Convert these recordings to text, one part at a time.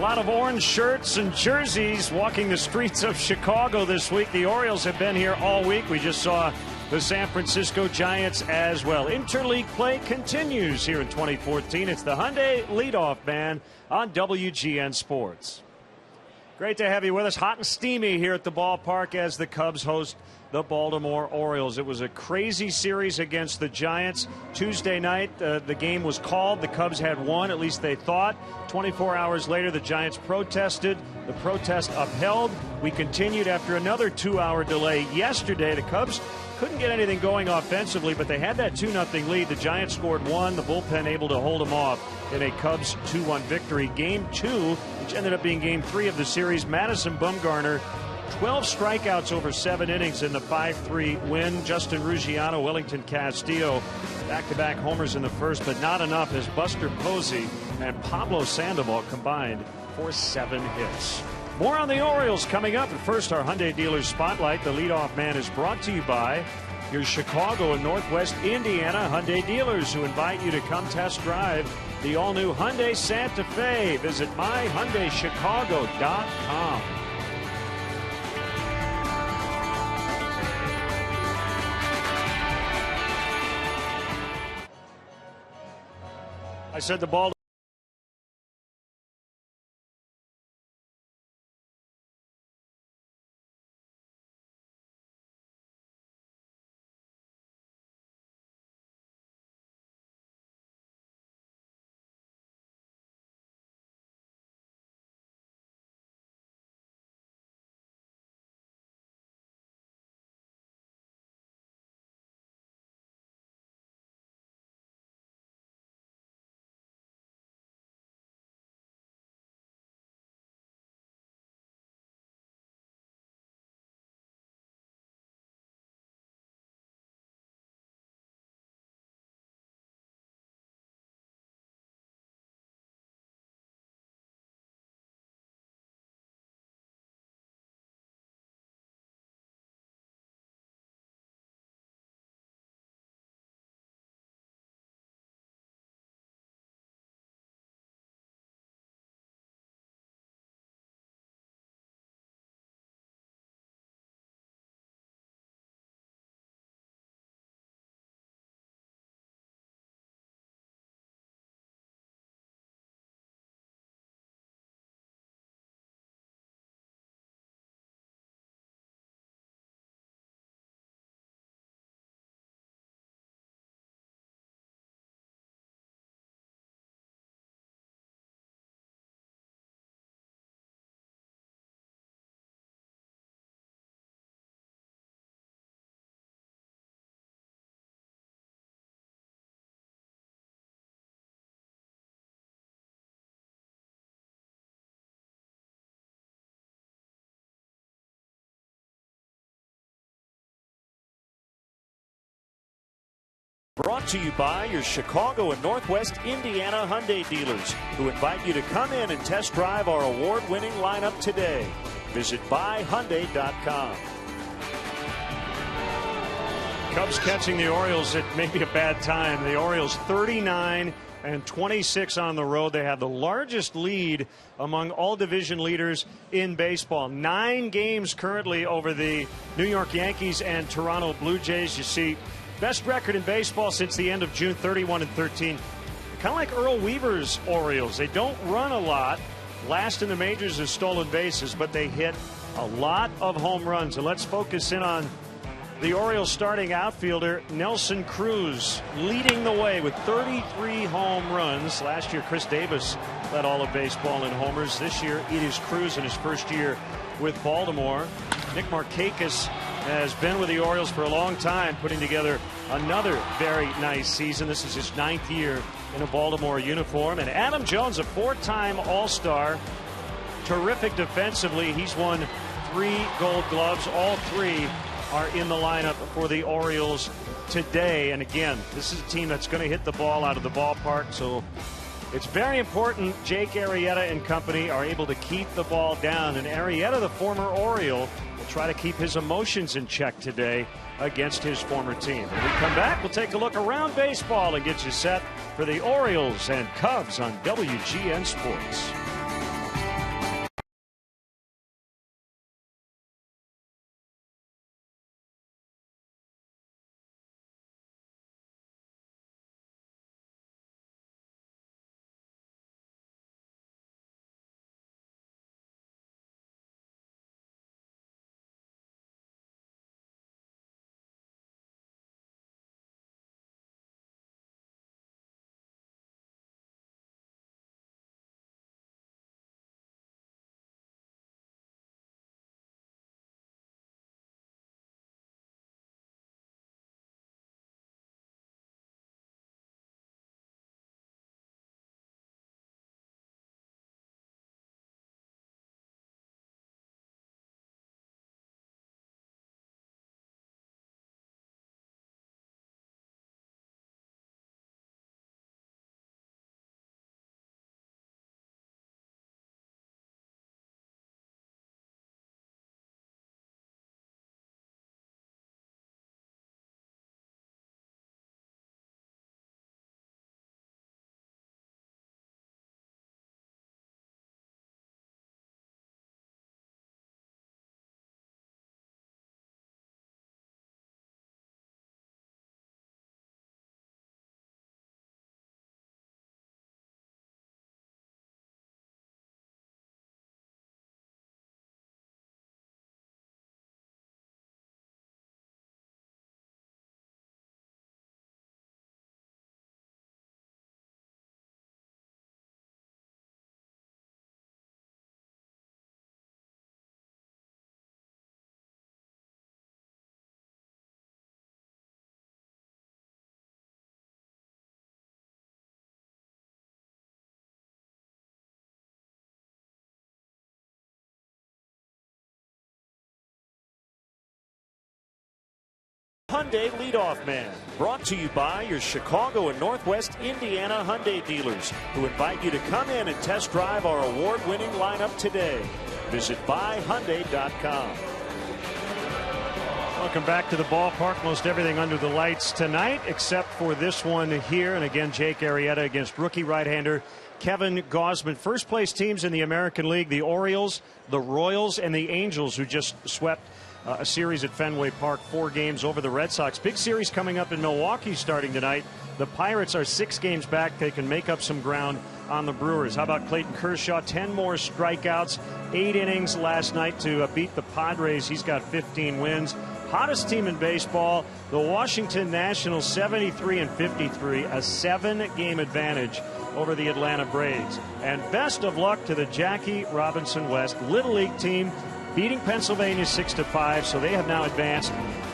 lot of orange shirts and jerseys walking the streets of Chicago this week. The Orioles have been here all week. We just saw the San Francisco Giants as well. Interleague play continues here in 2014. It's the Hyundai leadoff man on WGN Sports. Great to have you with us. Hot and steamy here at the ballpark as the Cubs host the Baltimore Orioles. It was a crazy series against the Giants. Tuesday night, the game was called. The Cubs had won, at least they thought. 24 hours later, the Giants protested. The protest upheld. We continued after another 2-hour delay yesterday. The Cubs couldn't get anything going offensively, but they had that 2-0 lead. The Giants scored one. The bullpen able to hold them off in a Cubs 2-1 victory. Game 2, which ended up being Game 3 of the series, Madison Bumgarner, 12 strikeouts over 7 innings in the 5-3 win. Justin Ruggiano, Wellington Castillo, back-to-back homers in the first, but not enough as Buster Posey and Pablo Sandoval combined for 7 hits. More on the Orioles coming up. But first, our Hyundai Dealers Spotlight. The leadoff man is brought to you by your Chicago and Northwest Indiana Hyundai dealers, who invite you to come test drive the all-new Hyundai Santa Fe. Visit myhyundaichicago.com. I said the ball. Brought to you by your Chicago and Northwest Indiana Hyundai dealers, who invite you to come in and test drive our award-winning lineup today. Visit buyhyundai.com. Cubs catching the Orioles at maybe a bad time. The Orioles 39-26 on the road. They have the largest lead among all division leaders in baseball. 9 games currently over the New York Yankees and Toronto Blue Jays. You see, best record in baseball since the end of June, 31-13. Kind of like Earl Weaver's Orioles. They don't run a lot. Last in the majors is stolen bases, but they hit a lot of home runs. And let's focus in on the Orioles starting outfielder Nelson Cruz, leading the way with 33 home runs. Last year, Chris Davis led all of baseball in homers. This year, it is Cruz in his first year with Baltimore. Nick Markakis has been with the Orioles for a long time, putting together another very nice season. This is his 9th year in a Baltimore uniform. And Adam Jones, a 4-time All-Star, terrific defensively. He's won 3 Gold Gloves. All 3 are in the lineup for the Orioles today. And again, this is a team that's going to hit the ball out of the ballpark, so it's very important Jake Arrieta and company are able to keep the ball down. And Arrieta, the former Oriole, will try to keep his emotions in check today against his former team. When we come back, we'll take a look around baseball and get you set for the Orioles and Cubs on WGN Sports. Hyundai leadoff man, brought to you by your Chicago and Northwest Indiana Hyundai dealers, who invite you to come in and test drive our award-winning lineup today. Visit buyhyundai.com. Welcome back to the ballpark. Most everything under the lights tonight, except for this one here. And again, Jake Arrieta against rookie right-hander Kevin Gausman. First place teams in the American League, the Orioles, the Royals, and the Angels, who just swept a series at Fenway Park, 4 games over the Red Sox. Big series coming up in Milwaukee starting tonight. The Pirates are 6 games back. They can make up some ground on the Brewers. How about Clayton Kershaw? 10 more strikeouts, 8 innings last night to beat the Padres. He's got 15 wins. Hottest team in baseball, the Washington Nationals, 73-53, a 7-game advantage over the Atlanta Braves. And best of luck to the Jackie Robinson West Little League team, beating Pennsylvania 6-5, so they have now advanced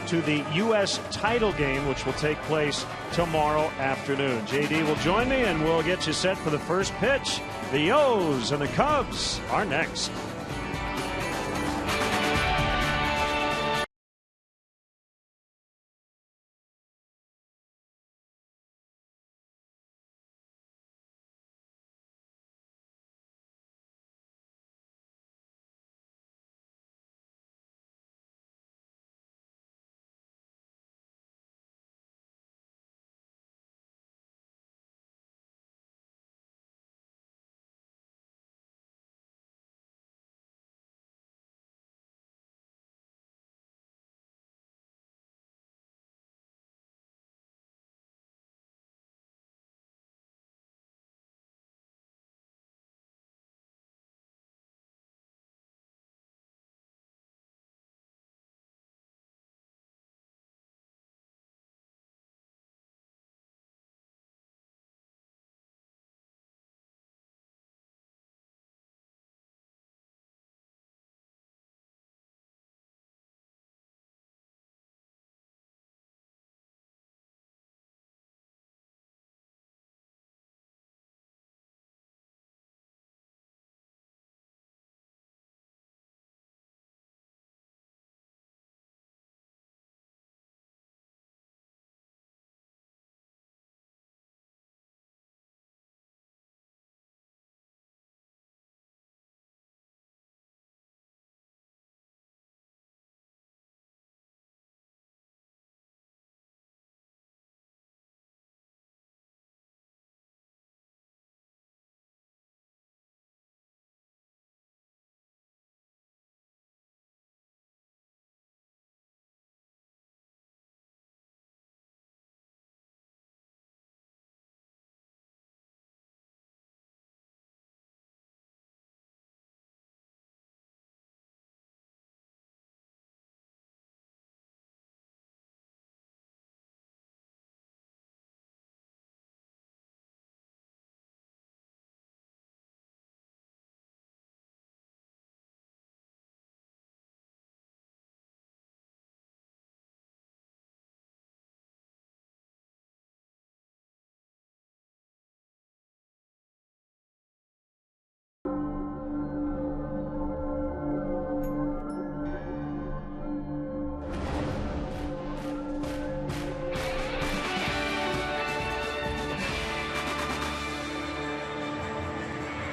to the U.S. title game, which will take place tomorrow afternoon. JD will join me, and we'll get you set for the first pitch. The O's and the Cubs are next.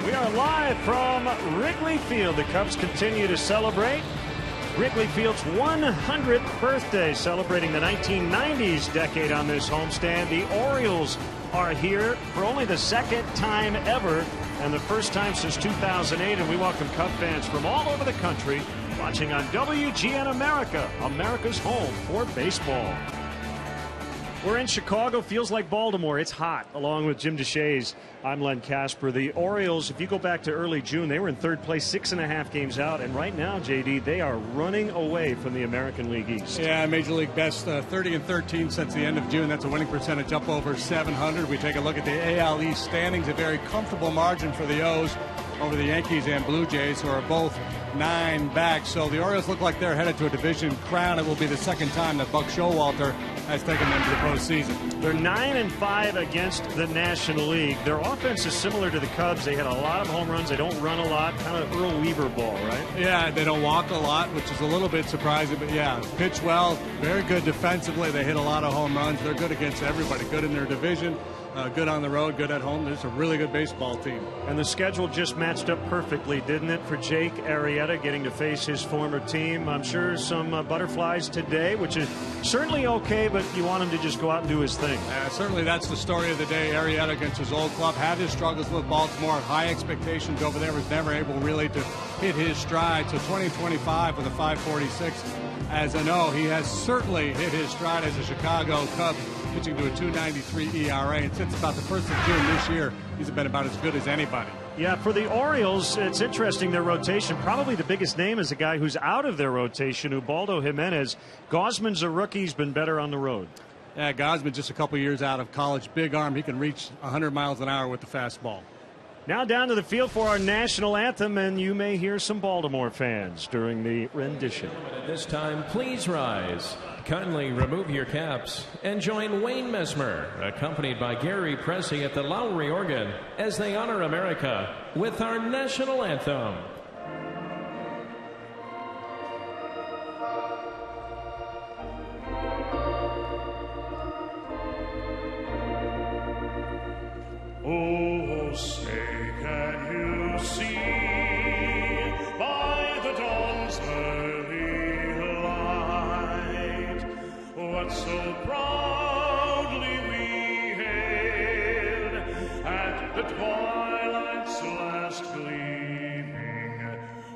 We are live from Wrigley Field. The Cubs continue to celebrate Wrigley Field's 100th birthday, celebrating the 1990s decade on this homestand. The Orioles are here for only the 2nd time ever and the first time since 2008. And we welcome Cub fans from all over the country watching on WGN America, America's home for baseball. We're in Chicago. Feels like Baltimore. It's hot. Along with Jim DeShays, I'm Len Casper. The Orioles, if you go back to early June, they were in 3rd place, 6.5 games out. And right now, JD, they are running away from the American League East. Yeah, Major League best 30-13 since the end of June. That's a winning percentage up over 700. We take a look at the AL East standings. A very comfortable margin for the O's over the Yankees and Blue Jays, who are both 9 back. So the Orioles look like they're headed to a division crown. It will be the second time that Buck Showalter has taken them to the postseason. They're 9-5 against the National League. Their offense is similar to the Cubs. They hit a lot of home runs. They don't run a lot. Kind of Earl Weaver ball, right? Yeah, they don't walk a lot, which is a little bit surprising. But yeah, pitch well, very good defensively. They hit a lot of home runs. They're good against everybody. Good in their division. Good on the road, good at home. There's a really good baseball team. And the schedule just matched up perfectly, didn't it, for Jake Arrieta getting to face his former team? I'm sure some butterflies today, which is certainly okay, but you want him to just go out and do his thing. Certainly that's the story of the day. Arrieta against his old club had his struggles with Baltimore. High expectations over there. Was never able really to hit his stride. So 2025 with a 546. As I know, he has certainly hit his stride as a Chicago Cub, pitching to a 2.93 ERA. And since about the 1st of June this year, he's been about as good as anybody. Yeah, for the Orioles, it's interesting, their rotation. Probably the biggest name is a guy who's out of their rotation, Ubaldo Jimenez. Gosman's a rookie. He's been better on the road. Yeah, Gosman just a couple years out of college. Big arm. He can reach 100 miles an hour with the fastball. Now down to the field for our national anthem, and you may hear some Baltimore fans during the rendition. At this time, please rise. Kindly remove your caps and join Wayne Mesmer, accompanied by Gary Pressey at the Lowry organ, as they honor America with our national anthem. Oh, say can you see by the dawn's early light what so proudly we hailed at the twilight's last gleaming,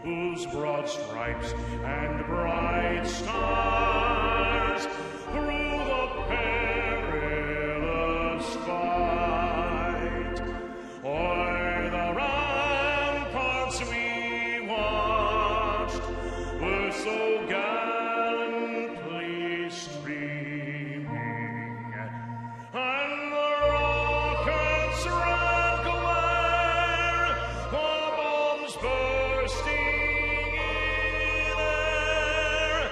whose broad stripes and bright stars through the perilous fight o'er the ramparts we watched were so gallantly streaming, and the rockets' red glare, the bombs bursting in air,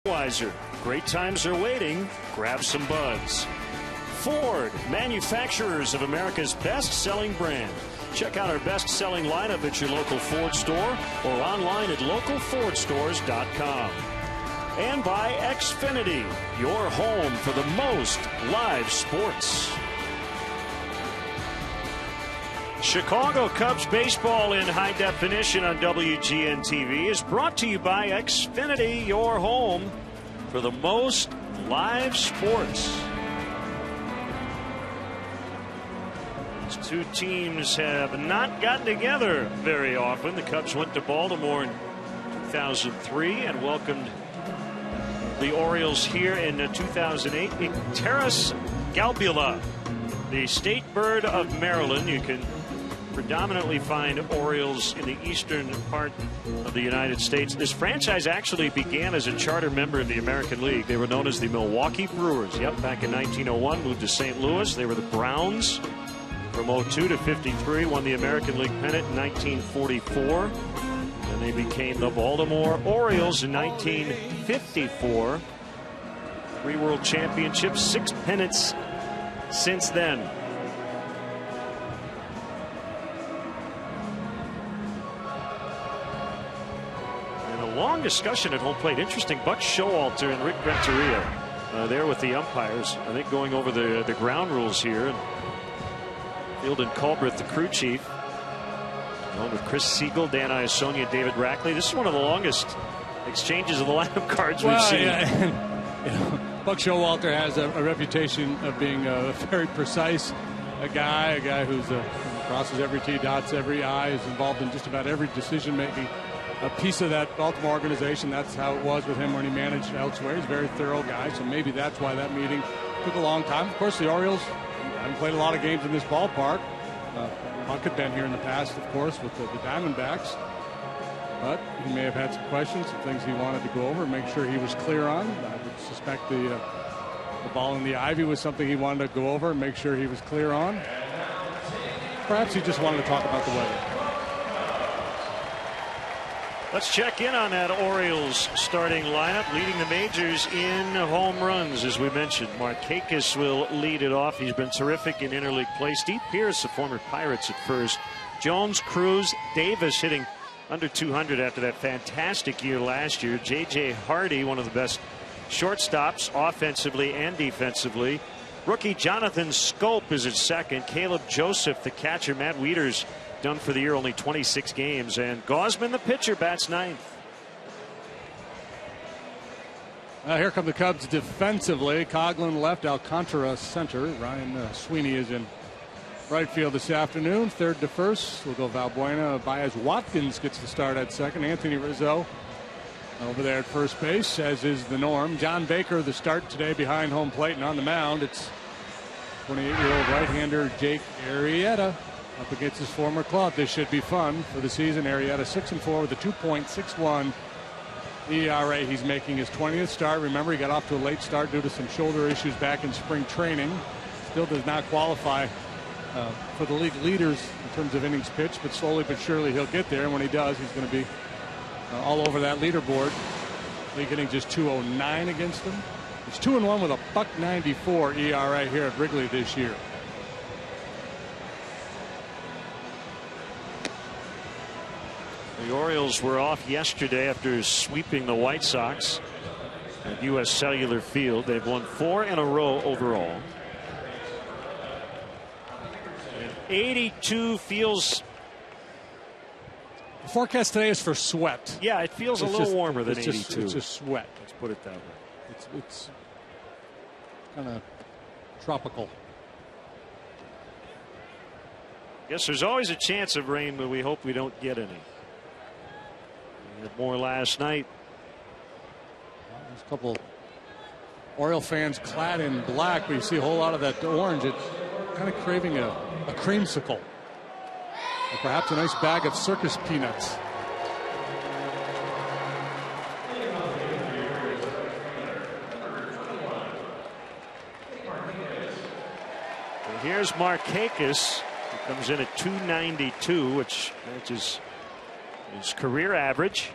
Wiser. Great times are waiting. Grab some buds. Ford, manufacturers of America's best-selling brand. Check out our best-selling lineup at your local Ford store or online at localfordstores.com. And by Xfinity, your home for the most live sports. Chicago Cubs baseball in high definition on WGN TV is brought to you by Xfinity, your home for the most live sports. These two teams have not gotten together very often. The Cubs went to Baltimore in 2003 and welcomed the Orioles here in 2008. Icterus galbula, the state bird of Maryland. You can predominantly find Orioles in the eastern part of the United States. This franchise actually began as a charter member of the American League. They were known as the Milwaukee Brewers. Yep, back in 1901, moved to St. Louis. They were the Browns from 02 to 53, won the American League pennant in 1944. And they became the Baltimore Orioles in 1954. 3 world championships, 6 pennants since then. Long discussion at home plate. Interesting. Buck Showalter and Rick Renteria there with the umpires. I think going over the ground rules here. And Field and Culbreth, the crew chief, along with Chris Siegel, Dan Iasonia, David Rackley. This is one of the longest exchanges of the lineup cards we've seen. Yeah. Buck Showalter has a reputation of being a very precise guy who's crosses every T, dots every I, is involved in just about every decision making. A piece of that Baltimore organization. That's how it was with him when he managed elsewhere. He's a very thorough guy, so maybe that's why that meeting took a long time. Of course, the Orioles haven't played a lot of games in this ballpark. Buck had been here in the past, of course, with the Diamondbacks. But he may have had some questions, some things he wanted to go over, make sure he was clear on. I would suspect the ball in the ivy was something he wanted to go over and make sure he was clear on. Perhaps he just wanted to talk about the weather. Let's check in on that Orioles starting lineup. Leading the majors in home runs, as we mentioned. Markakis will lead it off. He's been terrific in interleague play. Steve Pearce, the former Pirates at first. Jones, Cruz, Davis hitting under 200 after that fantastic year last year. J.J. Hardy, one of the best shortstops offensively and defensively. Rookie Jonathan Scope is at second. Caleb Joseph, the catcher. Matt Wieters, done for the year, only 26 games. And Gausman, the pitcher, bats ninth. Here come the Cubs defensively. Coughlin left, Alcantara center. Ryan Sweeney is in right field this afternoon. Third to first will go Valbuena. Baez Watkins gets the start at second. Anthony Rizzo over there at first base, as is the norm. John Baker, the start today behind home plate, and on the mound it's 28-year-old right-hander Jake Arrieta up against his former club. This should be fun for the season. Arrieta 6-4 with a 2.61 ERA. He's making his 20th start. Remember, he got off to a late start due to some shoulder issues back in spring training. Still does not qualify for the league leaders in terms of innings pitched, but slowly but surely he'll get there. And when he does, he's going to be all over that leaderboard. League innings just 209 against him. He's 2-1 with a .94 ERA here at Wrigley this year. The Orioles were off yesterday after sweeping the White Sox at U.S. Cellular Field. They've won 4 in a row overall. And 82 feels. The forecast today is for sweat. Yeah, it feels a little warmer than 82. It's just sweat. Let's put it that way. It's kind of tropical. Guess there's always a chance of rain, but we hope we don't get any. We had more last night. There's a couple Oriole fans clad in black, but you see a whole lot of that orange. It's kind of craving a creamsicle. Or perhaps a nice bag of circus peanuts. And here's Markakis. He comes in at 292, which matches his career average.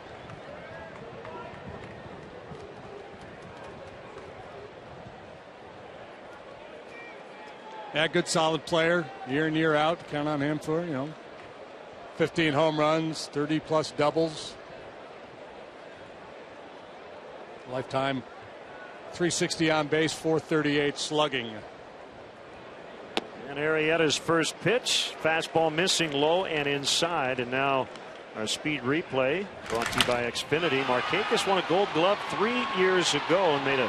Yeah, good solid player, year in, year out. Count on him for, 15 home runs, 30+ doubles. Lifetime 360 on base, 438 slugging. And Arrieta's first pitch, fastball missing low and inside, and now our speed replay brought to you by Xfinity. Markakis won a Gold Glove 3 years ago and made a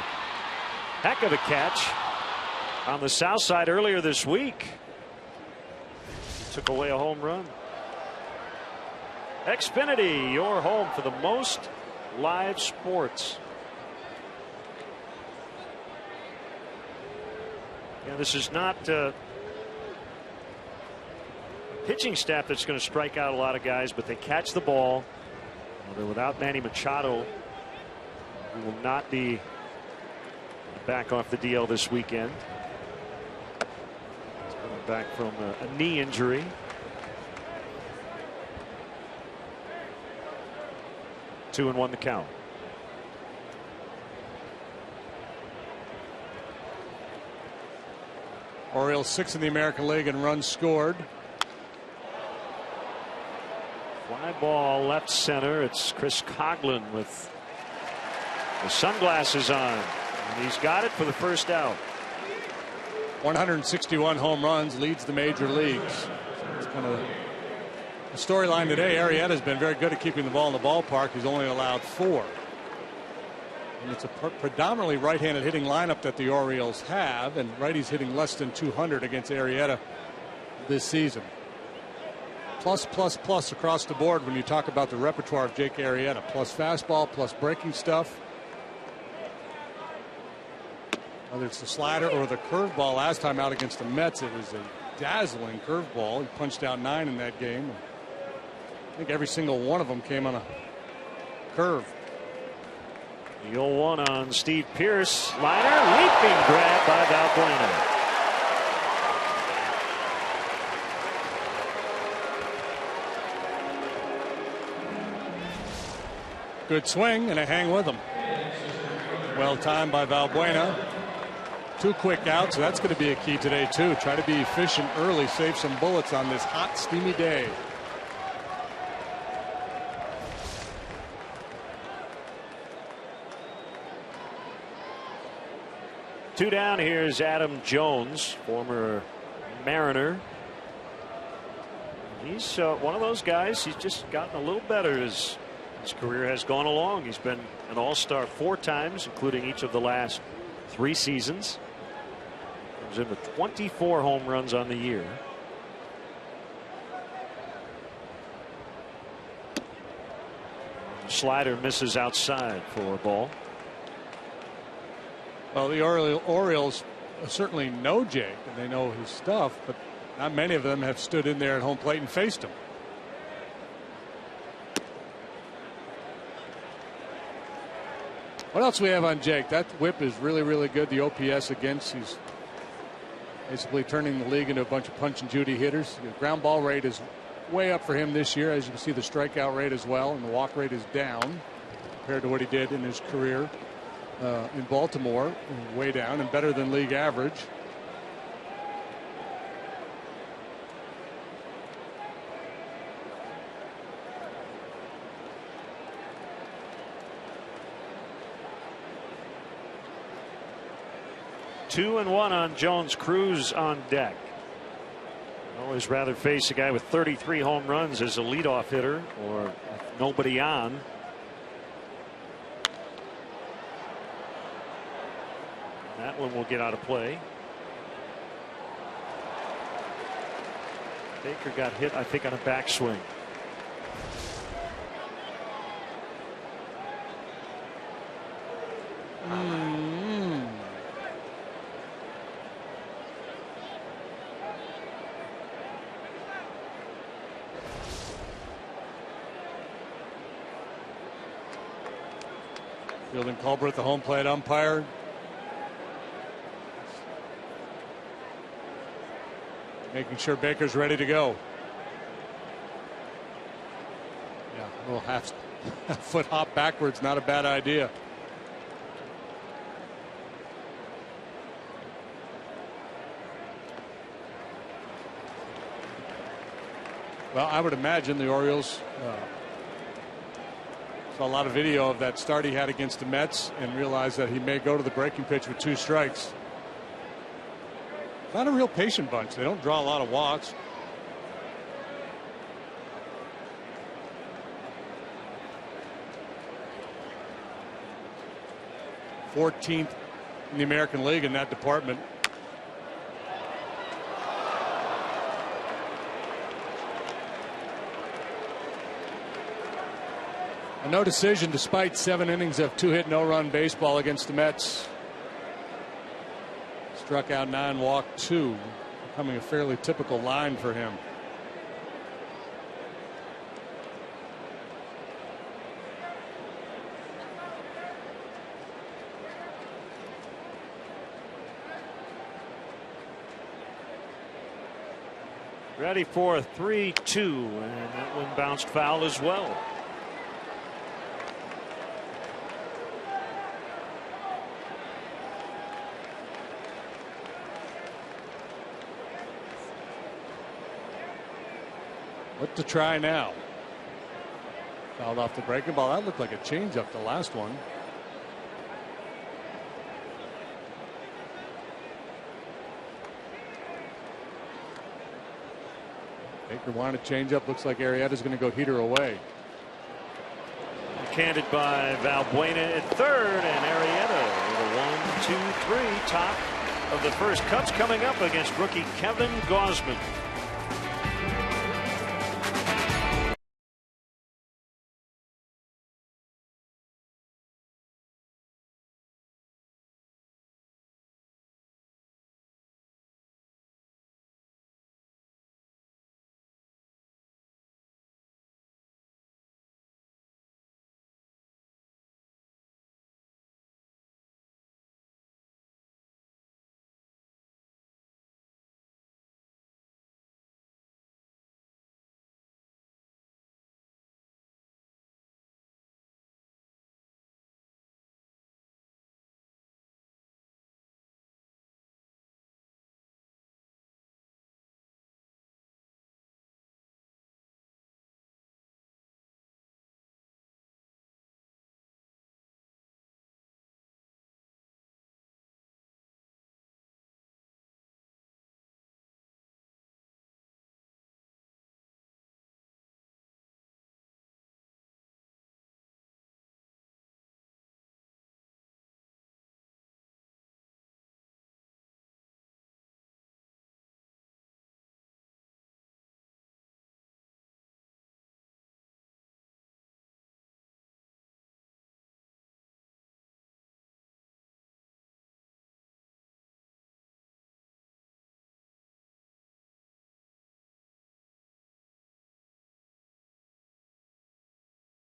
heck of a catch on the south side earlier this week. He took away a home run. Xfinity, your home for the most live sports. Yeah, this is not a pitching staff that's going to strike out a lot of guys, but they catch the ball. Well, they're without Manny Machado, who will not be back off the DL this weekend. He's coming back from a knee injury. 2-1 the count. Orioles 6th in the American League in runs scored. Fly ball left center. It's Chris Coghlan with the sunglasses on. And he's got it for the first out. 161 home runs, leads the major leagues. It's kind of the storyline today. Arrieta's been very good at keeping the ball in the ballpark. He's only allowed 4. And it's a predominantly right-handed hitting lineup that the Orioles have, and righties hitting less than 200 against Arrieta this season. Plus across the board when you talk about the repertoire of Jake Arrieta. Plus fastball, plus breaking stuff. Whether it's the slider or the curveball, last time out against the Mets, it was a dazzling curveball. He punched out 9 in that game. I think every single one of them came on a curve. The 0-1 on Steve Pearce. Slider, leaping grab by Valbuena. Good swing and a hang with him. Well timed by Valbuena. 2 quick outs, so that's going to be a key today too. Try to be efficient early, save some bullets on this hot, steamy day. Two down. Here's Adam Jones, former Mariner. He's one of those guys. He's just gotten a little better as his career has gone along. He's been an all-star 4 times, including each of the last 3 seasons. He's in with 24 home runs on the year. Slider misses outside for a ball. Well, the Orioles certainly know Jake and they know his stuff, but not many of them have stood in there at home plate and faced him. What else we have on Jake? That whip is really, really good. The OPS against, he's basically turning the league into a bunch of punch and Judy hitters. The ground ball rate is way up for him this year. As you can see, the strikeout rate as well, and the walk rate is down compared to what he did in his career in Baltimore. Way down and better than league average. Two and 1 on Jones. Cruz on deck. Always rather face a guy with 33 home runs as a leadoff hitter or nobody on. That one will get out of play. Baker got hit, I think, on a backswing. Fielding Culbreth, the home plate umpire. Making sure Baker's ready to go. Yeah, a little half foot hop backwards, not a bad idea. Well, I would imagine the Orioles saw a lot of video of that start he had against the Mets and realized that he may go to the breaking pitch with 2 strikes. Not a real patient bunch. They don't draw a lot of walks. #14th in the American League in that department. A no decision despite 7 innings of 2-hit no-run baseball against the Mets. Struck out 9, walked 2, becoming a fairly typical line for him. Ready for a 3-2, and that one bounced foul as well. What to try now? Fouled off the breaking ball. That looked like a changeup, the last one. Baker wanted a changeup. Looks like Arrieta's going to go heater away. Candid by Valbuena at third, and Arrieta with a 1-2-3 top of the first. Cubs coming up against rookie Kevin Gausman.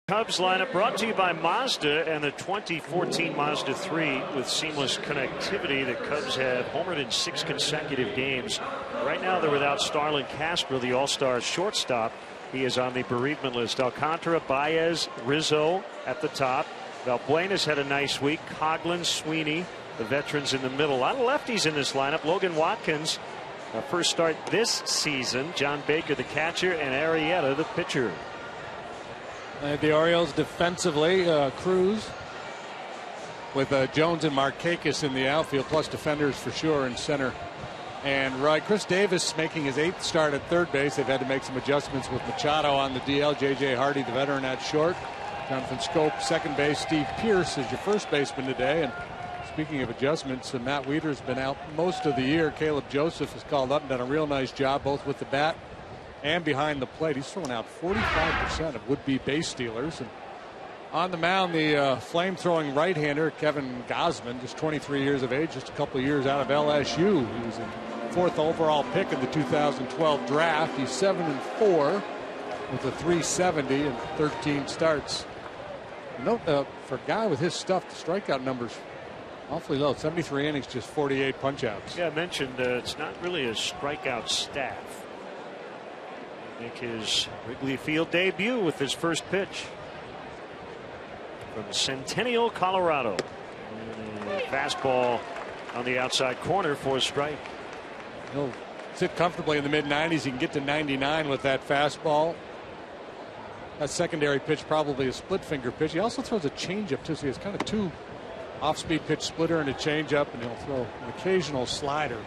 Cubs lineup brought to you by Mazda and the 2014 Mazda 3 with seamless connectivity. The Cubs have homered in 6 consecutive games. Right now they're without Starlin Castro, the all-star shortstop. He is on the bereavement list. Alcantara, Baez, Rizzo at the top. Valbuena's had a nice week. Coghlan, Sweeney, the veterans in the middle. A lot of lefties in this lineup. Logan Watkins, first start this season. John Baker, the catcher, and Arrieta, the pitcher. The Orioles defensively, Cruz with Jones and Markakis in the outfield, plus defenders for sure in center and right. Chris Davis making his 8th start at third base. They've had to make some adjustments with Machado on the DL. J.J. Hardy, the veteran, at short. Jonathan Scope, second base. Steve Pearce is your first baseman today. And speaking of adjustments, Matt Wieder's been out most of the year. Caleb Joseph has called up and done a real nice job both with the bat and behind the plate. He's thrown out 45% of would-be base stealers. And on the mound, the flame-throwing right-hander Kevin Gausman, just 23 years of age, just a couple of years out of LSU. He was a 4th overall pick in the 2012 draft. He's 7-4 with a 370 and 13 starts. Note for a guy with his stuff, the strikeout numbers awfully low. 73 innings, just 48 punch-outs. Yeah, I mentioned it's not really a strikeout staff. Make his Wrigley Field debut with his first pitch from Centennial, Colorado. And a fastball on the outside corner for a strike. He'll sit comfortably in the mid-90s. He can get to 99 with that fastball. That secondary pitch probably a split finger pitch. He also throws a changeup too, so he has kind of two off-speed pitch, splitter and a changeup, and he'll throw an occasional slider.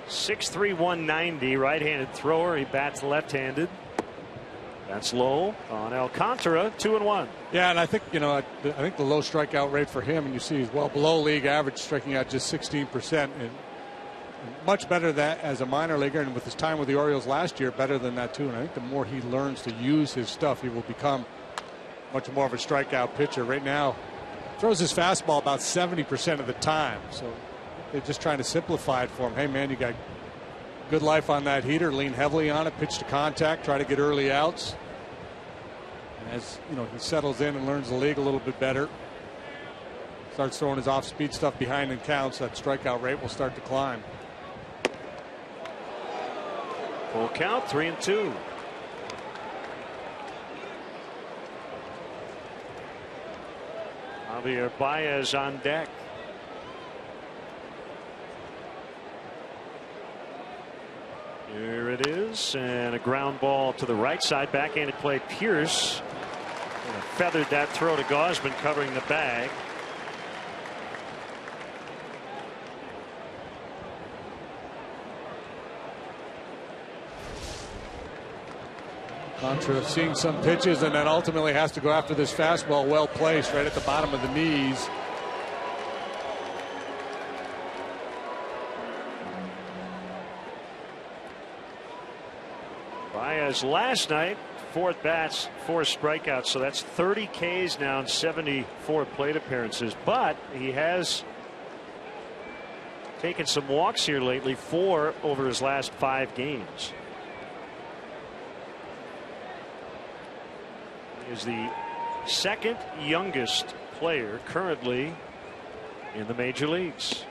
.6'3", 190, right-handed thrower. He bats left-handed. That's low on Alcantara, 2-1. Yeah, and I think I think the low strikeout rate for him, and you see he's well below league average, striking out just 16%, and much better that as a minor leaguer, and with his time with the Orioles last year, better than that too. And I think the more he learns to use his stuff, he will become much more of a strikeout pitcher. Right now, throws his fastball about 70% of the time, so they're just trying to simplify it for him. Hey man, you got good life on that heater, lean heavily on it, pitch to contact, try to get early outs. And as he settles in and learns the league a little bit better, starts throwing his off-speed stuff behind and counts, that strikeout rate will start to climb. Full count, 3-2. Javier Baez on deck. Here it is, and a ground ball to the right side. Backhanded play. Pierce feathered that throw to Gausman, covering the bag. Contra seeing some pitches, and then ultimately has to go after this fastball, well placed right at the bottom of the knees. Baez last night, 4 at-bats, 4 strikeouts, so that's 30 Ks now and 74 plate appearances. But he has taken some walks here lately, 4 over his last 5 games. He is the second youngest player currently in the major leagues.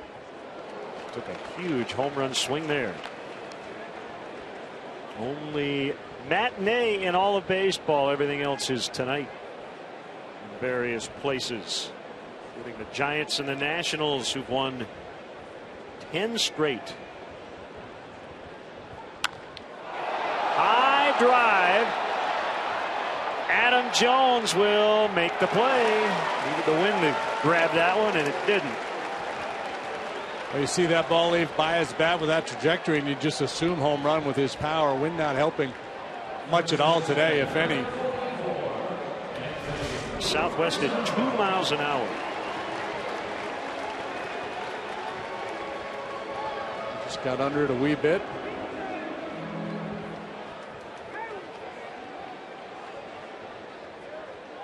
Took a huge home run swing there. Only matinee in all of baseball. Everything else is tonight in various places, including the Giants and the Nationals, who've won 10 straight. High drive. Adam Jones will make the play. Needed the wind to grab that one, and it didn't. Well, you see that ball leave Baez bat with that trajectory, and you just assume home run with his power. Wind not helping much at all today, if any. Southwest at 2 miles an hour. Just got under it a wee bit.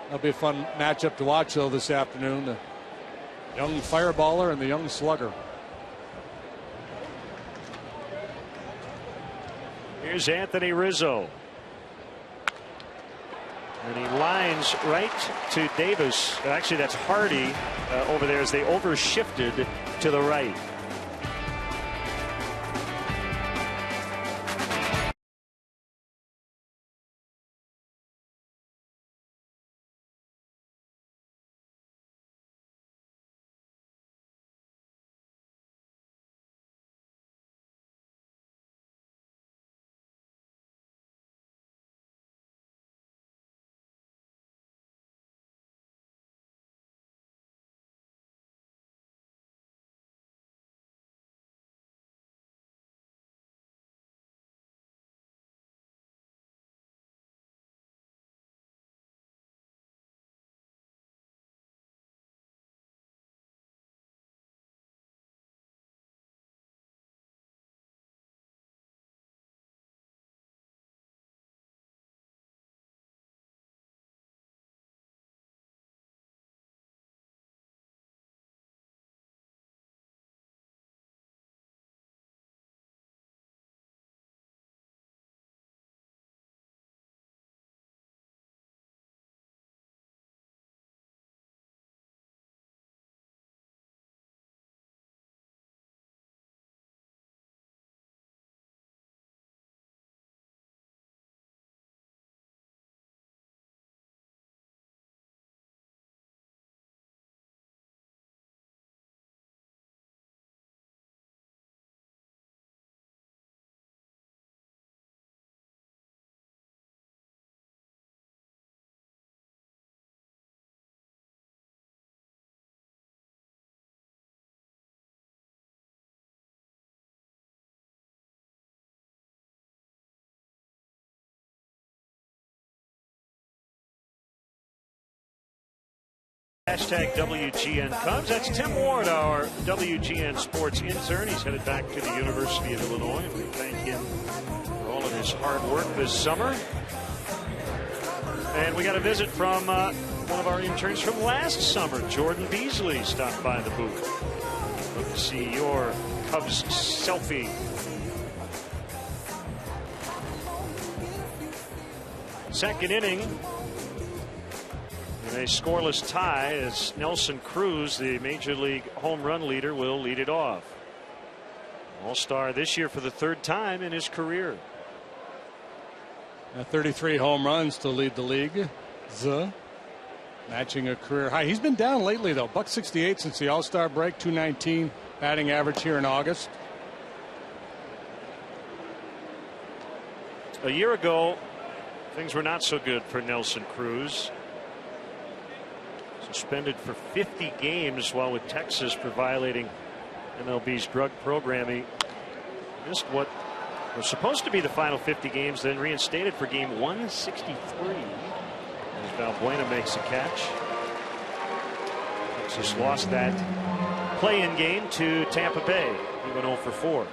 That'll be a fun matchup to watch, though, this afternoon. The young fireballer and the young slugger. Here's Anthony Rizzo. And he lines right to Davis. Actually, that's Hardy over there as they overshifted to the right. Hashtag WGN Cubs. That's Tim Ward, our WGN sports intern. He's headed back to the University of Illinois, and we thank him for all of his hard work this summer. And we got a visit from one of our interns from last summer. Jordan Beasley stopped by the booth. Love to see your Cubs selfie. Second inning. A scoreless tie as Nelson Cruz, the Major League home run leader, will lead it off. All-star this year for the third time in his career. 33 home runs to lead the league. Matching a career high. He's been down lately, though. .168 since the All-Star break. .219 batting average here in August. A year ago, things were not so good for Nelson Cruz. Suspended for 50 games while with Texas for violating MLB's drug program. He missed what was supposed to be the final 50 games, then reinstated for game 163. As Valbuena makes a catch. Texas lost that play-in game to Tampa Bay. He went 0 for 4.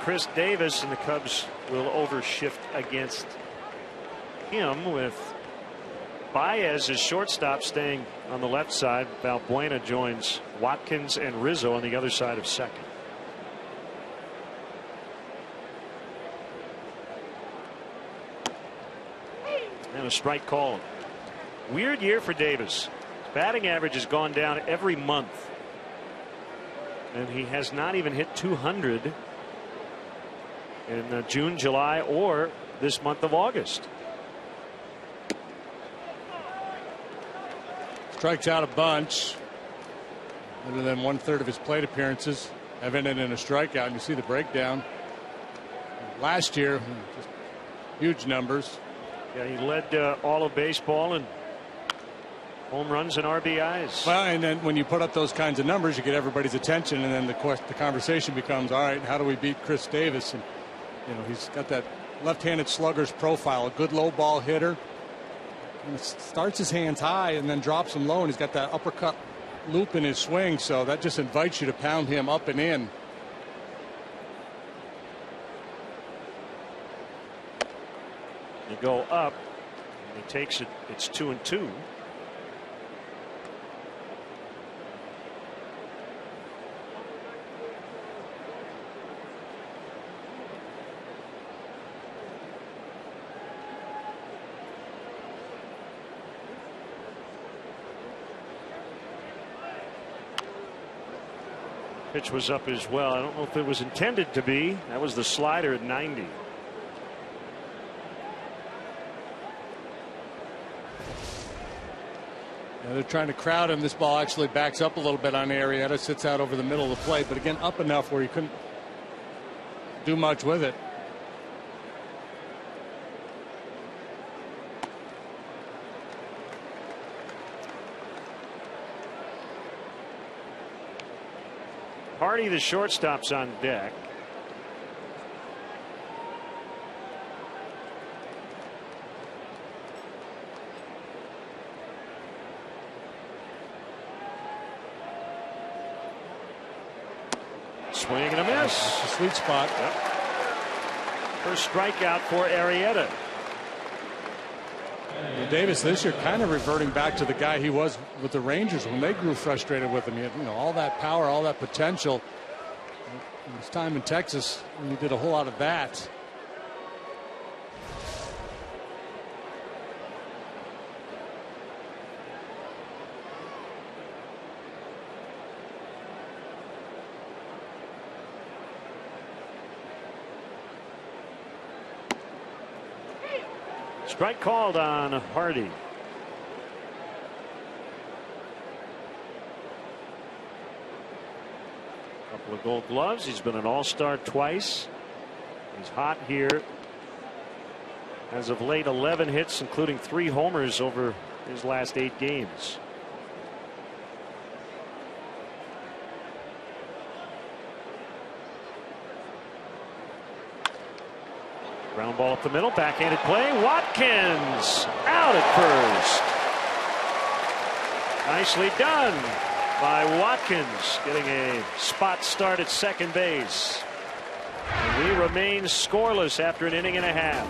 Chris Davis and the Cubs will overshift against him with Baez as shortstop staying on the left side. Valbuena joins Watkins and Rizzo on the other side of second. And a strike called. Weird year for Davis. His batting average has gone down every month. And he has not even hit 200 in June, July, or this month of August. Strikes out a bunch. Other than 1/3 of his plate appearances have ended in a strikeout. And you see the breakdown. Last year, just huge numbers. Yeah, he led all of baseball in home runs and RBIs. Well, and then when you put up those kinds of numbers, you get everybody's attention, and then the conversation becomes, all right, how do we beat Chris Davis? And you know, he's got that left-handed slugger's profile, a good low ball hitter. And starts his hands high and then drops them low, and he's got that uppercut loop in his swing, so that just invites you to pound him up and in. You go up, and he takes it. It's 2-2. Pitch was up as well. I don't know if it was intended to be. That was the slider at 90. Yeah, they're trying to crowd him. This ball actually backs up a little bit on Arrieta, sits out over the middle of the plate, but again up enough where he couldn't do much with it. Hardy, the shortstop's on deck. Swing and a miss. That's a sweet spot. Yep. First strikeout for Arrieta. Davis this year kind of reverting back to the guy he was with the Rangers when they grew frustrated with him. He had, you know, all that power, all that potential. In his time in Texas, he did a whole lot of that. Strike called on Hardy. Couple of Gold Gloves. He's been an All-Star twice. He's hot here. As of late, 11 hits, including 3 homers over his last 8 games. Ground ball up the middle, backhanded play. Watkins out at first. Nicely done by Watkins, getting a spot start at second base. And we remain scoreless after an inning and a half.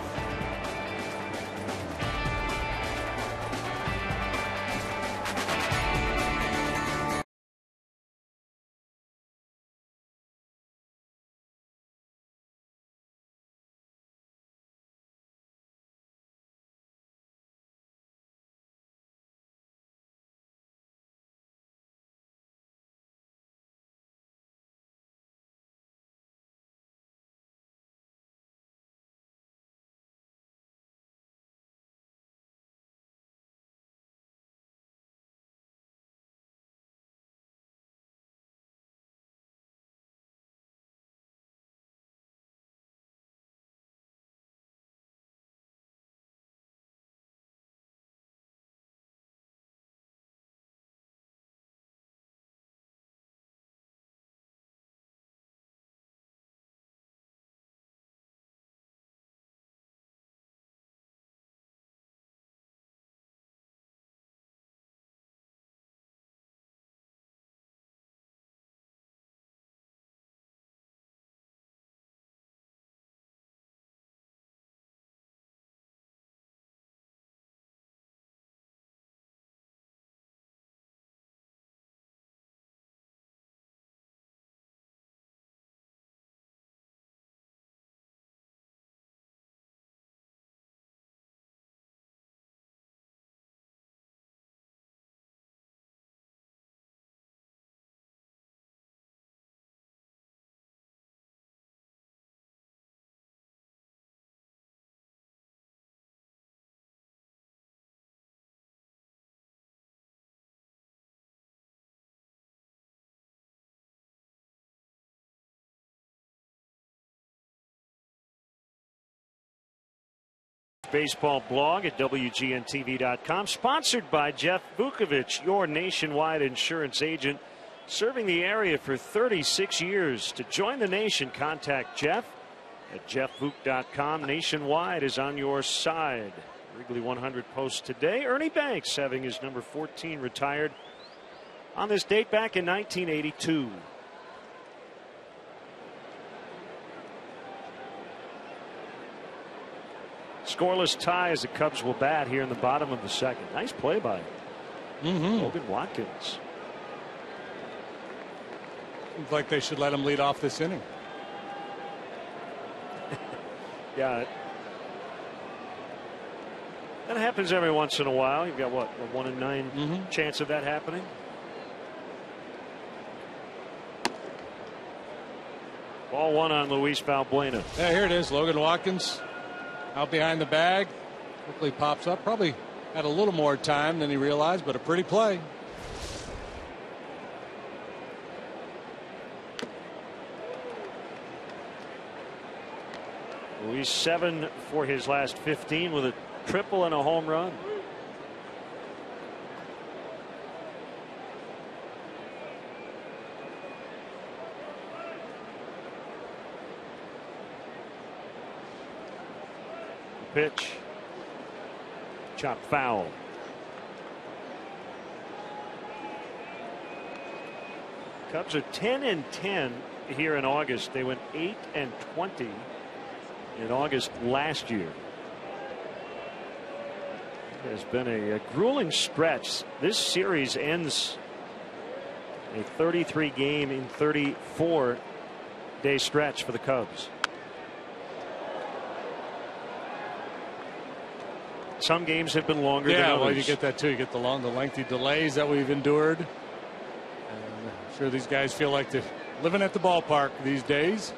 Baseball blog at WGNTV.com, sponsored by Jeff Vukovich, your nationwide insurance agent, serving the area for 36 years. To join the nation, contact Jeff at jeffvuk.com. Nationwide is on your side. Wrigley 100 posts today. Ernie Banks having his number 14 retired on this date back in 1982. Scoreless tie as the Cubs will bat here in the bottom of the second. Nice play by Logan Watkins. Seems like they should let him lead off this inning. Yeah. That happens every once in a while. You've got what, a 1 in 9 chance of that happening. Ball one on Luis Valbuena. Yeah, here it is. Logan Watkins out behind the bag. Quickly pops up. Probably had a little more time than he realized, but a pretty play. Luis 7 for his last 15 with a triple and a home run. Pitch. Chop foul. Cubs are 10-10 here in August. They went 8-20 in August last year. It has been a grueling stretch. This series ends a 33 game in 34 day stretch for the Cubs. Some games have been longer than others. Yeah, well, you get that too. You get the lengthy delays that we've endured. And I'm sure these guys feel like they're living at the ballpark these days.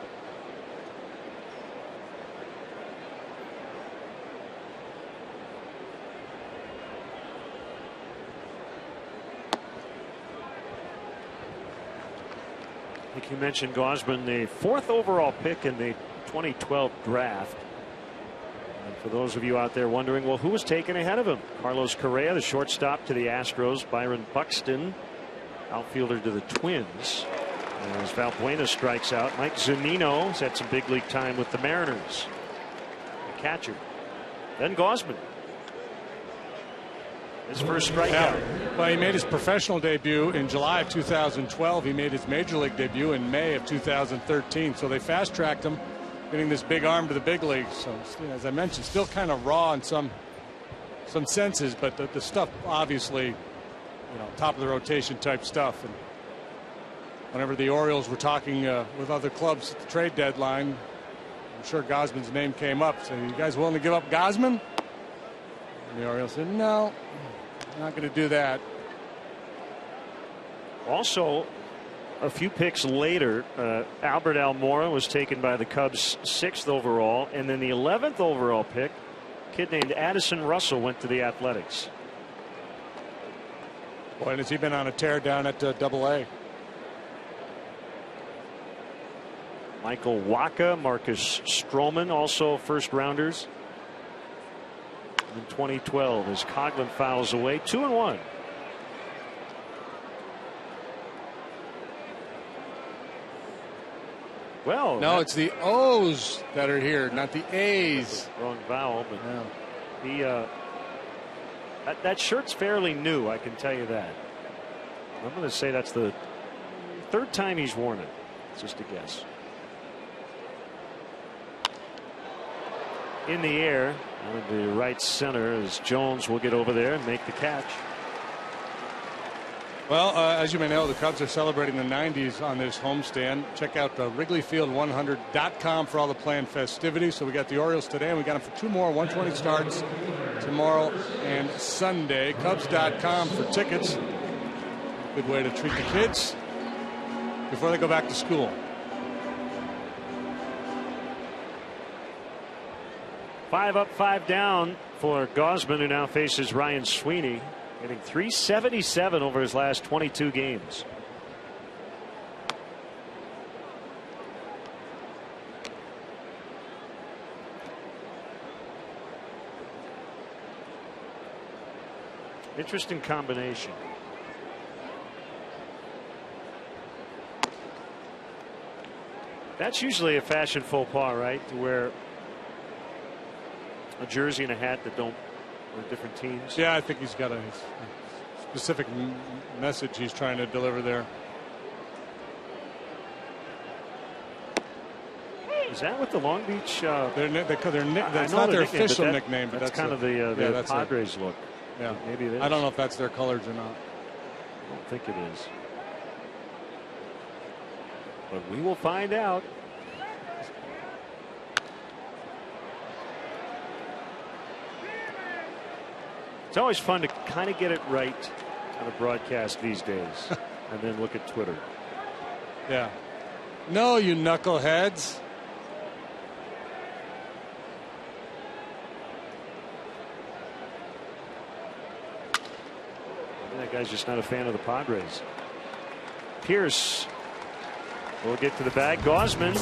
I think you mentioned Gausman, the 4th overall pick in the 2012 draft. And for those of you out there wondering, well, who was taken ahead of him? Carlos Correa, the shortstop to the Astros. Byron Buxton, outfielder to the Twins. As Valbuena strikes out, Mike Zunino has had some big league time with the Mariners. catcher. Then Gausman. His first strikeout. Yeah. Well, he made his professional debut in July of 2012. He made his major league debut in May of 2013. So they fast tracked him, getting this big arm to the big leagues. So as I mentioned, still kind of raw in some senses, but the stuff obviously, top of the rotation type stuff. And whenever the Orioles were talking with other clubs at the trade deadline, I'm sure Gausman's name came up. So, you guys willing to give up Gausman? And the Orioles said, no, not going to do that. Also, a few picks later, Albert Almora was taken by the Cubs 6th overall, and then the 11th overall pick, a kid named Addison Russell, went to the Athletics. Boy, and has he been on a tear down at Double-A? Michael Wacha, Marcus Stroman, also first rounders. In 2012, as Coghlan fouls away, 2-1. Well, no, it's the O's that are here, not the A's. Wrong vowel, but yeah. That shirt's fairly new, I can tell you that. I'm going to say that's the 3rd time he's worn it. It's just a guess. In the air, out of the right center, as Jones will get over there and make the catch. Well, as you may know, the Cubs are celebrating the 90s on this homestand. Check out WrigleyField100.com for all the planned festivities. So we got the Orioles today, and we got them for 2 more 120 starts tomorrow and Sunday. Cubs.com for tickets. Good way to treat the kids before they go back to school. 5 up, 5 down for Gausman, who now faces Ryan Sweeney, hitting .377 over his last 22 games. Interesting combination. That's usually a fashion faux pas, right? To wear a jersey and a hat that don't wear different teams. Yeah, I think he's got a specific message he's trying to deliver there. Is that what the Long Beach? That's not their official nickname, but that's kind of the Padres look. Yeah, maybe it is. I don't know if that's their colors or not. I don't think it is. But we will find out. It's always fun to kind of get it right on a broadcast these days and then look at Twitter. Yeah. No, you knuckleheads. That guy's just not a fan of the Padres. Pierce will get to the bag. Gausman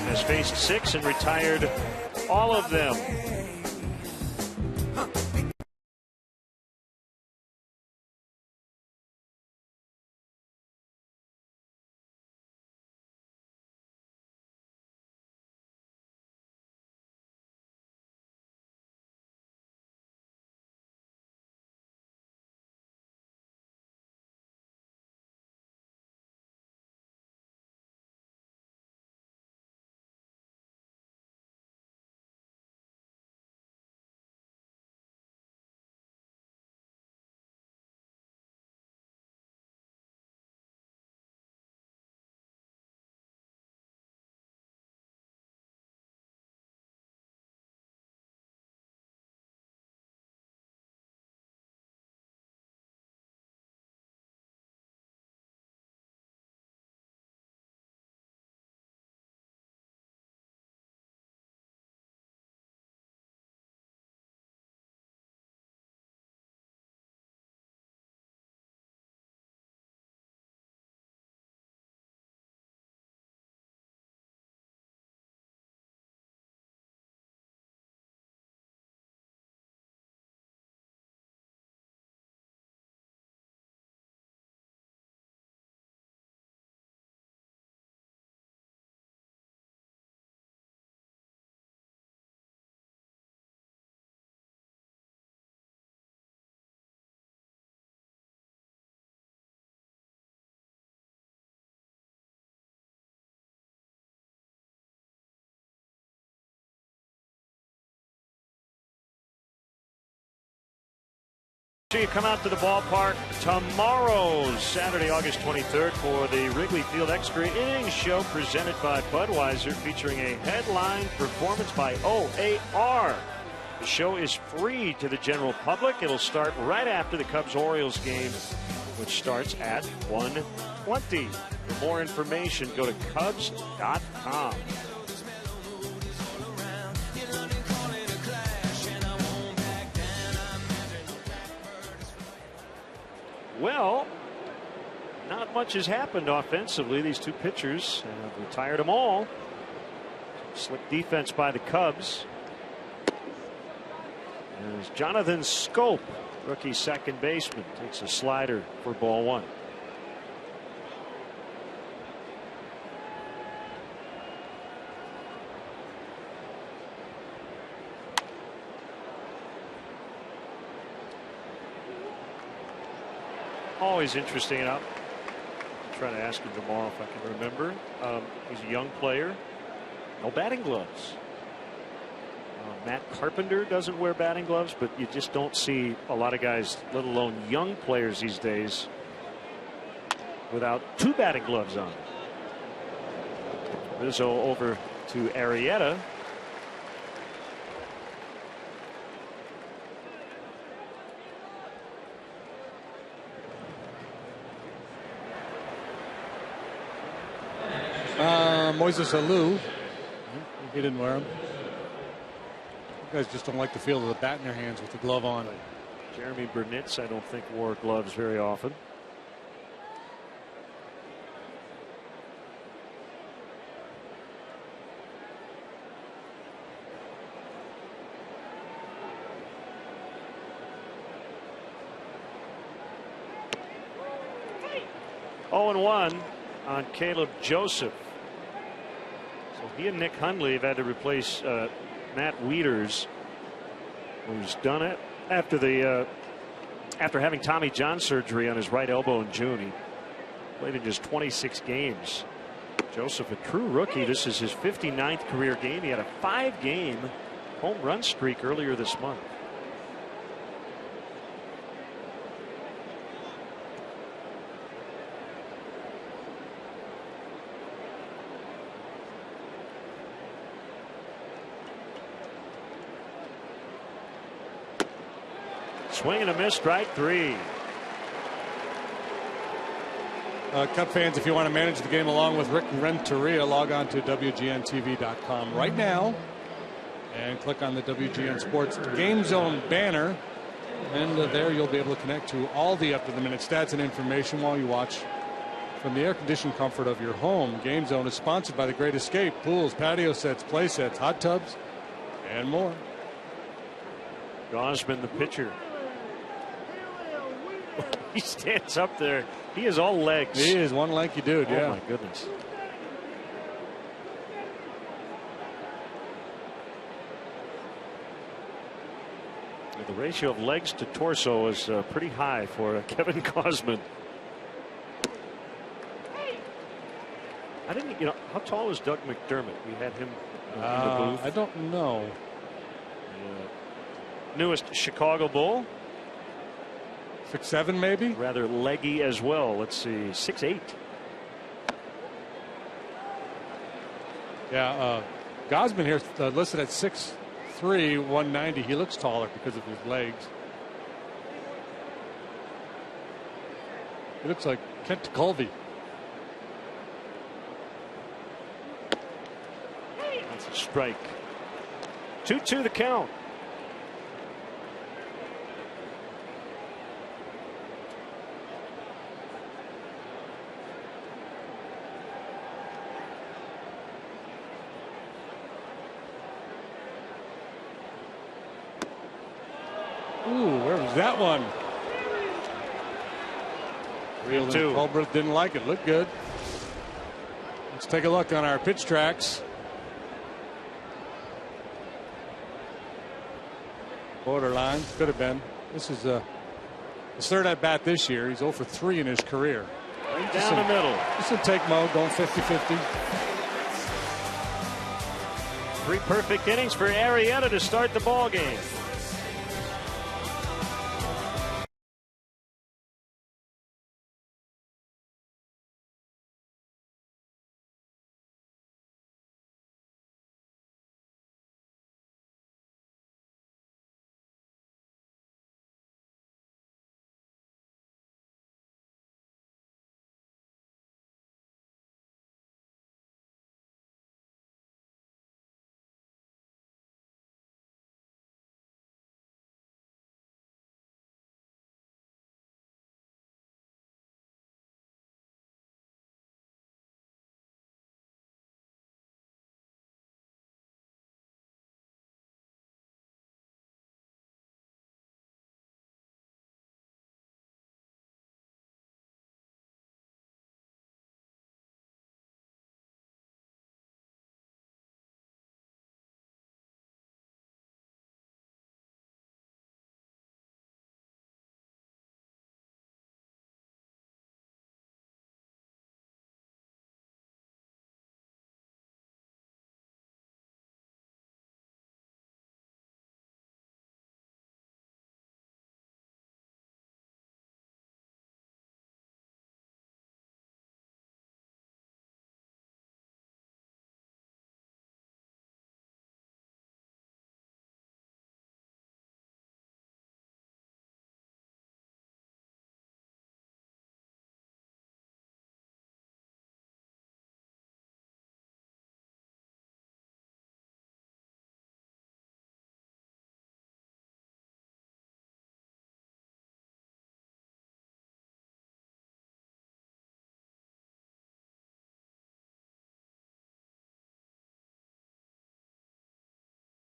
has faced 6 and retired all of them. So you come out to the ballpark tomorrow, Saturday, August 23rd, for the Wrigley Field Extra Innings Show presented by Budweiser, featuring a headline performance by OAR. The show is free to the general public. It'll start right after the Cubs-Orioles game, which starts at 1:20. For more information, go to Cubs.com. Well, not much has happened offensively. These two pitchers have retired them all. Slick defense by the Cubs. As Jonathan Scope, rookie second baseman, takes a slider for ball one. Always interesting. I'll try to ask him tomorrow if I can remember. He's a young player. No batting gloves. Matt Carpenter doesn't wear batting gloves, but you just don't see a lot of guys, let alone young players these days, without two batting gloves on. Rizzo over to Arrieta. Moises Alou, he didn't wear them. You guys just don't like the feel of the bat in their hands with the glove on. Jeremy Burnitz, I don't think, wore gloves very often. Oh, 0-1 on Caleb Joseph. So he and Nick Hundley have had to replace Matt Wieters, who's done it after having Tommy John surgery on his right elbow in June. He played in just 26 games. Joseph, a true rookie. This is his 59th career game. He had a 5-game home run streak earlier this month. Swing and a miss, strike three. Cub fans, if you want to manage the game along with Rick Renteria, log on to WGNTV.com right now and click on the WGN Sports Game Zone banner. And there you'll be able to connect to all the up-to-the-minute stats and information while you watch from the air-conditioned comfort of your home. Game Zone is sponsored by The Great Escape, pools, patio sets, play sets, hot tubs, and more. Gosman, the pitcher. He stands up there. He is all legs. He is one lanky dude. Oh, yeah. my goodness. The ratio of legs to torso is pretty high for Kevin Gosman. I didn't, how tall is Doug McDermott? We had him in the booth. I don't know. Newest Chicago Bull. 6'7" maybe. Rather leggy as well. Let's see, 6'8". Yeah, Gosman here listed at 6'3", 190. He looks taller because of his legs. He looks like Kent Colby. That's a strike. 2-2 the count. Ooh, where was that one? 3-2. Colbert didn't like it. Looked good. Let's take a look on our pitch tracks. Borderline. Could have been. This is his third at bat this year. He's 0 for 3 in his career. Right down the middle. Just a take mode, going 50-50. 3 perfect innings for Arrieta to start the ball game.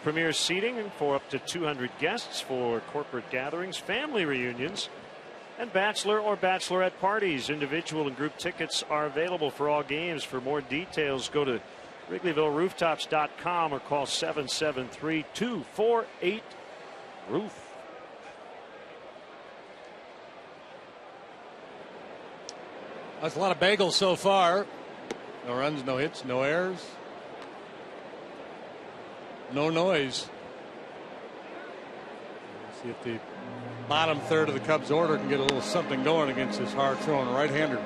premier seating for up to 200 guests for corporate gatherings, family reunions, and bachelor or bachelorette parties. Individual and group tickets are available for all games. For more details, go to WrigleyvilleRooftops.com or call 773-248-ROOF. That's a lot of bagels so far. No runs, no hits, no errors. No noise. Let's see if the bottom third of the Cubs order can get a little something going against this hard throwing right-hander.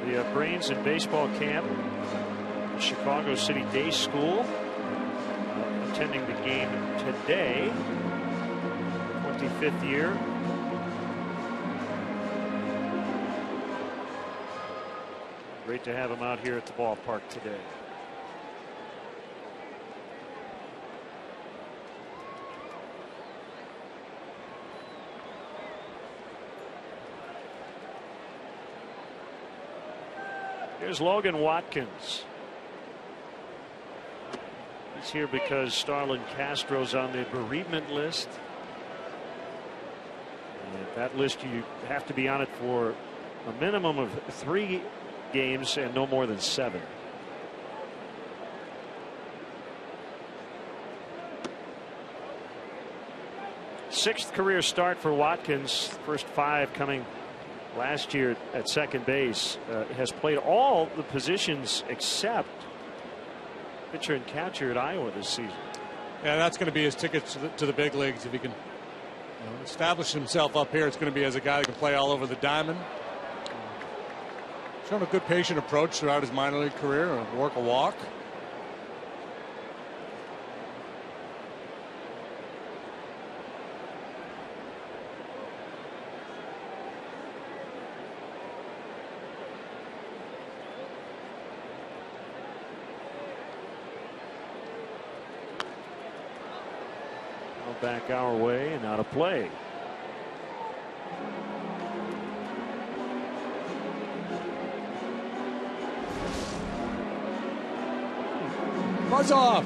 The Brains and Baseball Camp, Chicago City Day School, attending the game today, 25th year. Great to have him out here at the ballpark today. Here's Logan Watkins. He's here because Starlin Castro's on the bereavement list. And that list, you have to be on it for a minimum of 3 games and no more than 7. Sixth career start for Watkins, first 5 coming last year at second base. Has played all the positions except pitcher and catcher at Iowa this season. Yeah, that's going to be his ticket to the big leagues. If he can establish himself up here, it's going to be as a guy that can play all over the diamond. Shown a good patient approach throughout his minor league career, and work a walk. Back our way and out of play. Buzz off.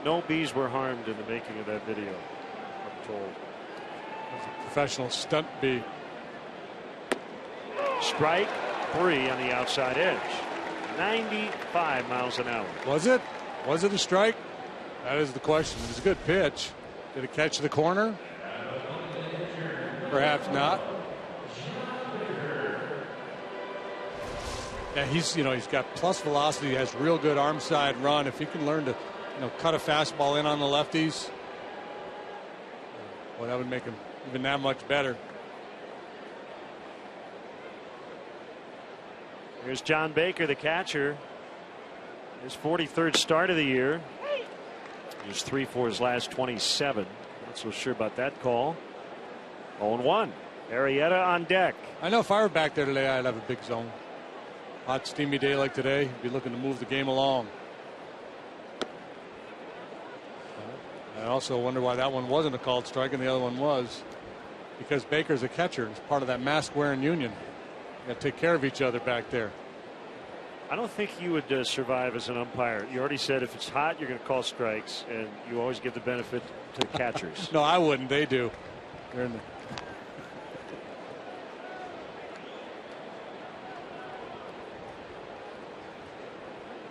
No bees were harmed in the making of that video, I'm told. That's a professional stunt bee. Strike 3 on the outside edge. 95 miles an hour. Was it? Was it a strike? That is the question. It was a good pitch. Did it catch the corner? Perhaps not. Yeah, he's got plus velocity. He has real good arm side run. If he can learn to cut a fastball in on the lefties, well, that would make him even that much better. Here's John Baker, the catcher. His 43rd start of the year. He was 3 for his last 27. Not so sure about that call. 0-1. Arrieta on deck. I know if I were back there today, I'd have a big zone. Hot, steamy day like today, be looking to move the game along. I also wonder why that one wasn't a called strike and the other one was. Because Baker's a catcher. It's part of that mask-wearing union. You got to take care of each other back there. I don't think you would survive as an umpire. You already said if it's hot, you're going to call strikes, and you always give the benefit to the catchers. No, I wouldn't. They do. They're in the...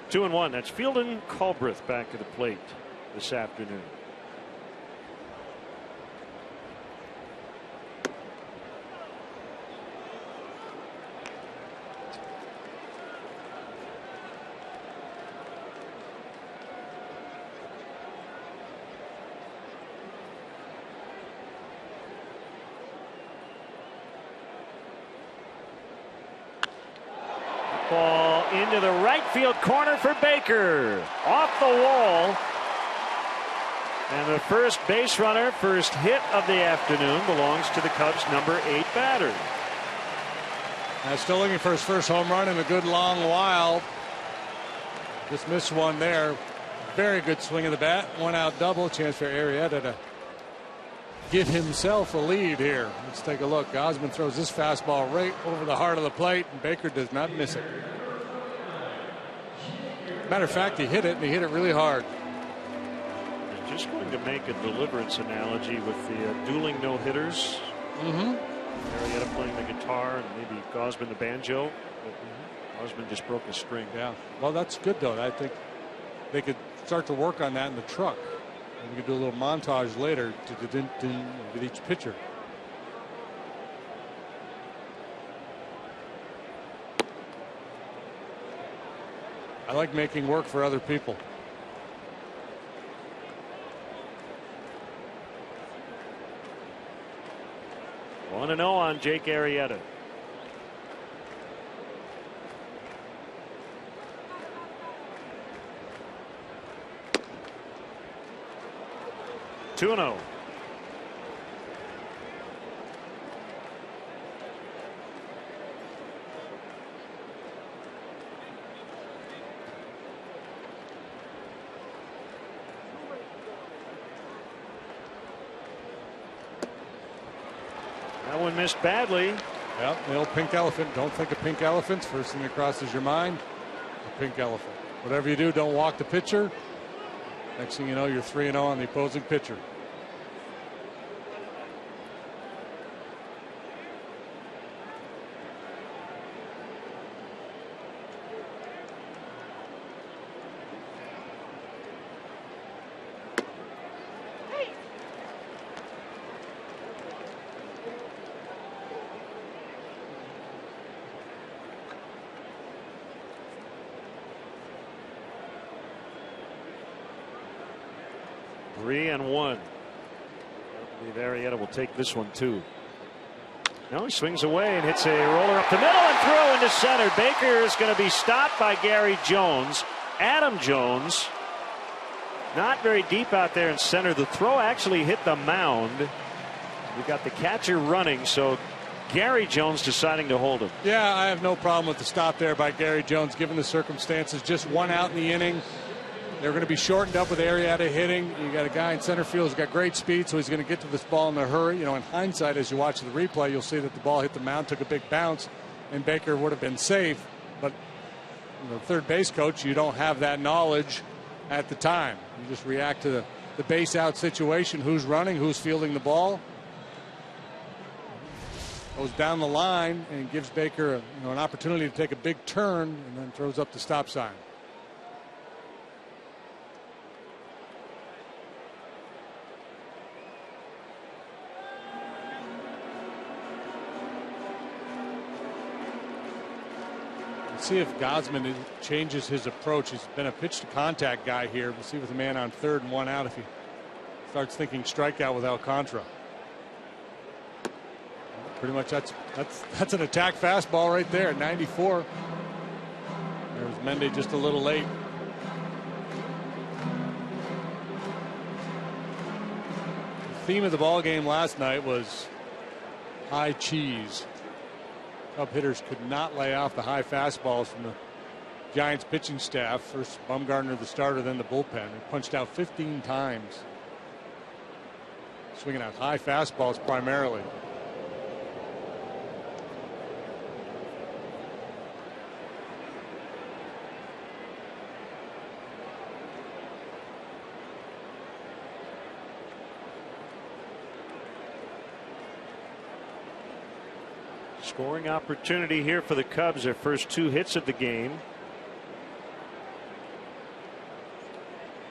Two and one. That's Fielden Culbreth back at the plate this afternoon. Ball into the right field corner for Baker. Off the wall. And the first base runner, first hit of the afternoon, belongs to the Cubs' number 8 batter. Still looking for his first home run in a good long while. Just missed one there. Very good swing of the bat. 1 out double. Chance for Arrieta to give himself a lead here. Let's take a look. Gausman throws this fastball right over the heart of the plate, and Baker does not miss it. Matter of fact, he hit it, and he hit it really hard. I'm just going to make a deliverance analogy with the dueling no-hitters. Arrieta playing the guitar and maybe Gausman the banjo. Gausman just broke a string. Yeah. Well, that's good, though. I think they could start to work on that in the truck. We could do a little montage later with each pitcher. I like making work for other people. One and 0 on Jake Arrieta. Two and 0. That one missed badly. Yep, the old pink elephant. Don't think of pink elephants. First thing that crosses your mind, a pink elephant. Whatever you do, don't walk the pitcher. Next thing you know, you're 3-0 on the opposing pitcher. Three and 1. I believe Arrieta will take this one too. No, he swings away and hits a roller up the middle and throw into center. Baker is going to be stopped by Gary Jones. Adam Jones not very deep out there in center. The throw actually hit the mound. We got the catcher running, so Gary Jones deciding to hold him. Yeah, I have no problem with the stop there by Gary Jones given the circumstances. Just one out in the inning. They're going to be shortened up with Arrieta hitting. You got a guy in center field who's got great speed, so he's going to get to this ball in a hurry. You know, in hindsight, as you watch the replay, you'll see that the ball hit the mound, took a big bounce, and Baker would have been safe. But the third base coach, you don't have that knowledge at the time. You just react to the base out situation. Who's running? Who's fielding the ball? Goes down the line and gives Baker an opportunity to take a big turn, and then throws up the stop sign. See if Gausman changes his approach. He's been a pitch to contact guy here. We'll see with a man on third and one out if he starts thinking strikeout with Alcantara. Pretty much that's an attack fastball right there at 94. There was Mende just a little late. The theme of the ball game last night was high cheese. Cub hitters could not lay off the high fastballs from the Giants pitching staff. First Bumgarner, the starter, then the bullpen. They punched out 15 times. Swinging out high fastballs primarily. Scoring opportunity here for the Cubs. Their first two hits of the game.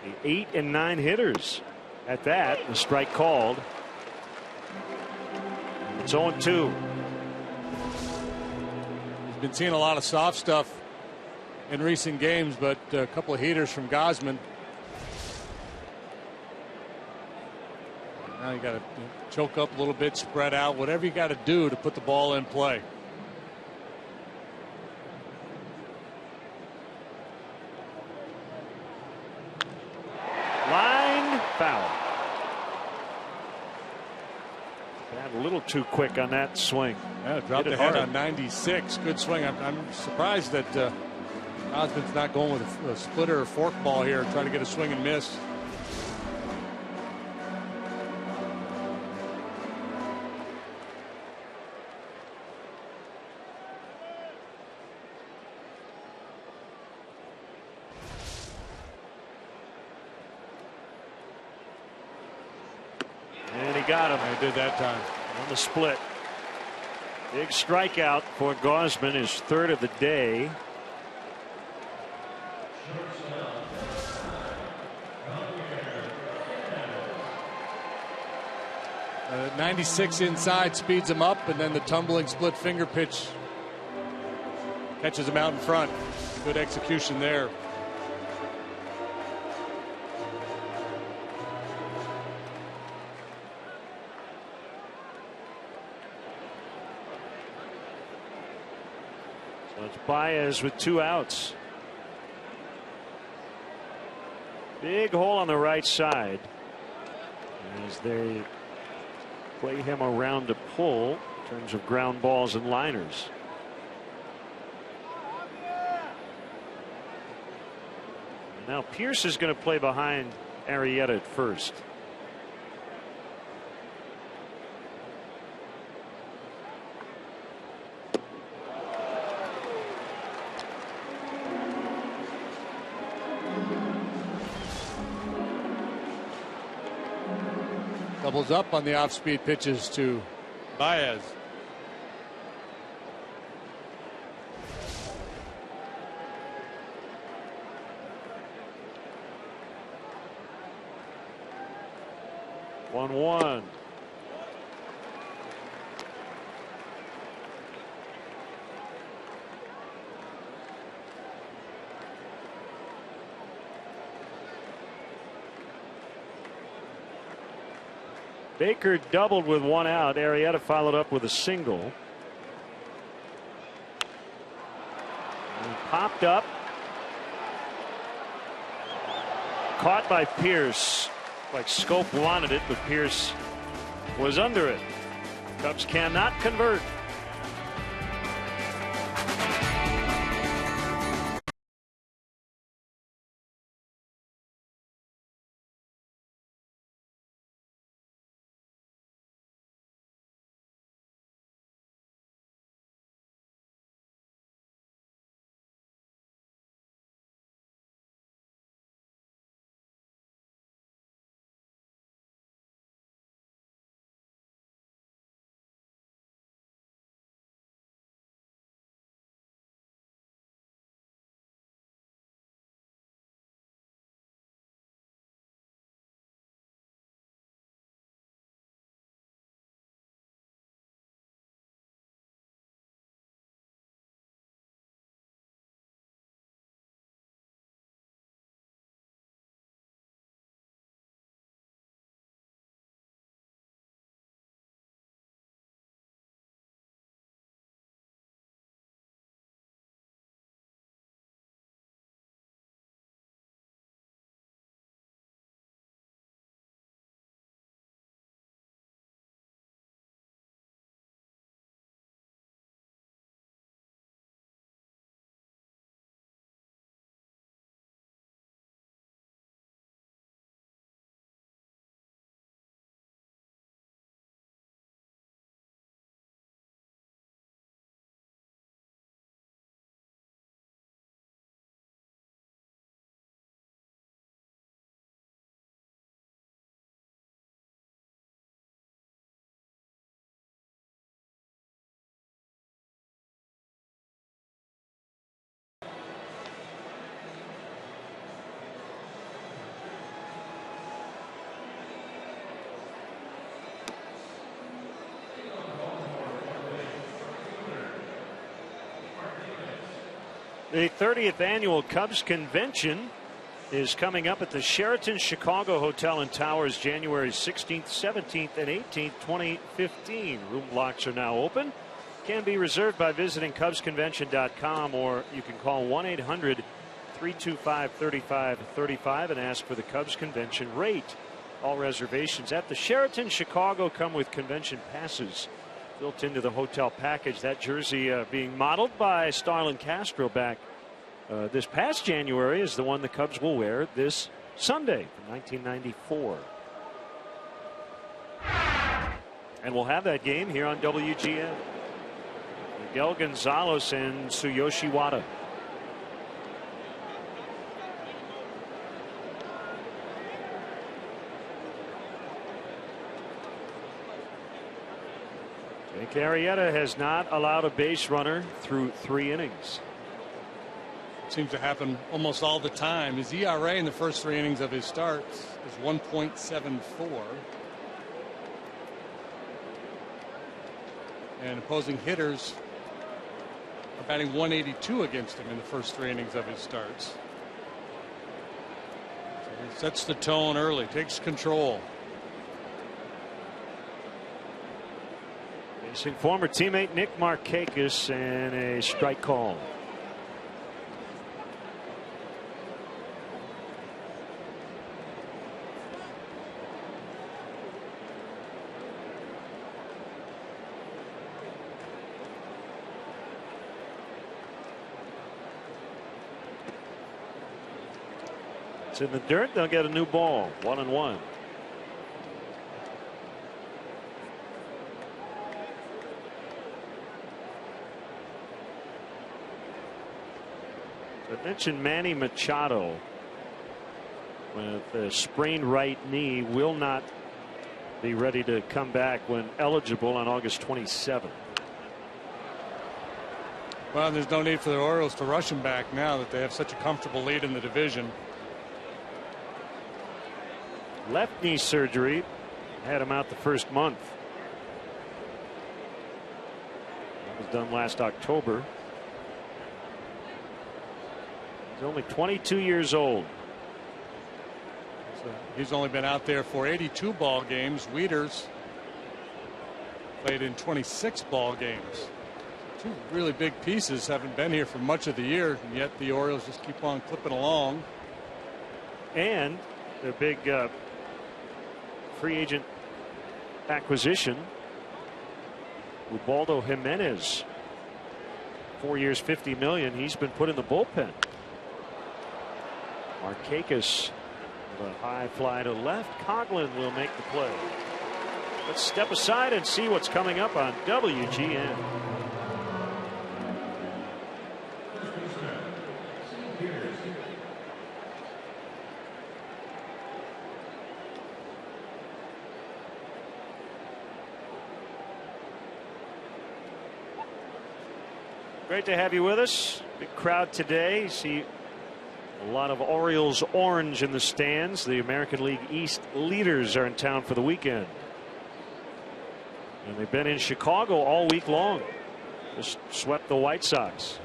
The 8 and 9 hitters at that. The strike called. It's 0-2. He's been seeing a lot of soft stuff in recent games, but a couple of heaters from Gausman. Now you got to choke up a little bit, spread out, whatever you got to do to put the ball in play. Line foul. Got a little too quick on that swing. Yeah, dropped the head on 96. Good swing. I'm surprised that Gausman's not going with a splitter or fork ball here, trying to get a swing and miss. got him. They did that time. On the split. Big strikeout for Gausman, his third of the day. Uh, 96 inside speeds him up, and then the tumbling split finger pitch catches him out in front. Good execution there. So it's Baez with 2 outs. Big hole on the right side as they play him around to pull in terms of ground balls and liners. Now Pierce is going to play behind Arrieta at first. Doubles up on the off-speed pitches to Baez. One. Baker doubled with 1 out. Arrieta followed up with a single. And popped up. Caught by Pierce. Like Scope wanted it, but Pierce was under it. Cubs cannot convert. The 30th annual Cubs convention is coming up at the Sheraton Chicago Hotel and Towers January 16th, 17th, and 18th, 2015. Room blocks are now open. Can be reserved by visiting CubsConvention.com, or you can call 1-800-325-3535 and ask for the Cubs Convention rate. All reservations at the Sheraton Chicago come with convention passes built into the hotel package. That jersey being modeled by Starlin Castro back this past January is the one the Cubs will wear this Sunday from 1994. And we'll have that game here on WGN. Miguel Gonzalez and Tsuyoshi Wada. Jake Arrieta has not allowed a base runner through 3 innings. Seems to happen almost all the time. His ERA in the first 3 innings of his starts is 1.74. And opposing hitters are batting 182 against him in the first 3 innings of his starts. So he sets the tone early, takes control. Facing former teammate Nick Markakis, and a strike call. It's in the dirt. They'll get a new ball. 1-1. I mentioned Manny Machado with a sprained right knee will not be ready to come back when eligible on August 27th. Well, there's no need for the Orioles to rush him back now that they have such a comfortable lead in the division. Left knee surgery had him out the first month. That was done last October. He's only 22 years old. So he's only been out there for 82 ball games. Wieters played in 26 ball games. 2 really big pieces haven't been here for much of the year, and yet the Orioles just keep on clipping along. And their big free agent acquisition, Ubaldo Jimenez, 4 years, $50 million. He's been put in the bullpen. Markakis with a high fly to left. Coughlin will make the play. Let's step aside and see what's coming up on WGN. Great to have you with us. Big crowd today. See a lot of Orioles orange in the stands. The American League East leaders are in town for the weekend. And they've been in Chicago all week long. Just swept the White Sox.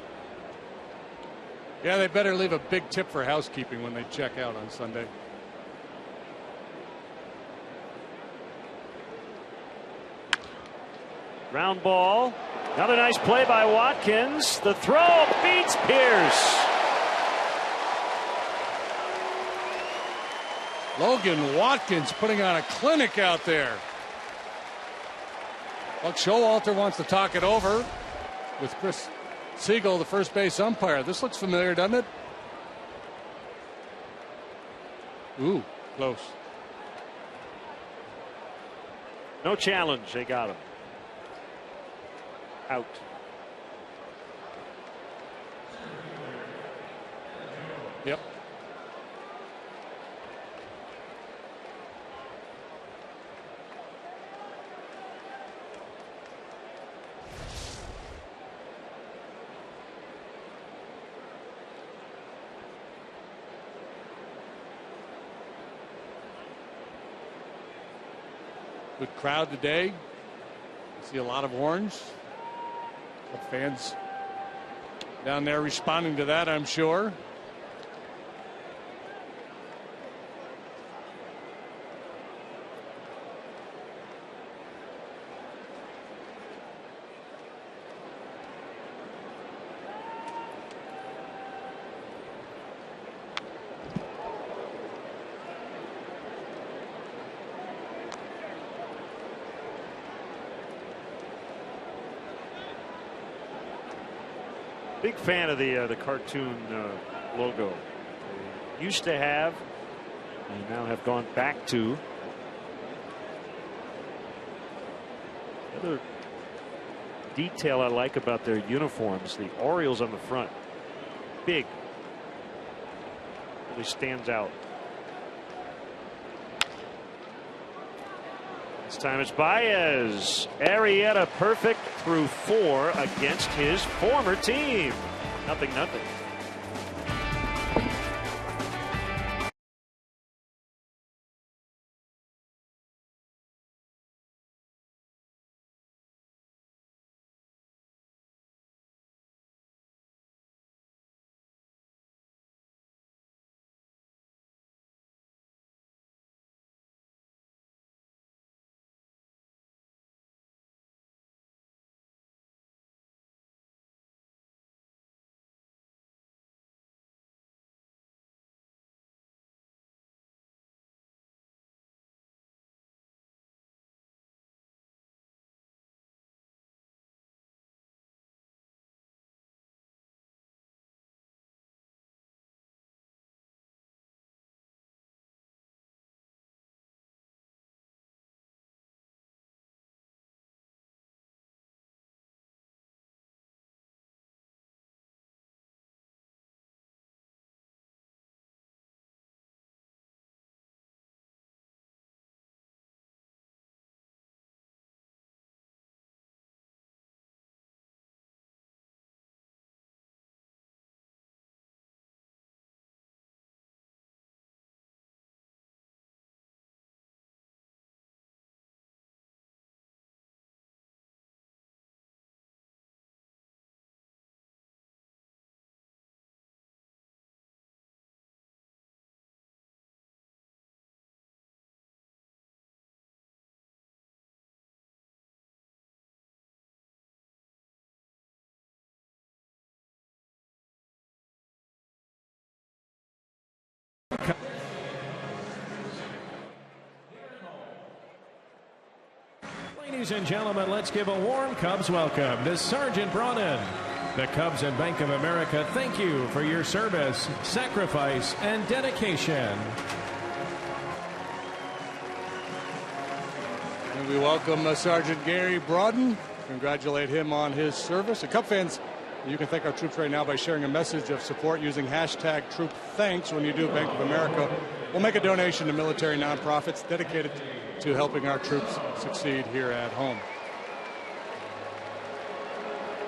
Yeah, they better leave a big tip for housekeeping when they check out on Sunday. Ground ball. Another nice play by Watkins. The throw beats Pierce. Logan Watkins putting on a clinic out there. Buck Showalter wants to talk it over with Chris Siegel, the first base umpire. This looks familiar, doesn't it? Ooh, close. No challenge. They got him. Out. Yep. Good crowd today. See a lot of orange. Fans down there responding to that, I'm sure. Big fan of the cartoon logo. They used to have, and now have gone back to. Another detail I like about their uniforms: the Orioles on the front, big, really stands out. It's time it's Baez. Arrieta perfect through 4 against his former team. 0-0. Ladies and gentlemen, let's give a warm Cubs welcome to Sergeant Bronin. The Cubs and Bank of America thank you for your service, sacrifice, and dedication. And we welcome Sergeant Gary Broden. Congratulate him on his service. Cub fans, you can thank our troops right now by sharing a message of support using hashtag #TroopThanks when you do Bank of America. We'll make a donation to military nonprofits dedicated to helping our troops succeed here at home.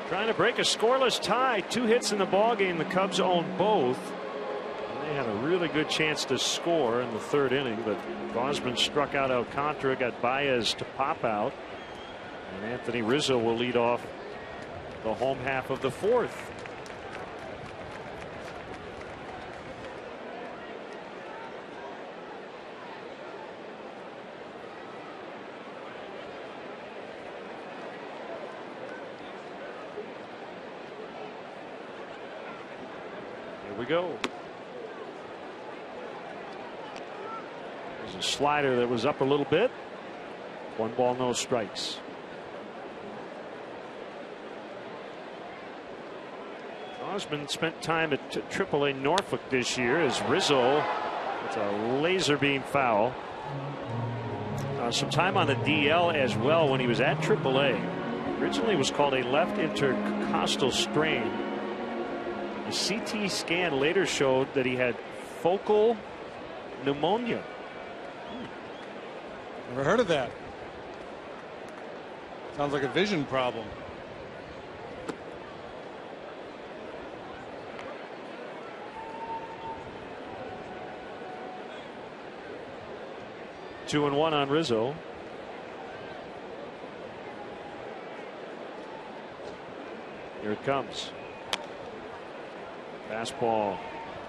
Trying to break a scoreless tie. 2 hits in the ballgame. The Cubs own both. And they had a really good chance to score in the 3rd inning, but Gausman struck out Alcantara, got Baez to pop out, and Anthony Rizzo will lead off the home half of the 4th. Here we go. There's a slider that was up a little bit. 1 ball, no strikes. Gausman spent time at AAA Norfolk this year as Rizzo. It's a laser beam foul. Some time on the DL as well when he was at AAA. Originally was called a left intercostal strain. The CT scan later showed that he had focal pneumonia. Never heard of that. Sounds like a vision problem. Two and 1 on Rizzo. Here it comes. Fastball,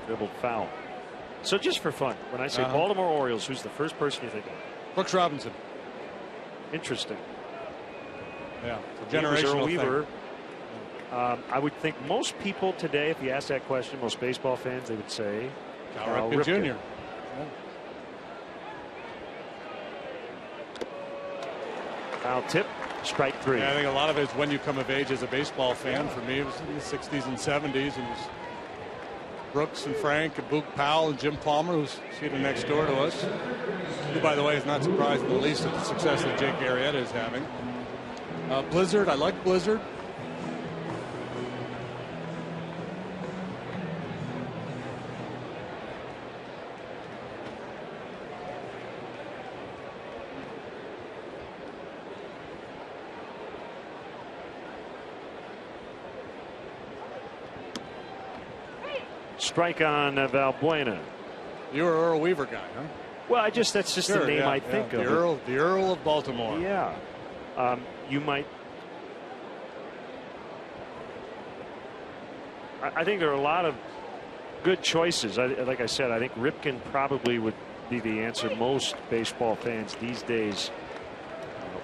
dribbled foul. So just for fun, when I say Baltimore Orioles, who's the first person you think of? Brooks Robinson. Interesting. Yeah, generational Weaver. I would think most people today, if you ask that question, most baseball fans, they would say Cal Ripken Jr. Yeah. Foul tip, strike 3. Yeah, I think a lot of it is when you come of age as a baseball fan. For me, it was in the 60s and 70s, and it was Brooks and Frank and Boog Powell and Jim Palmer, who's seated next door to us, who, by the way, is not surprised in the least at the success that Jake Arrieta is having. Blizzard, I like Blizzard. Strike on Valbuena. You're an Earl Weaver guy, huh? Well, that's just Sure, the name yeah, I think of. The Earl of Baltimore. Yeah. You might. I think there are a lot of good choices. Like I said, I think Ripken probably would be the answer most baseball fans these days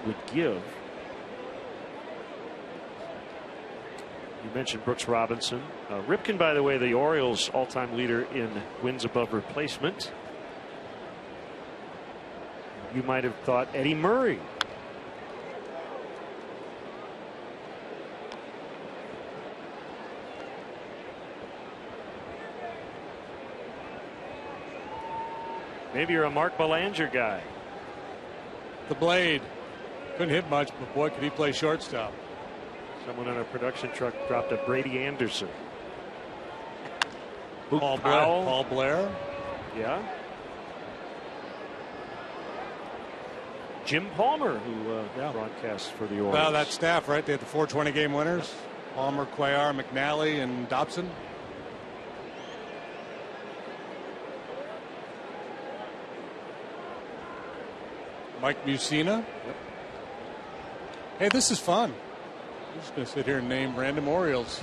would give. You mentioned Brooks Robinson. Ripken, by the way, the Orioles all-time leader in wins above replacement. You might have thought Eddie Murray. Maybe you're a Mark Belanger guy. The Blade. Couldn't hit much, but boy, could he play shortstop. Someone on a production truck dropped a Brady Anderson. Paul Blair. Yeah. Jim Palmer, who broadcasts for the Orioles. Well, that staff, right? They had the 420 game winners. Palmer, Cuellar, McNally, and Dobson. Mike Mussina. Yep. Hey, this is fun. I'm just going to sit here and name random Orioles.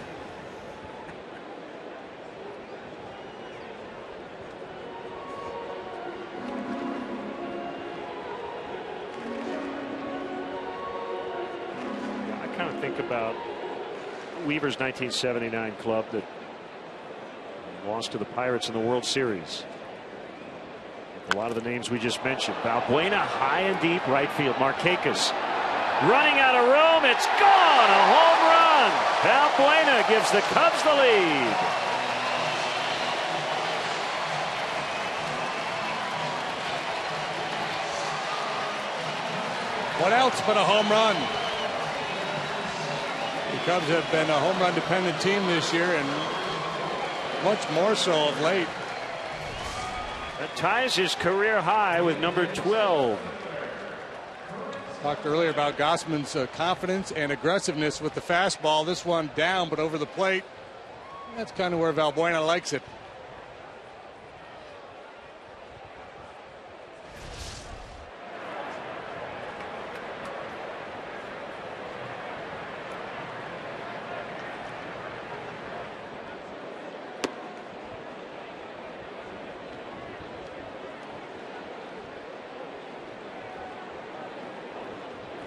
I kind of think about Weaver's 1979 club that lost to the Pirates in the World Series. A lot of the names we just mentioned. Valbuena high and deep right field. Markakis running out of room. It's gone. A home run. Valbuena gives the Cubs the lead. What else but a home run? The Cubs have been a home run dependent team this year, and much more so of late. That ties his career high with number 12. Talked earlier about Gausman's confidence and aggressiveness with the fastball. This one down, but over the plate. That's kind of where Valbuena likes it.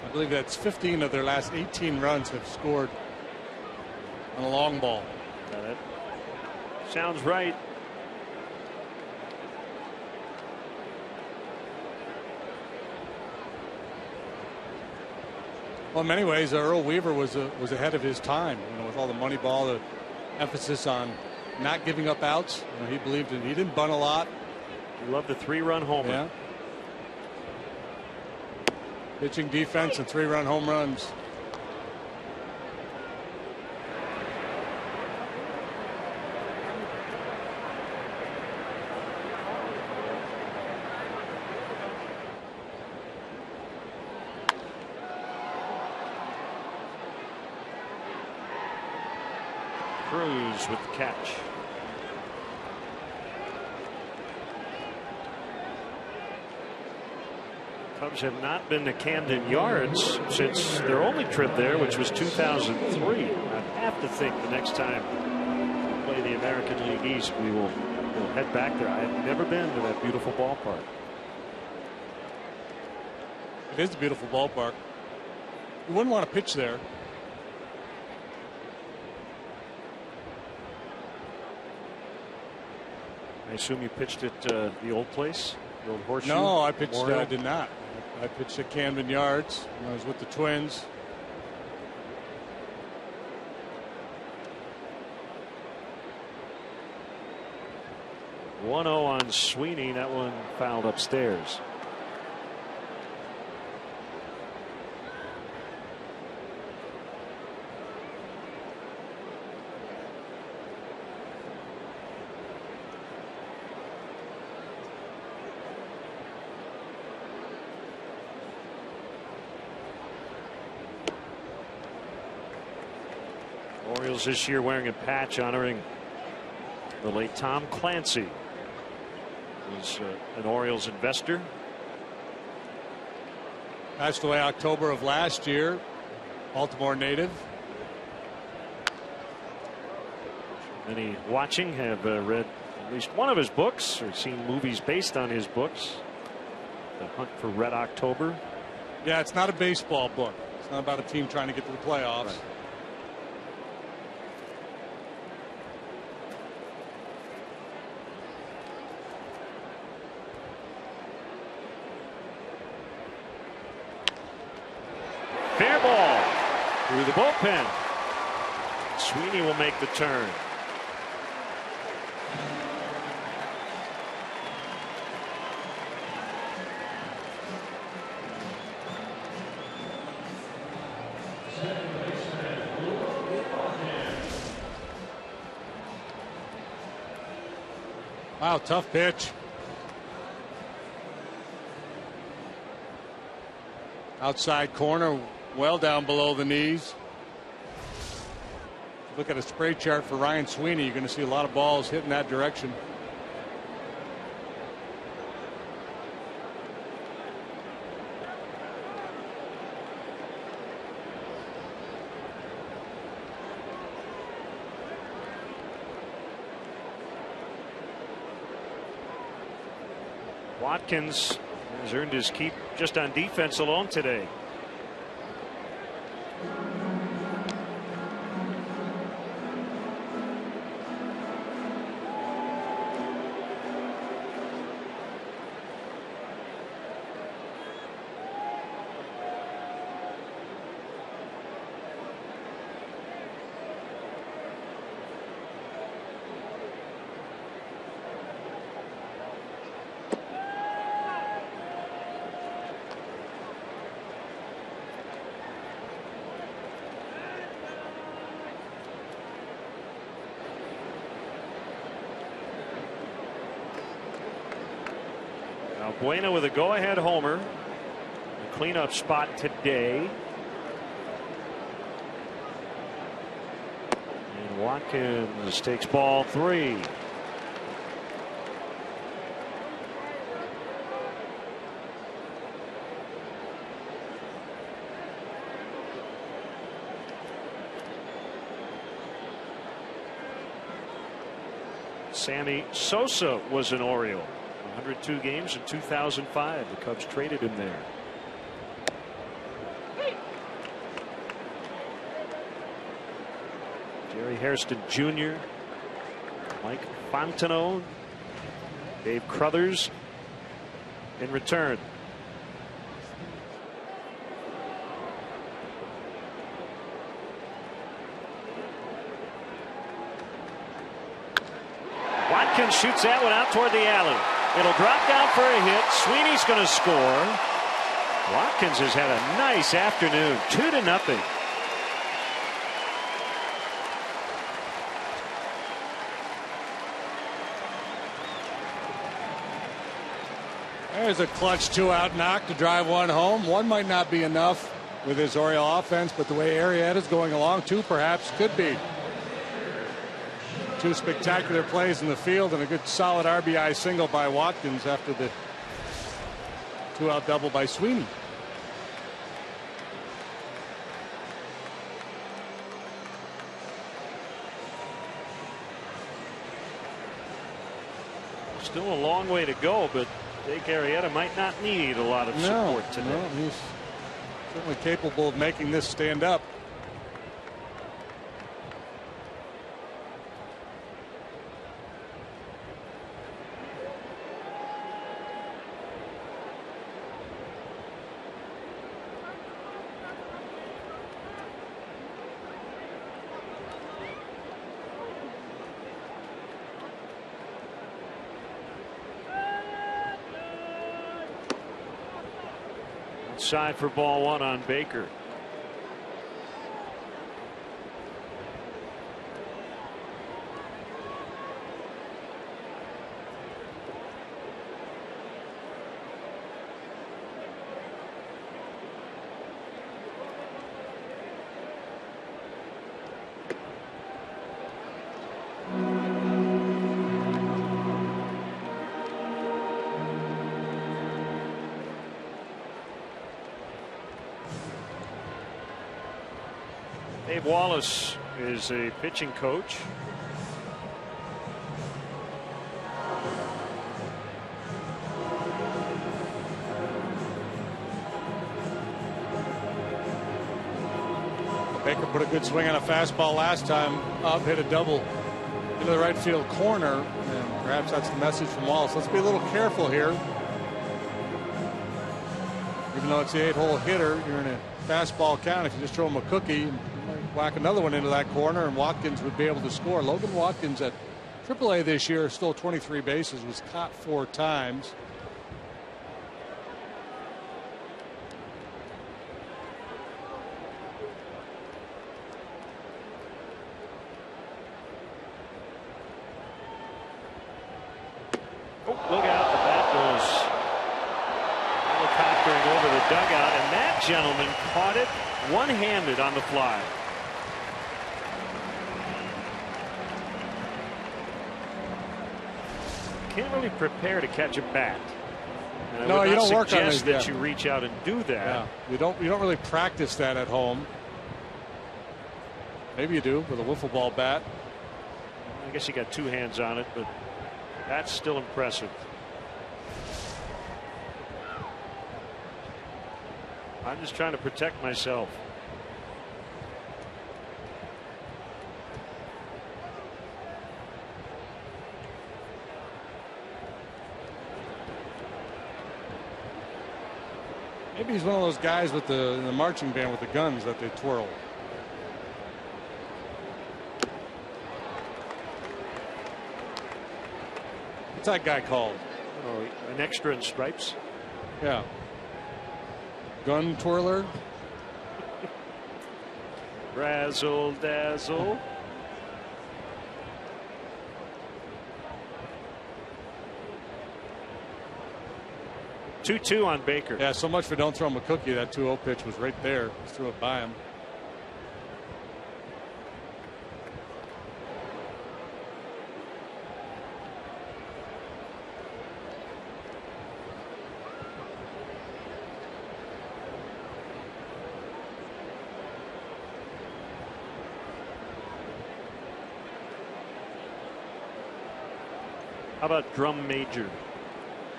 I believe that's 15 of their last 18 runs have scored on a long ball. That sounds right. Well, in many ways, Earl Weaver was ahead of his time. With all the money ball, the emphasis on not giving up outs. He believed in. He didn't bunt a lot. He loved the 3-run homer. Yeah. Pitching, defense, and 3-run home runs. Cruz with the catch. Cubs have not been to Camden Yards since their only trip there, which was 2003. I have to think the next time we play the American League East, we'll head back there. I have never been to that beautiful ballpark. It is a beautiful ballpark. You wouldn't want to pitch there. I assume you pitched at the old place, the old Horseshoe? No, I pitched. Memorial? I did not. I pitched at Camden Yards when I was with the Twins. .1-0 on Sweeney. That one fouled upstairs. Orioles this year wearing a patch honoring The late Tom Clancy was an Orioles investor. Passed away October of last year. Baltimore native. Many watching have read at least one of his books or seen movies based on his books. The Hunt for Red October. Yeah, it's not a baseball book. It's not about a team trying to get to the playoffs. Right. Fair ball through the bullpen. Sweeney will make the turn. Wow, tough pitch. Outside corner, well down below the knees. Look at a spray chart for Ryan Sweeney. You're going to see a lot of balls hitting that direction. Watkins has earned his keep just on defense alone today. Bueno with a go-ahead homer. A cleanup spot today. And Watkins takes ball 3. Sammy Sosa was an Oriole. 102 games in 2005. The Cubs traded him there. Jerry Hairston Jr., Mike Fontenot, Dave Crothers in return. Watkins shoots that one out toward the alley. It'll drop down for a hit. Sweeney's going to score. Watkins has had a nice afternoon. 2-0. There's a clutch 2-out knock to drive one home. One might not be enough with his Oriole offense, but the way Arrieta's going along, 2 perhaps could be. 2 spectacular plays in the field and a good solid RBI single by Watkins after the 2-out double by Sweeney. Still a long way to go, but Jake Arrieta might not need a lot of support today. No, he's certainly capable of making this stand up. Side for ball 1 on Baker. Dave Wallace is a pitching coach. Baker put a good swing on a fastball last time. Up, hit a double into the right field corner, and perhaps that's the message from Wallace. Let's be a little careful here. Even though it's the 8-hole hitter, you're in a fastball count. If you just throw him a cookie, you might whack another one into that corner, and Watkins would be able to score. Logan Watkins at AAA this year, stole 23 bases, was caught 4 times. Look out, the bat goes helicoptering over the dugout, and that gentleman caught it one-handed on the fly. Can't really prepare to catch a bat. And No, you don't work on suggest it, that yeah. you reach out and do that. Yeah, you don't really practice that at home. Maybe you do with a wiffle ball bat. I guess you got 2 hands on it, but that's still impressive. I'm just trying to protect myself. Maybe he's one of those guys with the marching band with the guns that they twirl. What's that guy called? Oh, an extra in stripes. Yeah. Gun twirler. Razzle dazzle. Two on Baker. Yeah, so much for don't throw him a cookie. That 2-0 pitch was right there. Just threw it by him. How about drum major? Does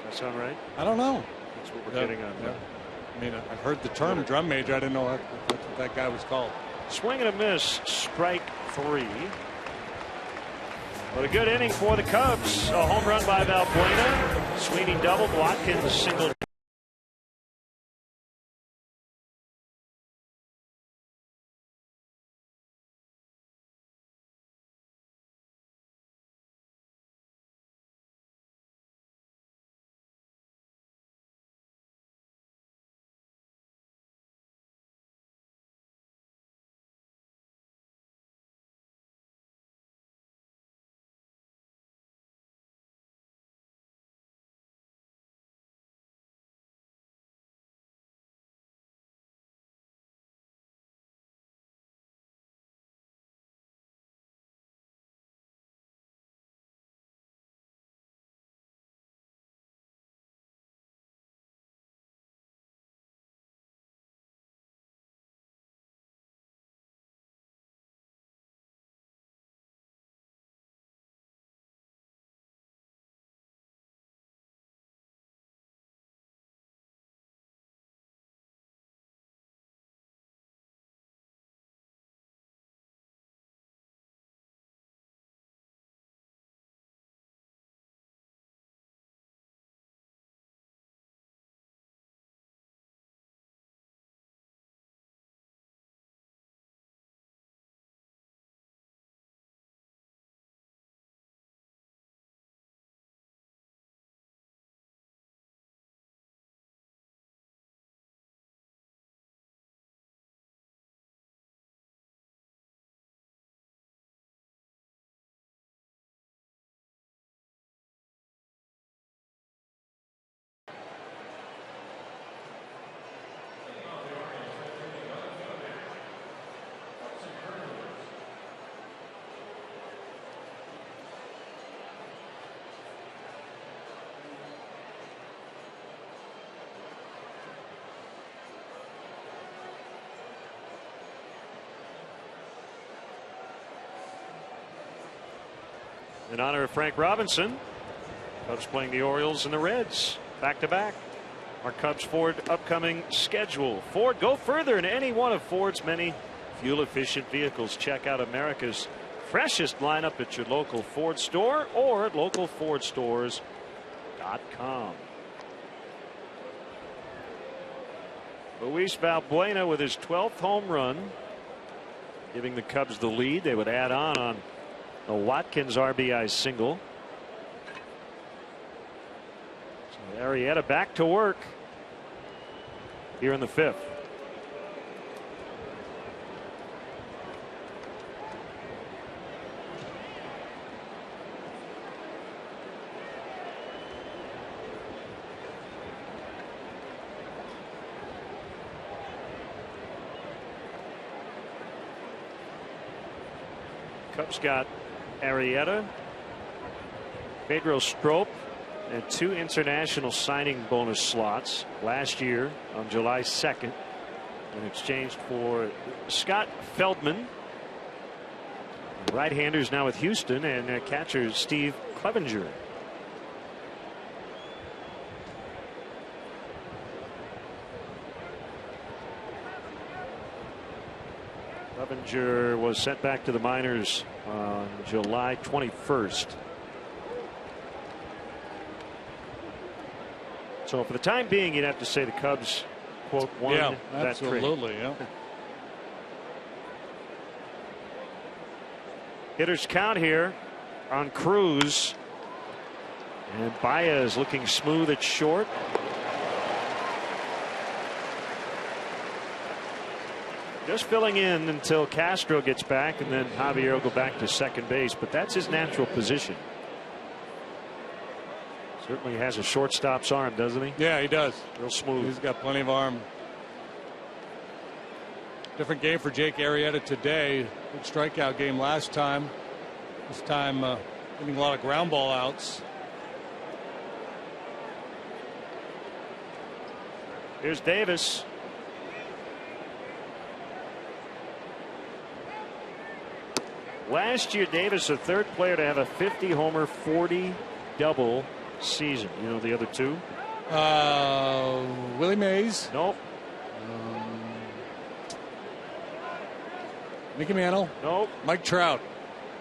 that sound right? I don't know. That's what we're getting on. Yeah. I mean, I've heard the term drum major. I didn't know that's what that guy was called. Swing and a miss, strike 3. But a good inning for the Cubs. A home run by Valbuena. Sweeney doubled. Watkins single. In honor of Frank Robinson, Cubs playing the Orioles and the Reds back-to-back. Our Cubs Ford upcoming schedule. Ford, go further in any one of Ford's many fuel-efficient vehicles. Check out America's freshest lineup at your local Ford store or at localfordstores.com. Luis Valbuena with his 12th home run, giving the Cubs the lead. They would add on the Watkins RBI single. So Arrieta back to work here in the 5th. Cubs got Arrieta, Pedro Strop, and 2 international signing bonus slots last year on July 2nd in exchange for Scott Feldman, right-handers now with Houston, and catcher Steve Clevenger. Clevenger was sent back to the minors on July 21st. So for the time being, you'd have to say the Cubs, quote, won that trade. Absolutely, yeah. Hitters count here on Cruz. And Baez looking smooth at short. Just filling in until Castro gets back, and then Javier will go back to second base, but that's his natural position. Certainly has a shortstop's arm, doesn't he? Yeah, he does. Real smooth. He's got plenty of arm. Different game for Jake Arrieta today. Good strikeout game last time. This time getting a lot of ground ball outs. Here's Davis. Last year, Davis, the 3rd player to have a 50 homer, 40 double season. You know the other 2? Willie Mays. Nope. Mickey Mantle. Nope. Mike Trout.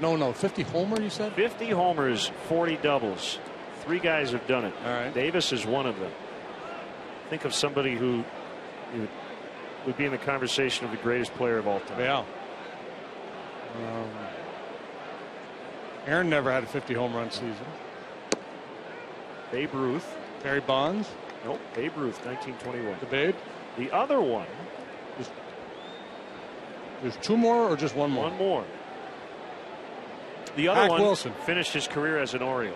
No, 50 homer, you said? 50 homers, 40 doubles. 3 guys have done it. All right. Davis is one of them. Think of somebody who would be in the conversation of the greatest player of all time. Yeah. Aaron never had a 50 home run season. Babe Ruth. Barry Bonds. Nope. Babe Ruth, 1921. The Babe. The other one. There's 2 more or just 1 more? 1 more. The other Hack one Wilson finished his career as an Oriole.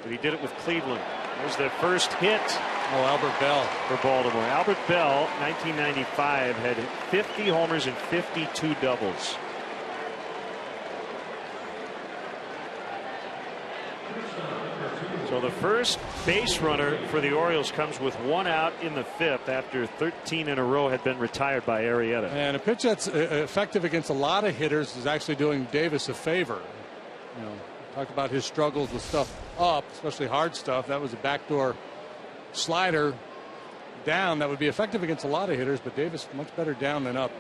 But he did it with Cleveland. That was their first hit. Oh, Albert Bell. For Baltimore. Albert Bell, 1995, had 50 homers and 52 doubles. So the first base runner for the Orioles comes with 1 out in the 5th after 13 in a row had been retired by Arrieta. And a pitch that's effective against a lot of hitters is actually doing Davis a favor. You know, talked about his struggles with stuff up, especially hard stuff. That was a backdoor slider down that would be effective against a lot of hitters, but Davis much better down than up.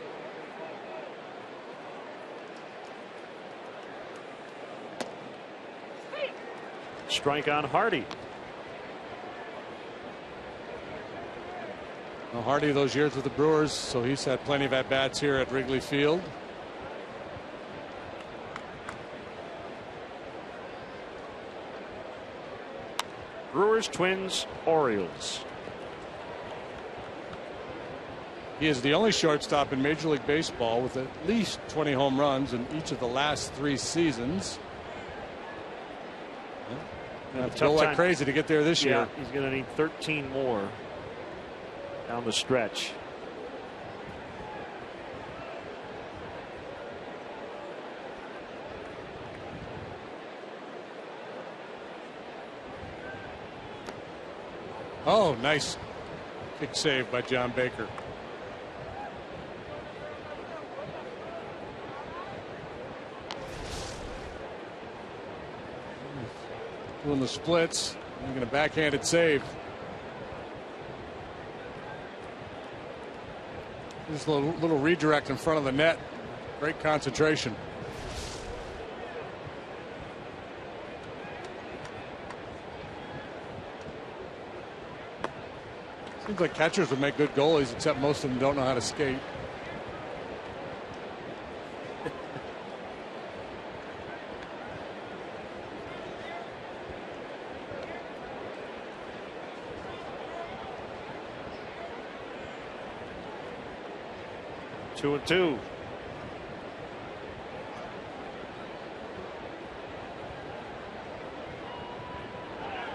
Strike on Hardy. Well, Hardy those years with the Brewers, so he's had plenty of at-bats here at Wrigley Field. Brewers, Twins, Orioles. He is the only shortstop in Major League Baseball with at least 20 home runs in each of the last 3 seasons. Have to go like crazy to get there this year. He's going to need 13 more down the stretch. Oh, nice kick save by John Baker. Doing the splits, making a backhanded save. Just a little redirect in front of the net. Great concentration. Seems like catchers would make good goalies, except most of them don't know how to skate. Two and two.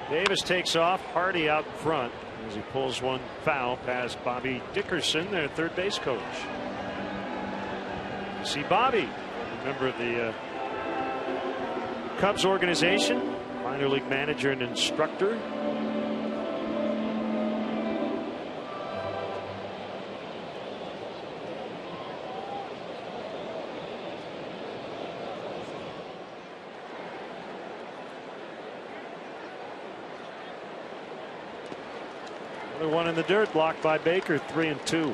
Davis takes off. Hardy out in front as he pulls one foul past Bobby Dickerson, their third base coach. You see Bobby, a member of the Cubs organization, minor league manager and instructor. Another one in the dirt, blocked by Baker. 3-2.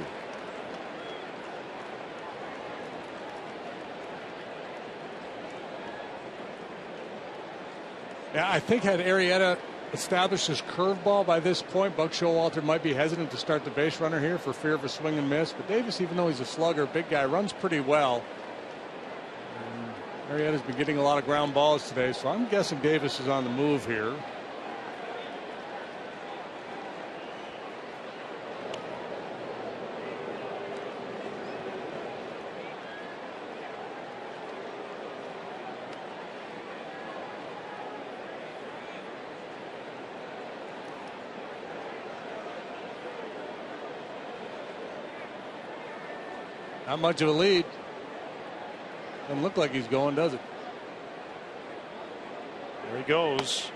Yeah, I think had Arrieta established his curveball by this point, Buck Showalter might be hesitant to start the base runner here for fear of a swing and miss. But Davis, even though he's a slugger, big guy, runs pretty well. Arrieta's been getting a lot of ground balls today, so I'm guessing Davis is on the move here. Not much of a lead. Doesn't look like he's going, does it? There he goes.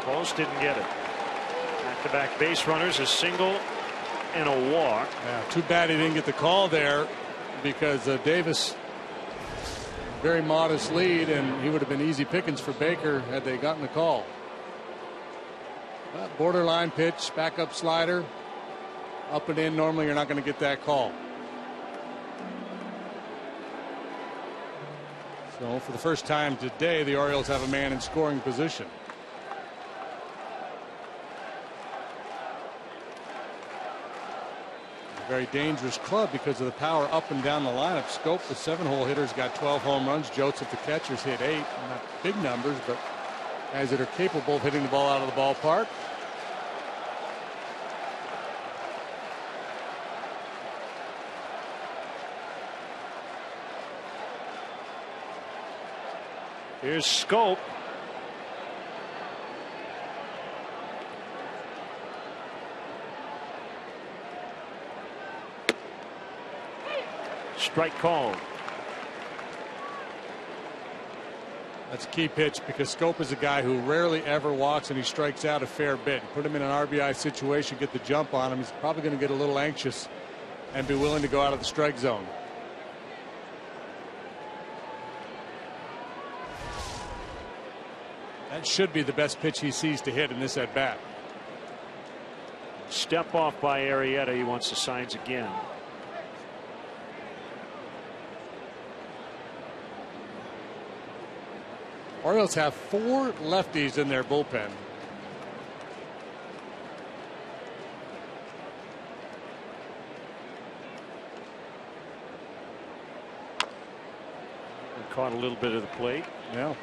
Close, didn't get it. Back-to-back base runners, a single and a walk. Yeah, too bad he didn't get the call there, because Davis, very modest lead, and he would have been easy pickings for Baker had they gotten the call. Borderline pitch, backup slider, up and in. Normally you're not going to get that call. So for the first time today, the Orioles have a man in scoring position. A very dangerous club because of the power up and down the lineup. Scope, the 7-hole hitters, got 12 home runs. Joseph, the catchers, hit 8. Not big numbers, but guys that are capable of hitting the ball out of the ballpark. Here's Scope. Strike called. That's a key pitch because Scope is a guy who rarely ever walks, and he strikes out a fair bit. Put him in an RBI situation, get the jump on him, he's probably going to get a little anxious and be willing to go out of the strike zone. That should be the best pitch he sees to hit in this at bat. Step off by Arrieta. He wants the signs again. Orioles have 4 lefties in their bullpen. And caught a little bit of the plate. Yeah.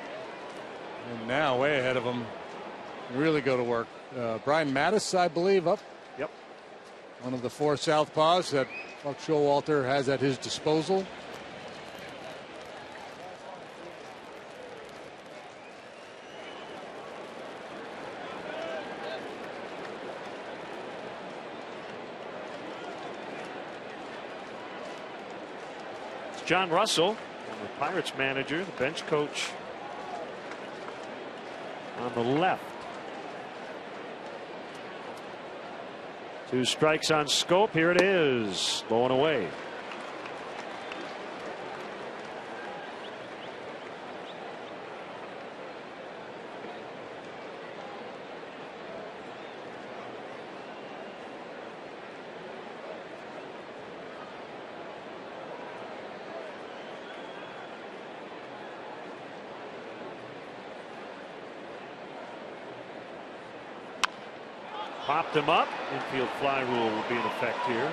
And now way ahead of them. Really go to work. Brian Mattis, I believe, up. Yep. One of the 4 southpaws that Buck Showalter has at his disposal. It's John Russell, the Pirates manager, the bench coach on the left. 2 strikes on Scope. Here it is, low and away. Popped him up. Infield fly rule will be in effect here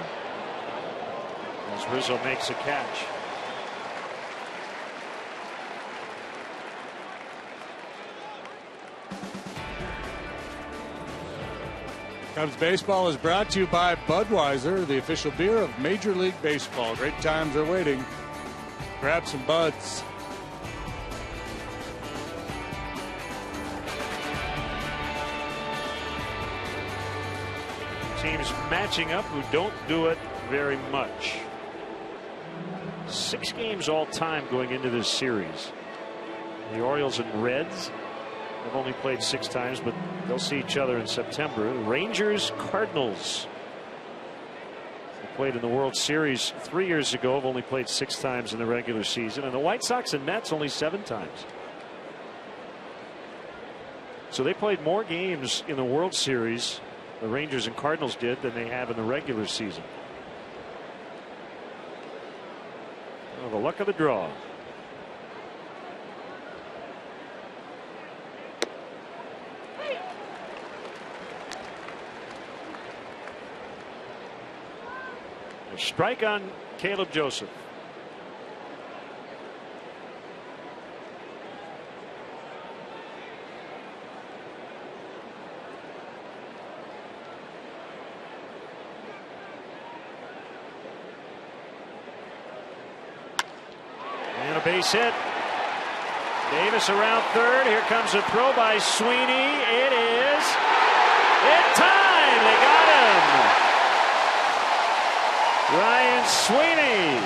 as Rizzo makes a catch. Cubs baseball is brought to you by Budweiser, the official beer of Major League Baseball. Great times are waiting. Grab some buds. Teams matching up who don't do it very much. 6 games all time going into this series. The Orioles and Reds have only played 6 times, but they'll see each other in September. Rangers, Cardinals. They played in the World Series 3 years ago, have only played 6 times in the regular season. And the White Sox and Mets only 7 times. So they played more games in the World Series, the Rangers and Cardinals did, than they have in the regular season. Well, the luck of the draw. A strike on Caleb Joseph. And a base hit. Davis around third. Here comes a throw by Sweeney. It is in time. They got him. Ryan Sweeney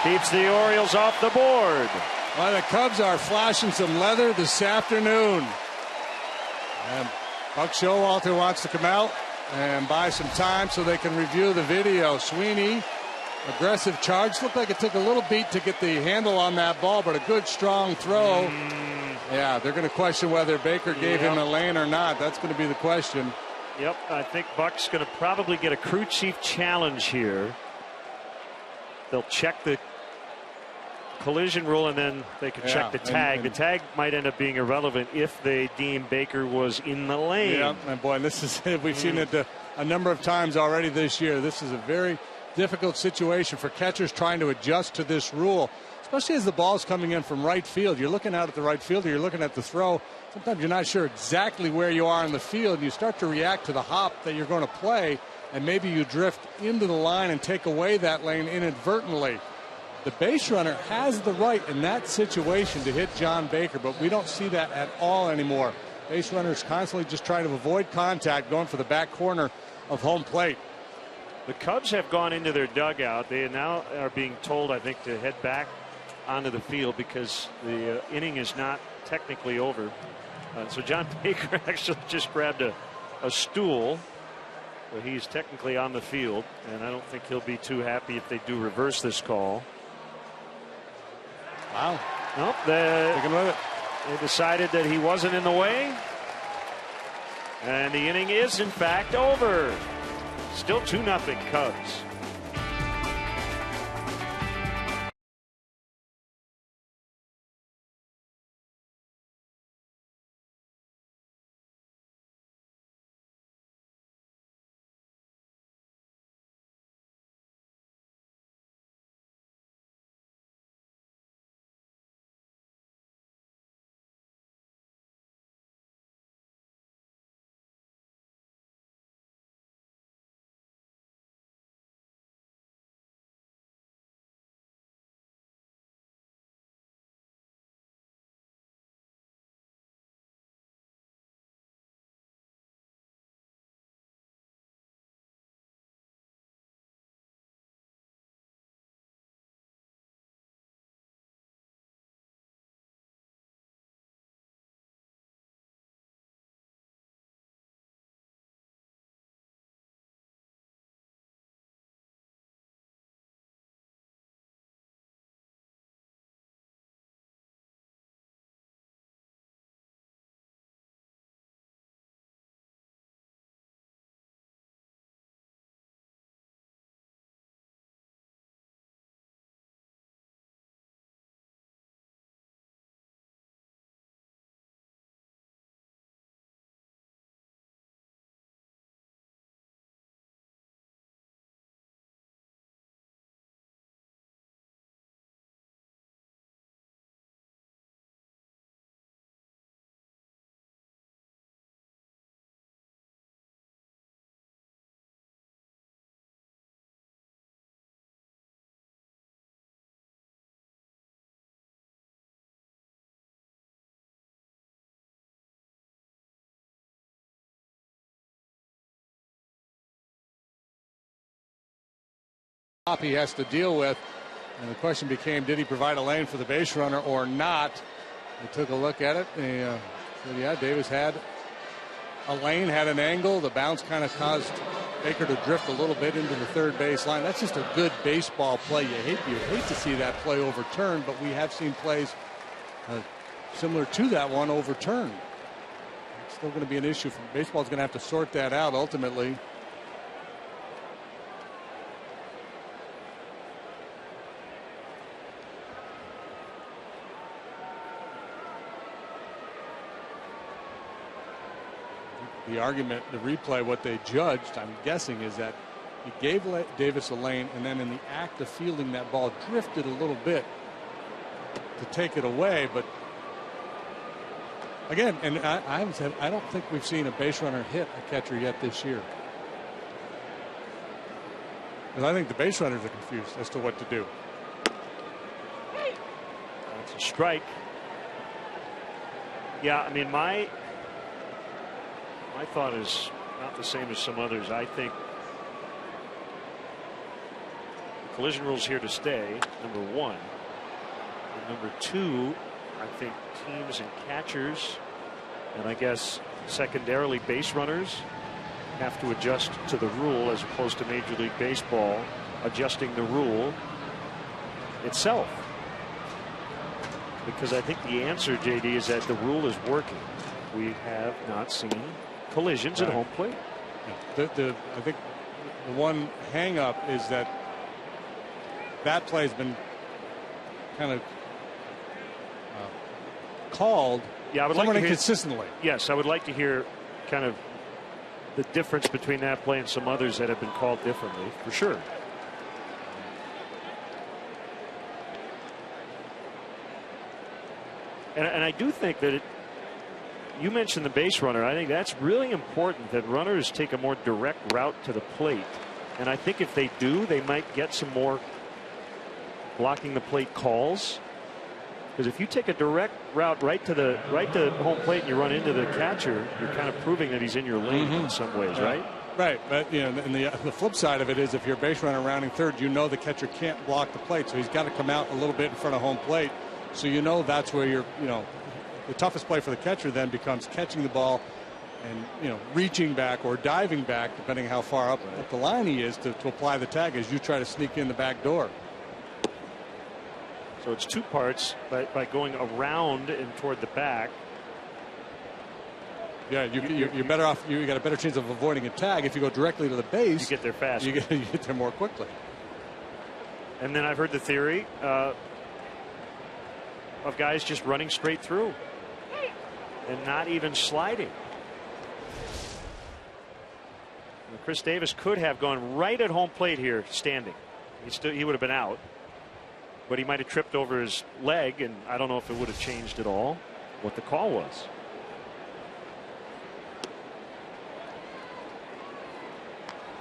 keeps the Orioles off the board. Well, the Cubs are flashing some leather this afternoon. And Buck Showalter wants to come out and buy some time so they can review the video. Sweeney, aggressive charge. Looked like it took a little beat to get the handle on that ball, but a good strong throw. Yeah, they're going to question whether Baker gave him a lane or not. That's going to be the question. Yep, I think Buck's going to probably get a crew chief challenge here. They'll check the collision rule and then they can check the tag. The tag might end up being irrelevant if they deem Baker was in the lane. Yeah, and boy, this is we've seen it a number of times already this year. This is a very difficult situation for catchers trying to adjust to this rule, especially as the ball's coming in from right field. You're looking out at the right fielder, you're looking at the throw. Sometimes you're not sure exactly where you are in the field. You start to react to the hop that you're going to play, and maybe you drift into the line and take away that lane inadvertently. The base runner has the right in that situation to hit John Baker, but we don't see that at all anymore. Base runners constantly just trying to avoid contact, going for the back corner of home plate. The Cubs have gone into their dugout. They now are being told, I think, to head back onto the field because the inning is not technically over. So John Baker actually just grabbed a stool. But he's technically on the field, and I don't think he'll be too happy if they do reverse this call. Wow. Nope. They decided that he wasn't in the way. And the inning is, in fact, over. Still 2-0 Cubs. he has to deal with. And the question became, did he provide a lane for the base runner or not? They took a look at it. And said, yeah, Davis had a lane, had an angle. The bounce kind of caused Baker to drift a little bit into the third base line. That's just a good baseball play. You hate to see that play overturned, but we have seen plays similar to that one overturned. It's still going to be an issue. Baseball's going to have to sort that out ultimately. The argument, the replay, what they judged, I'm guessing, is that he gave Davis a lane, and then in the act of fielding that ball, drifted a little bit to take it away. But again, and I haven't said, I don't think we've seen a base runner hit a catcher yet this year. Because I think the base runners are confused as to what to do. That's a strike. Yeah, I mean, my thought is not the same as some others. I think the collision rule's here to stay, number one. And number two, I think teams and catchers, and I guess secondarily base runners, have to adjust to the rule as opposed to Major League Baseball adjusting the rule itself. Because I think the answer, JD, is that the rule is working. We have not seen collisions at home plate. I think the one hang up is that play has been kind of called inconsistently. Yes, I would like to hear kind of the difference between that play and some others that have been called differently, for sure. And I do think that you mentioned the base runner. I think that's really important, that runners take a more direct route to the plate. And I think if they do, they might get some more blocking the plate calls. Because if you take a direct route right to home plate and you run into the catcher, you're kind of proving that he's in your lane in some ways, right? Right, but and the flip side of it is, if you're a base runner rounding third, the catcher can't block the plate, so he's got to come out a little bit in front of home plate. So that's where the toughest play for the catcher then becomes catching the ball and reaching back or diving back, depending how far up the line he is, to apply the tag as you try to sneak in the back door. So it's two parts by going around and toward the back. Yeah, you're better off. You got a better chance of avoiding a tag if you go directly to the base. You get there faster. You get there more quickly. And then I've heard the theory of guys just running straight through and not even sliding. And Chris Davis could have gone right at home plate here, standing. He would have been out, but he might have tripped over his leg, and I don't know if it would have changed at all what the call was.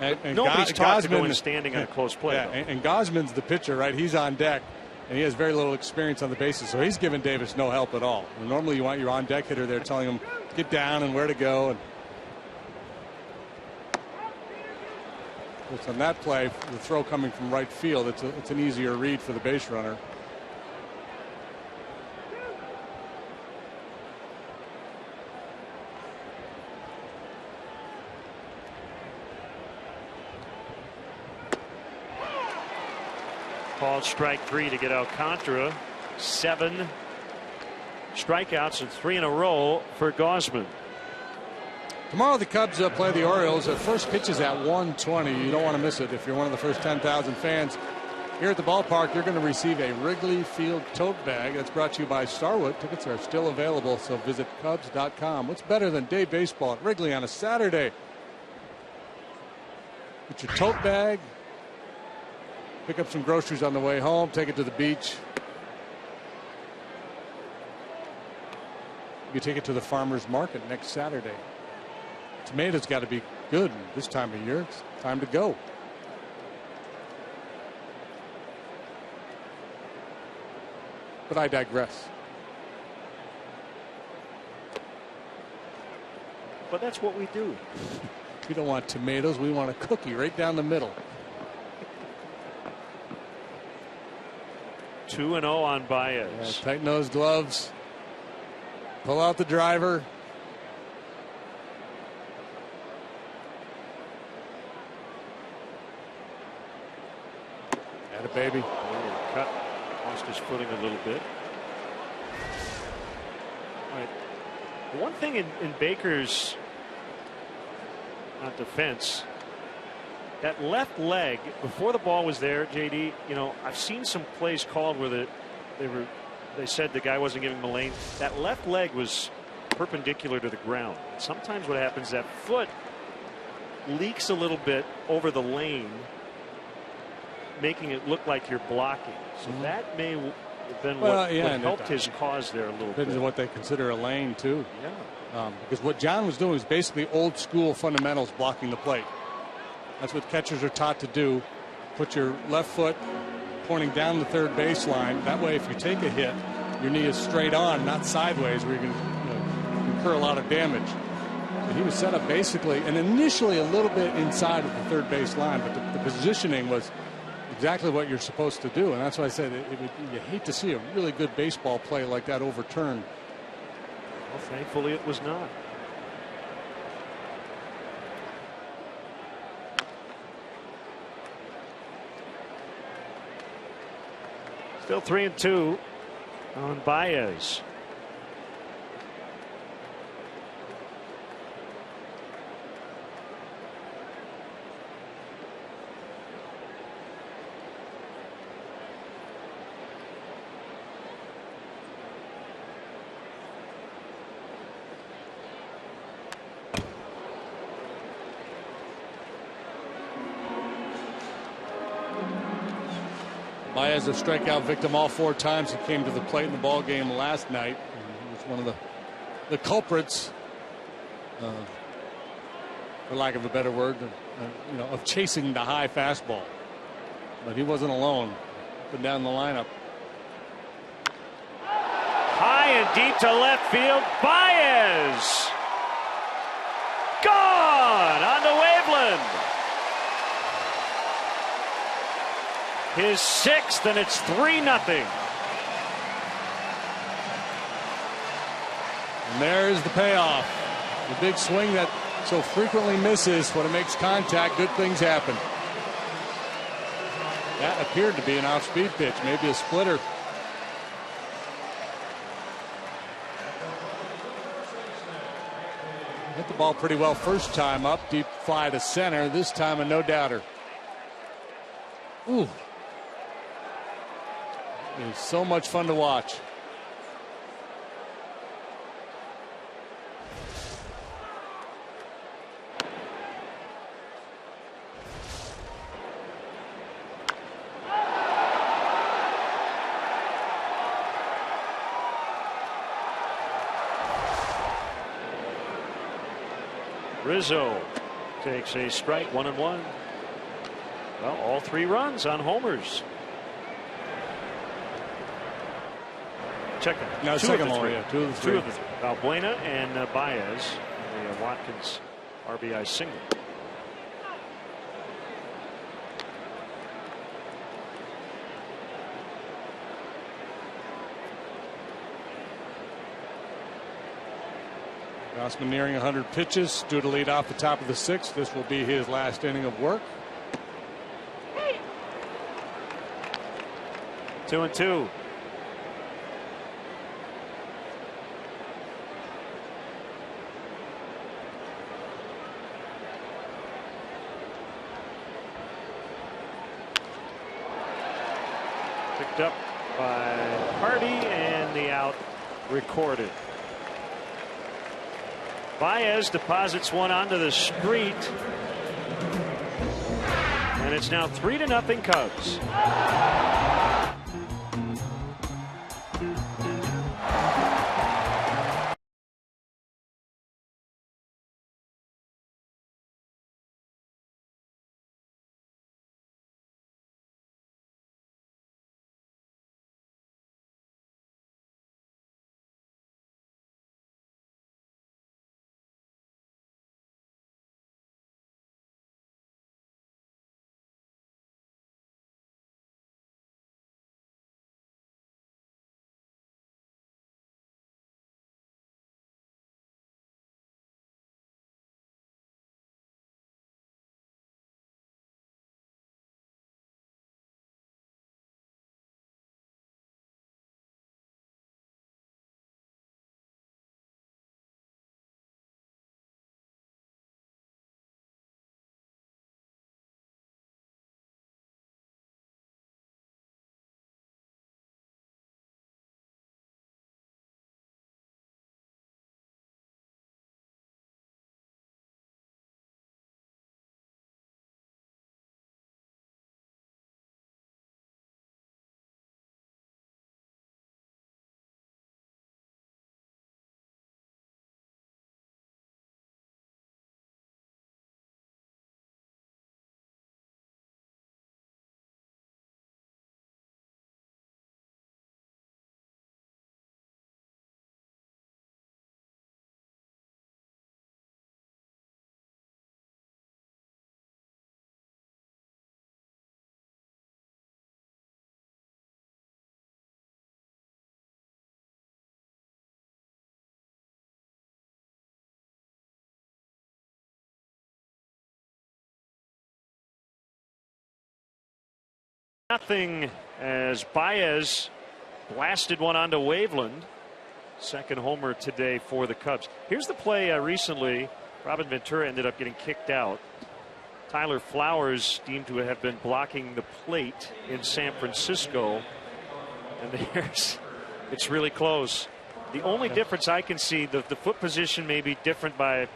And nobody's taught to go in standing on a close play. Yeah, and Gosman's the pitcher, right? He's on deck, and he has very little experience on the bases, so he's giving Davis no help at all. And normally you want your on deck hitter there telling him get down and where to go. And on that play, the throw coming from right field, it's an easier read for the base runner. Called strike three to get Alcantara. 7 strikeouts and 3 in a row for Gausman. Tomorrow the Cubs play the Orioles. Their first pitch is at 1:20. You don't want to miss it if you're one of the first 10,000 fans. Here at the ballpark, you're going to receive a Wrigley Field tote bag. That's brought to you by Starwood. Tickets are still available, so visit Cubs.com. What's better than day baseball at Wrigley on a Saturday? Get your tote bag, pick up some groceries on the way home, take it to the beach. You take it to the farmer's market next Saturday. Tomatoes got to be good this time of year. It's time to go. But I digress. But that's what we do. We don't want tomatoes. We want a cookie right down the middle. 2-0 on Baez. Yeah, tighten those gloves. Pull out the driver. Atta baby. Cut. Lost his footing a little bit. All right. One thing in Baker's defense, that left leg before the ball was there, JD, you know, I've seen some plays called where they said the guy wasn't giving him a lane. That left leg was perpendicular to the ground. Sometimes what happens, that foot leaks a little bit over the lane, making it look like you're blocking. So that may have been what helped his cause there a little bit. Depends on what they consider a lane too. Yeah. Because what John was doing was basically old school fundamentals, blocking the plate. That's what catchers are taught to do. Put your left foot pointing down the third baseline. That way, if you take a hit, your knee is straight on, not sideways, where you can incur a lot of damage. But he was set up basically, and initially a little bit inside of the third base line, but the positioning was exactly what you're supposed to do. And that's why I said you hate to see a really good baseball play like that overturned. Well, thankfully it was not. Still 3-2 on Baez. Baez, a strikeout victim all 4 times he came to the plate in the ball game last night. He was one of the culprits, for lack of a better word, of chasing the high fastball. But he wasn't alone. Up and down the lineup. High and deep to left field. Baez gone on to Waveland. His 6th, and it's 3-0. And there's the payoff. The big swing that so frequently misses. When it makes contact, good things happen. That appeared to be an off-speed pitch, maybe a splitter. Hit the ball pretty well first time up, deep fly to center. This time a no-doubter. Ooh. It was so much fun to watch. Rizzo takes a strike, 1-1. Well, all 3 runs on homers. Check it. No, second one, yeah. 2 of the 3. 2 of the 3. Valbuena and Baez. The Watkins RBI single. Gausman nearing 100 pitches, due to lead off the top of the 6th. This will be his last inning of work. 2-2. Picked up by Hardy, and the out recorded. Baez deposits one onto the street, and it's now 3-0 Cubs. Nothing as Baez blasted one onto Waveland. Second homer today for the Cubs. Here's the play recently. Robin Ventura ended up getting kicked out. Tyler Flowers deemed to have been blocking the plate in San Francisco. And there's, it's really close. The only difference I can see, the foot position may be different by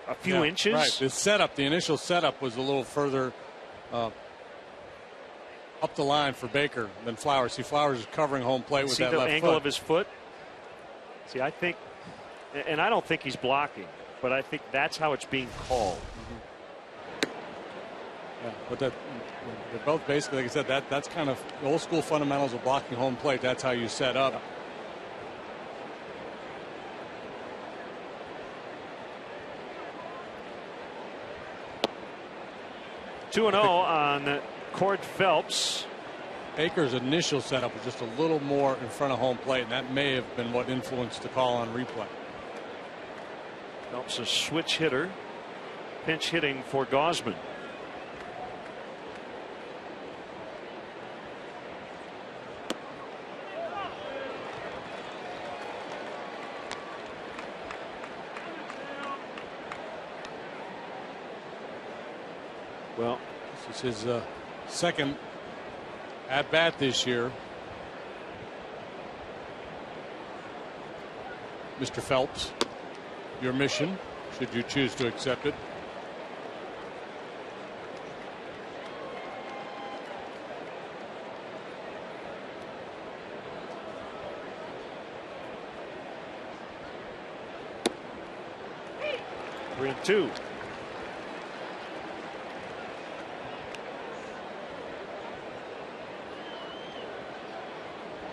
a few inches. Right. The setup, the initial setup was a little further up the line for Baker than Flowers. See, Flowers is covering home plate with that left foot. See the angle of his foot? See, I think, and I don't think he's blocking, but I think that's how it's being called. Yeah, but they're both basically, like I said, that's kind of the old school fundamentals of blocking home plate. That's how you set up. 2-0 on Cord Phelps. Baker's initial setup was just a little more in front of home plate, and that may have been what influenced the call on replay. Phelps a switch hitter, pinch hitting for Gausman. Well, this is his second at bat this year. Mr. Phelps, your mission, should you choose to accept it. We're in 2.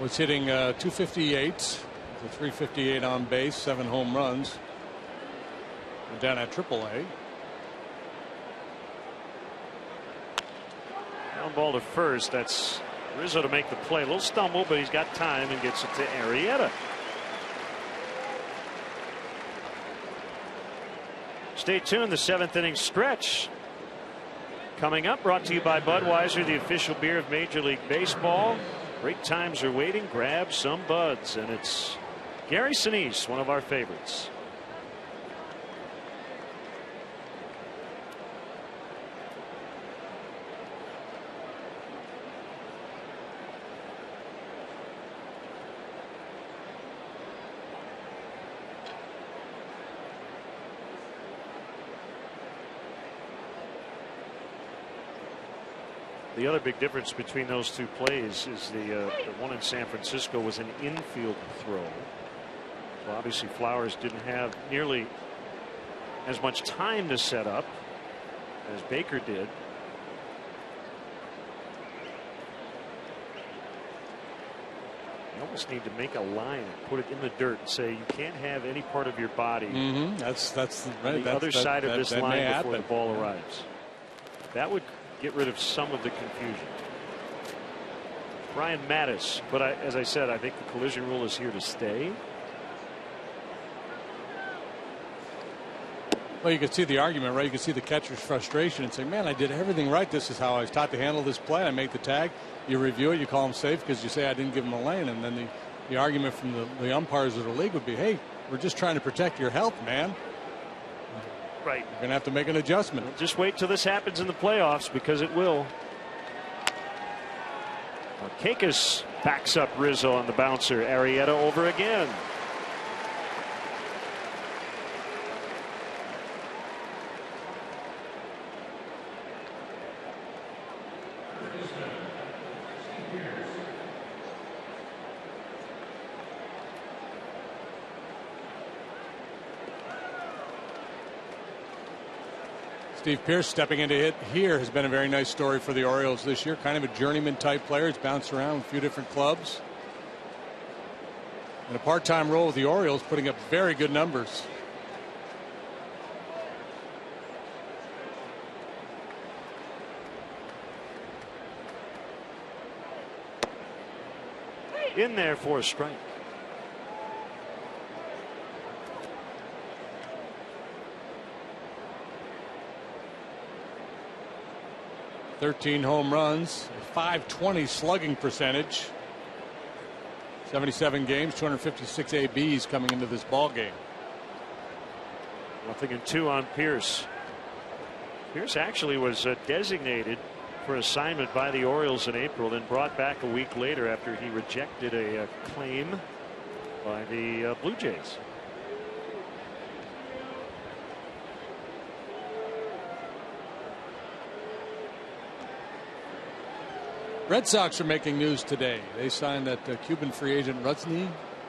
Was hitting 258, with a 358 on base, 7 home runs. And down at AAA. Ground ball to first. That's Rizzo to make the play. A little stumble, but he's got time and gets it to Arrieta. Stay tuned. The 7th inning stretch coming up. Brought to you by Budweiser, the official beer of Major League Baseball. Great times are waiting. Grab some buds. And it's Gary Sinise, one of our favorites. The other big difference between those two plays is the one in San Francisco was an infield throw. So obviously Flowers didn't have nearly as much time to set up as Baker did. You almost need to make a line and put it in the dirt and say you can't have any part of your body That's on the other side of this line before the ball arrives. That would get rid of some of the confusion. Brian Mattis, but as I said, I think the collision rule is here to stay. Well, you can see the argument, right? You can see the catcher's frustration and say, man, I did everything right. This is how I was taught to handle this play. I make the tag. You review it. You call him safe because you say I didn't give him a lane. And then the argument from the umpires of the league would be, hey, we're just trying to protect your health, man. Right. You're going to have to make an adjustment. Just wait till this happens in the playoffs, because it will. Markakis backs up Rizzo on the bouncer. Arrieta over again. Steve Pearce stepping into hit here has been a very nice story for the Orioles this year. Kind of a journeyman type player. He's bounced around with a few different clubs. In a part-time role with the Orioles, putting up very good numbers. In there for a strike. .13 home runs, .520 slugging percentage. 77 games, 256 ABs coming into this ball game. 0-2 on Pierce. Pierce actually was designated for assignment by the Orioles in April, then brought back a week later after he rejected a claim by the Blue Jays. Red Sox are making news today. They signed that Cuban free agent Rusney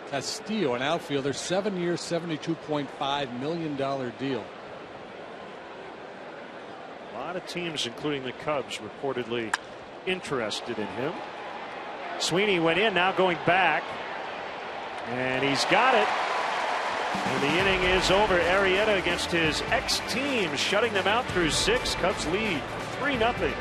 Castillo, an outfielder, 7-year, $72.5 million deal. A lot of teams, including the Cubs, reportedly interested in him. Sweeney went in, now going back, and he's got it. And the inning is over. Arrieta against his ex-team, shutting them out through 6. Cubs lead 3-0.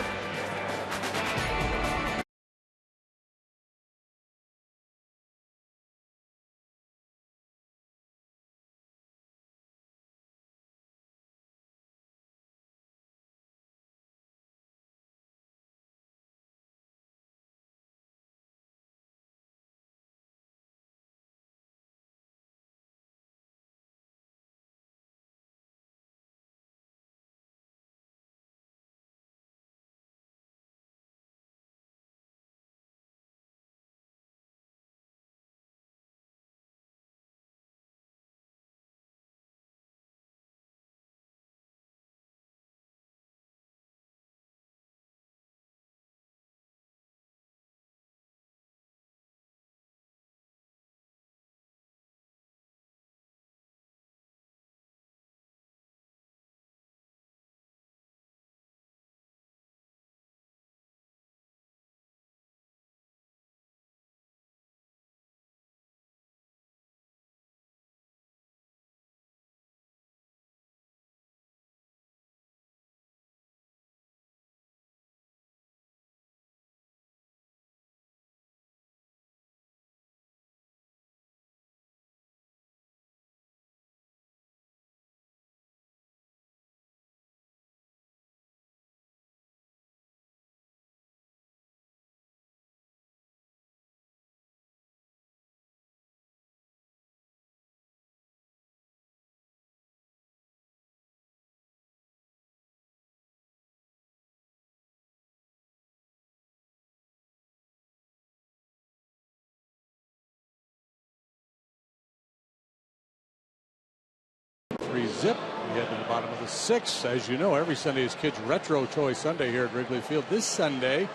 Zip. We head to the bottom of the 6th. As you know, every Sunday is Kids Retro Toy Sunday here at Wrigley Field. This Sunday,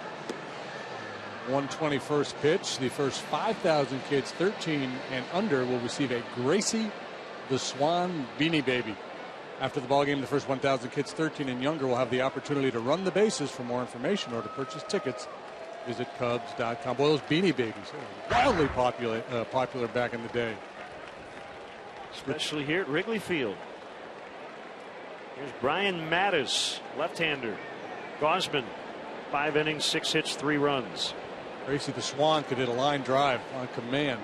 121st pitch. The first 5,000 kids 13 and under will receive a Gracie the Swan Beanie Baby. After the ballgame, the first 1,000 kids 13 and younger will have the opportunity to run the bases. For more information or to purchase tickets, visit Cubs.com. Boy, those Beanie Babies were wildly popular back in the day. Especially here at Wrigley Field. Here's Brian Mattis, left-hander. Gausman, 5 innings, 6 hits, 3 runs. Gracie the Swan could hit a line drive on command.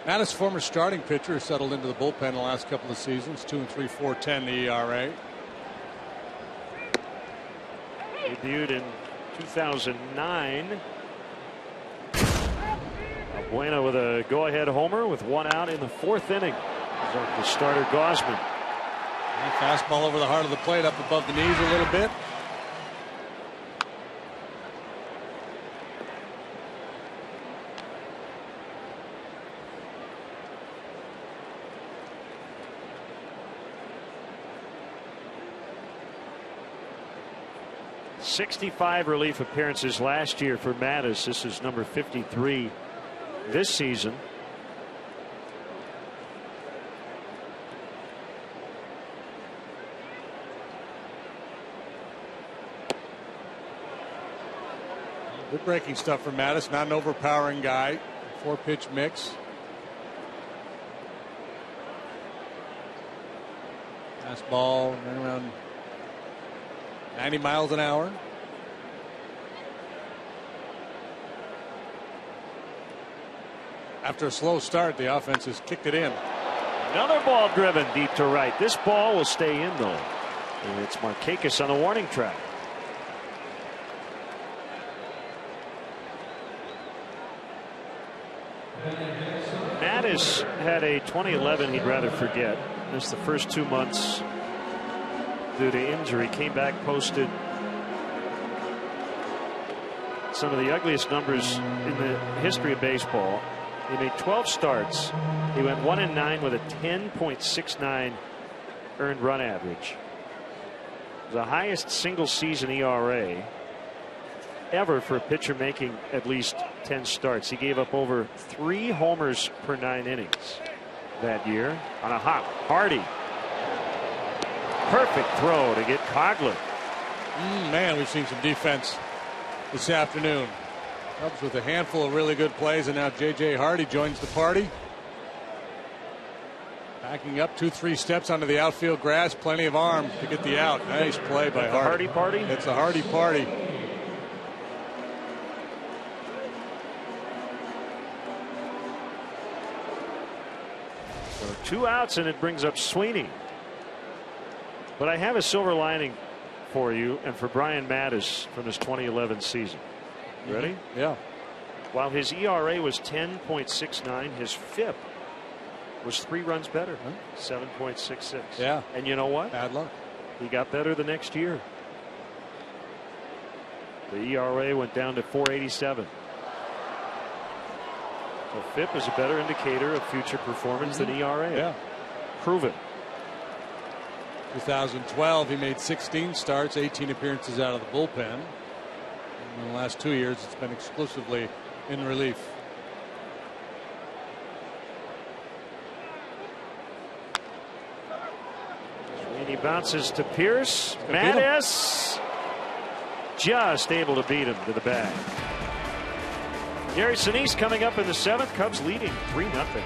Mattis, former starting pitcher, settled into the bullpen the last couple of seasons. 2 3 4.10 the ERA. Debuted in 2009. Bueno with a go-ahead homer with 1 out in the 4th inning. The starter Gausman. And fastball over the heart of the plate, up above the knees a little bit. '65 relief appearances last year for Mattis. This is number 53 this season. Good breaking stuff from Mattis. Not an overpowering guy. 4-pitch mix. Fastball around 90 miles an hour. After a slow start, the offense has kicked it in. Another ball driven deep to right. This ball will stay in though. And it's Markakis on the warning track. Mattis had a 2011 he'd rather forget. Missed the first 2 months due to injury. Came back, posted some of the ugliest numbers in the history of baseball. He made 12 starts. He went 1-9 with a 10.69 earned run average. The highest single season ERA ever for a pitcher making at least 10 starts. He gave up over 3 homers per 9 innings that year on a hot Hardy. Perfect throw to get Coghlan. Man, we've seen some defense this afternoon. Cubs with a handful of really good plays, and now J.J. Hardy joins the party. Backing up 2-3 steps onto the outfield grass. Plenty of arm to get the out. Nice play by Hardy. Hardy party? It's a Hardy party. So 2 outs, and it brings up Sweeney. But I have a silver lining for you and for Brian Mattis from his 2011 season. Ready? Yeah. While his ERA was 10.69, his FIP was 3 runs better, 7.66. Yeah. And you know what? Bad luck. He got better the next year. The ERA went down to 4.87. So FIP is a better indicator of future performance than ERA. Yeah. Prove it. 2012, he made 16 starts, 18 appearances out of the bullpen. In the last 2 years, it's been exclusively in relief. He bounces to Pierce. Mattis just able to beat him to the bag. Gary Sinise coming up in the 7th. Cubs leading 3-0.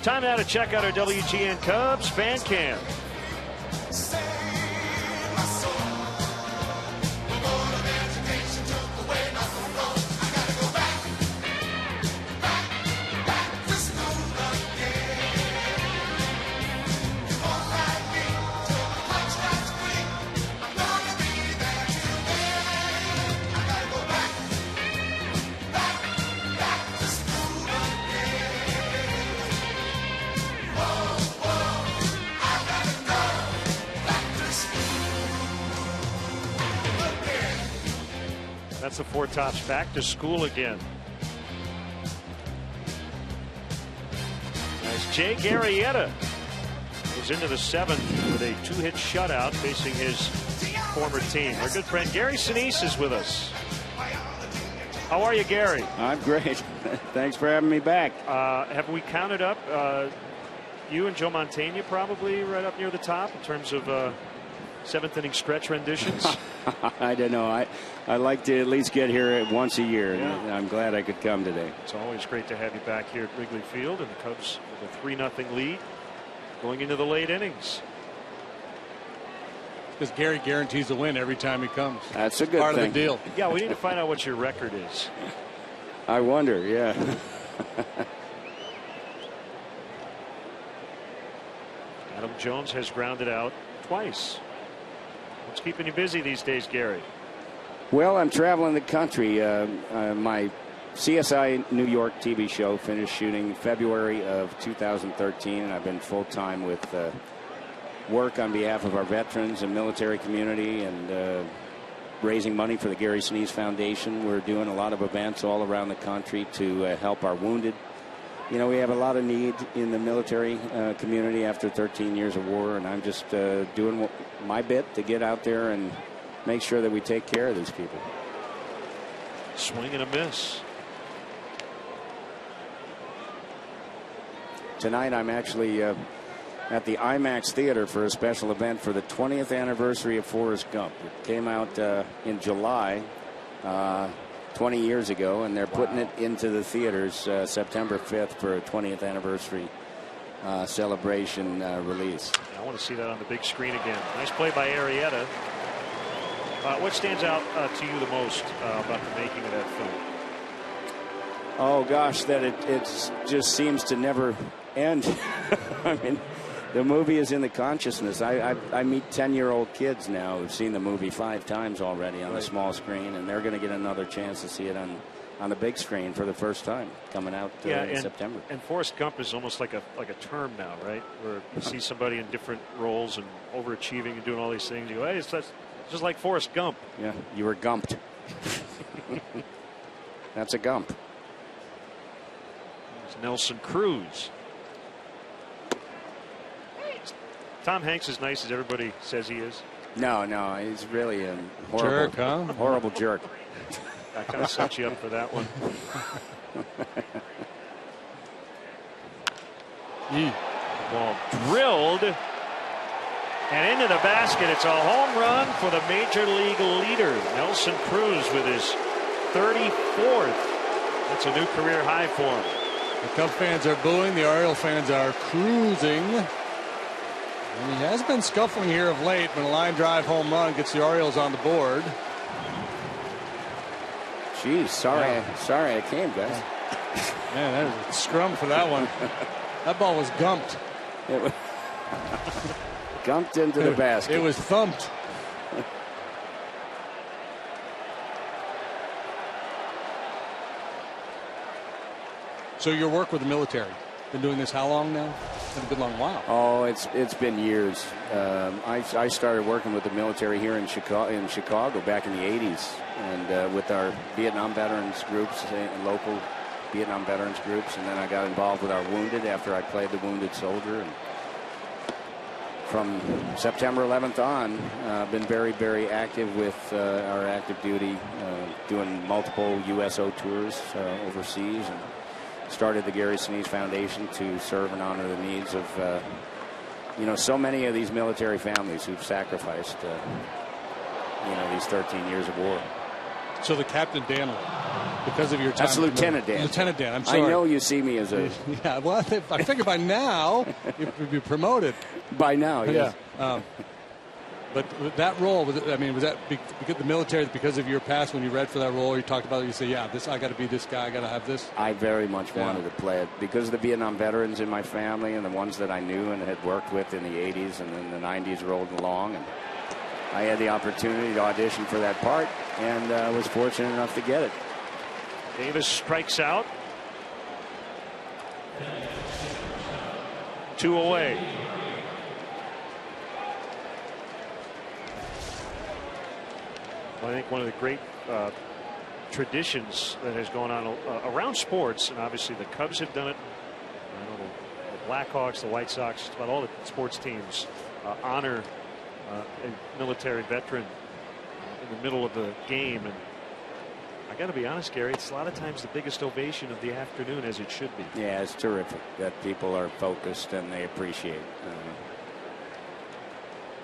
Time now to check out our WGN Cubs fan cam. That's the Four Tops back to school again. As Jake Arrieta goes into the 7th with a 2-hit shutout facing his former team. Our good friend Gary Sinise is with us. How are you, Gary? I'm great. Thanks for having me back. Have we counted up you and Joe Mantegna probably right up near the top in terms of seventh inning stretch renditions? I don't know. I like to at least get here once a year, Yeah. and I'm glad I could come today. It's always great to have you back here at Wrigley Field, and the Cubs with a 3-0 lead going into the late innings. Because Gary guarantees a win every time he comes. That's a good part thing. of the deal. Yeah, we need to find out what your record is. I wonder, yeah. Adam Jones has grounded out twice. What's keeping you busy these days, Gary? Well, I'm traveling the country. My CSI New York TV show finished shooting February of 2013, and I've been full-time with work on behalf of our veterans and military community, and raising money for the Gary Sinise Foundation. We're doing a lot of events all around the country to help our wounded. You know, we have a lot of need in the military community after 13 years of war, and I'm just doing my bit to get out there and make sure that we take care of these people. Swing and a miss. Tonight I'm actually at the IMAX Theater for a special event for the 20th anniversary of Forrest Gump. It came out in July 20 years ago, and they're putting it into the theaters September 5th for a 20th anniversary celebration release. I want to see that on the big screen again. Nice play by Arrieta. What stands out to you the most about the making of that film? Oh gosh, that it just seems to never end. I mean, the movie is in the consciousness. I meet 10-year-old kids now who've seen the movie 5 times already on the small screen, and they're going to get another chance to see it on the big screen for the first time coming out in September. And Forrest Gump is almost like a term now, right? Where you see somebody in different roles and overachieving and doing all these things. You go, hey, it's just like Forrest Gump. Yeah, you were gumped. That's a gump. It's Nelson Cruz. Tom Hanks is nice as everybody says he is. No, he's really a horrible jerk, huh? Horrible jerk. I kind of set you up for that one. Ball drilled and into the basket. It's a home run for the major league leader, Nelson Cruz, with his 34th. That's a new career high for him. The Cub fans are booing. The Oriole fans are cruising. And he has been scuffling here of late when a line drive home run gets the Orioles on the board. Jeez, sorry I came, guys. Man, that was a scrum for that one. That ball was gumped. It was gumped into the basket. It was thumped. So your work with the military, been doing this how long now? It's been a good long while. Oh, it's been years. I started working with the military here in Chicago back in the 80s, and with our Vietnam veterans groups, local Vietnam veterans groups, and then I got involved with our wounded after I played the wounded soldier. And from September 11th on, I've been very, very active with our active duty, doing multiple USO tours overseas, and started the Gary Sinise Foundation to serve and honor the needs of so many of these military families who've sacrificed these 13 years of war. So the Captain Dan, because of your time. That's Lieutenant Dan. Lieutenant Dan, I'm sorry. I know you see me as a... Yeah, well, I figure by now you'd be promoted. By now, yes. Yeah. But that role, was that because the military, because of your past when you read for that role, you talked about it, you say, yeah, I got to be this guy, I got to have this? I very much wanted to play it because of the Vietnam veterans in my family and the ones that I knew and had worked with in the 80s and then the 90s rolled along. And I had the opportunity to audition for that part and was fortunate enough to get it. Davis strikes out. 2 away. Well, I think one of the great traditions that has gone on around sports, and obviously the Cubs have done it. I know the Blackhawks, the White Sox, just about all the sports teams honor a military veteran in the middle of the game. And I got to be honest, Gary, it's a lot of times the biggest ovation of the afternoon, as it should be. Yeah, it's terrific that people are focused and they appreciate.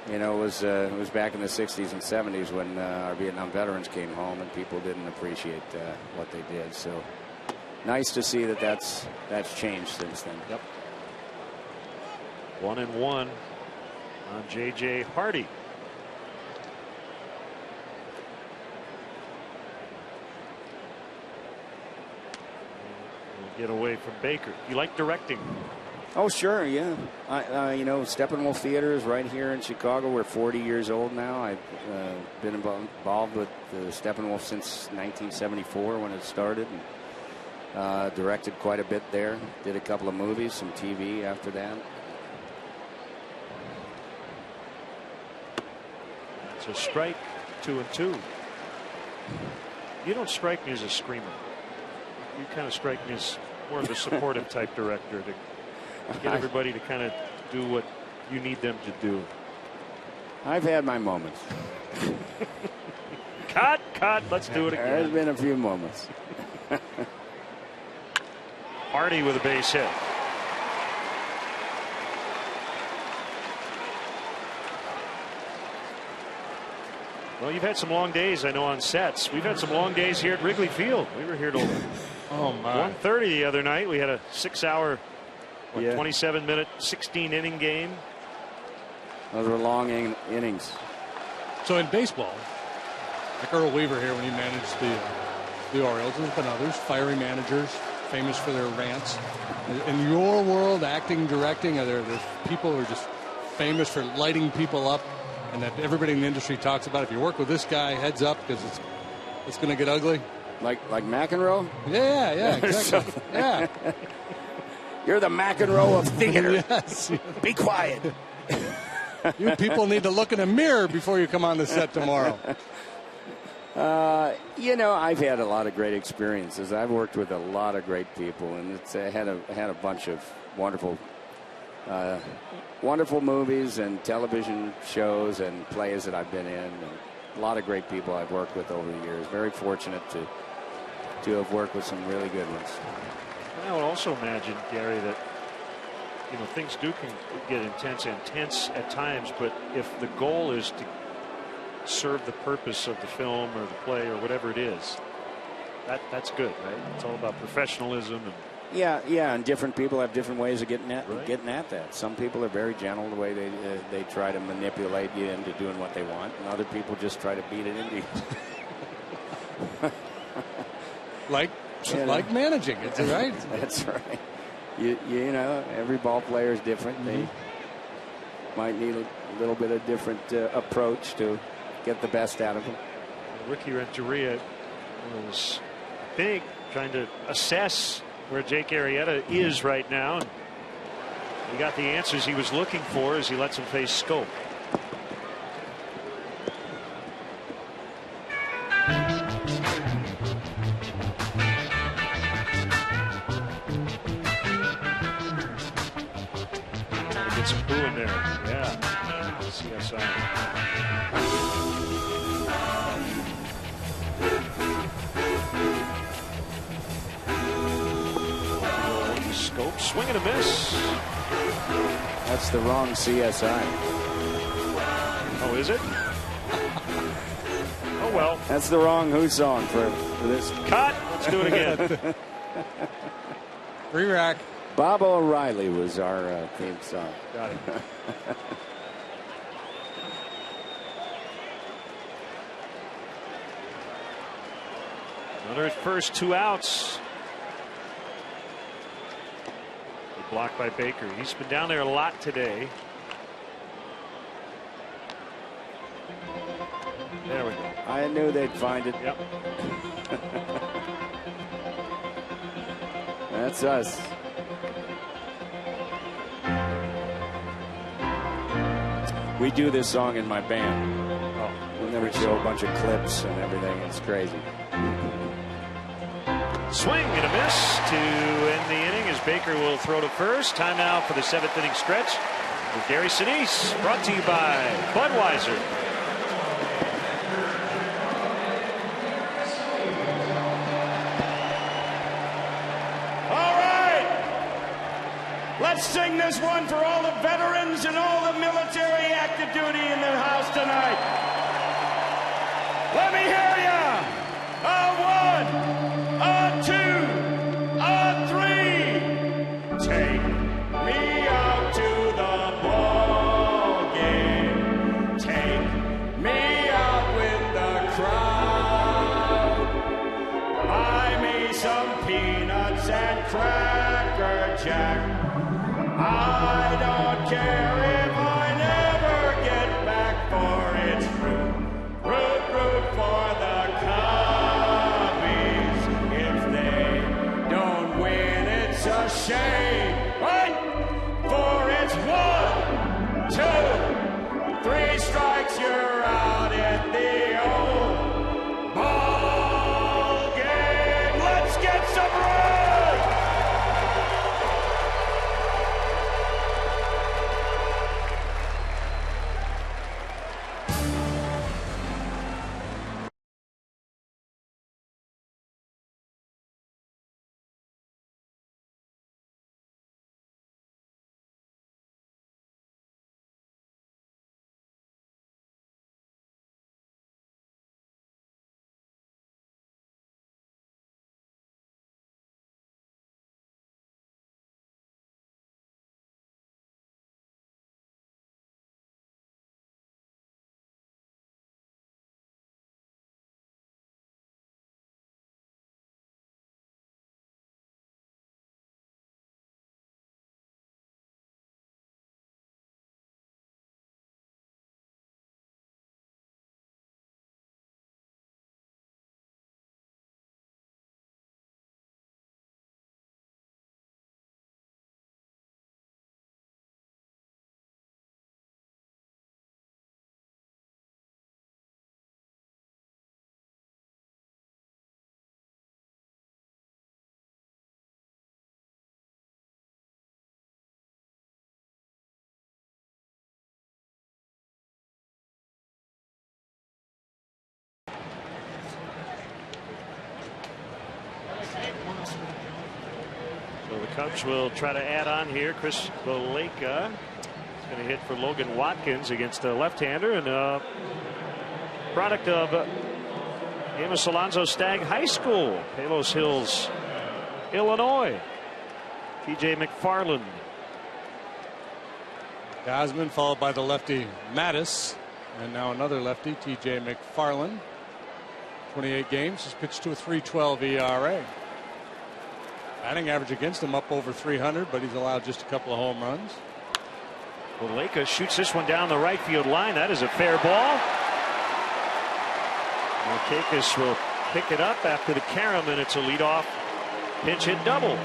You know, it was back in the 60s and 70s when our Vietnam veterans came home, and people didn't appreciate what they did. So nice to see that that's changed since then. Yep. 1-1 on J.J. Hardy. Get away from Baker. You like directing? Oh, sure, yeah. You know, Steppenwolf Theater is right here in Chicago. We're 40 years old now. I've been involved with the Steppenwolf since 1974 when it started. And, directed quite a bit there. Did a couple of movies, some TV after that. It's a strike, 2-2. You don't strike me as a screamer. You kind of strike me as more of a supportive type director to get everybody to kind of do what you need them to do. I've had my moments. Cut. Let's do it again. There's been a few moments. Hardy with a base hit. Well, you've had some long days, I know, on sets. We've had some long days here at Wrigley Field. We were here till 1:30 the other night. We had a 6-hour, 27-minute, 16-inning game. Those were long innings. So in baseball, like Earl Weaver here when he managed the Orioles, there's been others, fiery managers, famous for their rants. In your world, acting, directing, there's people who are just famous for lighting people up, and that everybody in the industry talks about. If you work with this guy, heads up, because it's going to get ugly. Like McEnroe? Yeah, exactly. Yeah. You're the McEnroe of theater. Yes. Be quiet. You people need to look in a mirror before you come on the set tomorrow. You know, I've had a lot of great experiences. I've worked with a lot of great people, and it's had a bunch of wonderful movies and television shows and plays that I've been in, and a lot of great people I've worked with over the years. Very fortunate to have worked with some really good ones. I would also imagine, Gary, that things can get intense at times, but if the goal is to serve the purpose of the film or the play or whatever it is, that's good, right? It's all about professionalism and. Yeah, and different people have different ways of getting at that. Some people are very gentle the way they try to manipulate you into doing what they want, and other people just try to beat it into you. like managing, it's right. That's right. You know, every ball player is different. Mm-hmm. They might need a little bit of different approach to get the best out of them. Ricky Renteria was big trying to assess where Jake Arrieta is right now. And he got the answers he was looking for as he lets him face Scope. Get some boo in there. Yeah. CSI. Scope, swing and a miss. That's the wrong CSI. Oh, is it? Oh, well. That's the wrong Who song for this. Cut. Let's do it again. Re-rack. Bob O'Reilly was our theme song. Got it. Another first 2 outs. Blocked by Baker. He's been down there a lot today. There we go. I knew they'd find it. Yep. That's us. We do this song in my band. Oh, we never show a bunch of clips and everything. It's crazy. Swing and a miss to end the inning as Baker will throw to first. Timeout for the 7th inning stretch with Gary Sinise, brought to you by Budweiser. All right, let's Let's sing this one for all the veterans and all the military active duty in the house tonight. Let me hear ya. A 1, a 2, a 3. Take me out to the ball game. Take me out with the crowd. Buy me some peanuts and Cracker Jack. I don't care if I never get back, for it's root for the Cubbies. If they don't win, it's a shame, right? For it's 1, 2, 3 strikes, you're out at the old ball game. Let's get some runs! So the Cubs will try to add on here. Chris Valleca is going to hit for Logan Watkins against a left-hander, and a product of Amos Alonzo Stagg High School, Palos Hills, Illinois. T.J. McFarland. Gausman followed by the lefty Mattis, and now another lefty, T.J. McFarland. 28 games, he's pitched to a 3.12 ERA. Batting average against him up over 300, but he's allowed just a couple of home runs. Valleca shoots this one down the right field line. That is a fair ball. Markakis will pick it up after the carom, and it's a leadoff pinch hit double.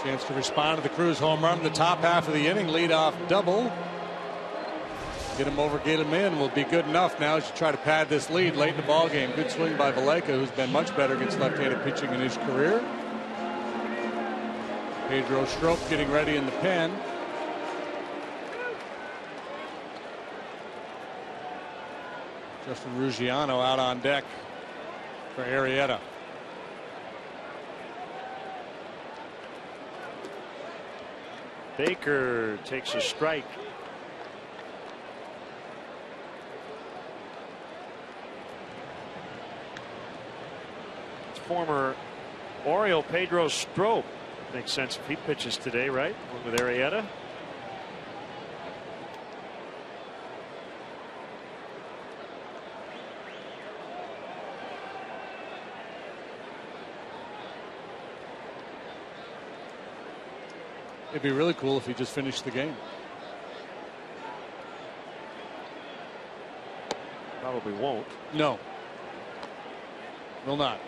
Chance to respond to the Cruz home run in the top half of the inning. Leadoff double. Get him over, get him in will be good enough now as you try to pad this lead late in the ball game. Good swing by Valleca, who's been much better against left-handed pitching in his career. Pedro Strop getting ready in the pen. Justin Ruggiano out on deck for Arrieta. Baker takes a strike. Former Oriole Pedro Strop. Makes sense if he pitches today, right? With Arrieta. It'd be really cool if he just finished the game. Probably won't. No. Will not.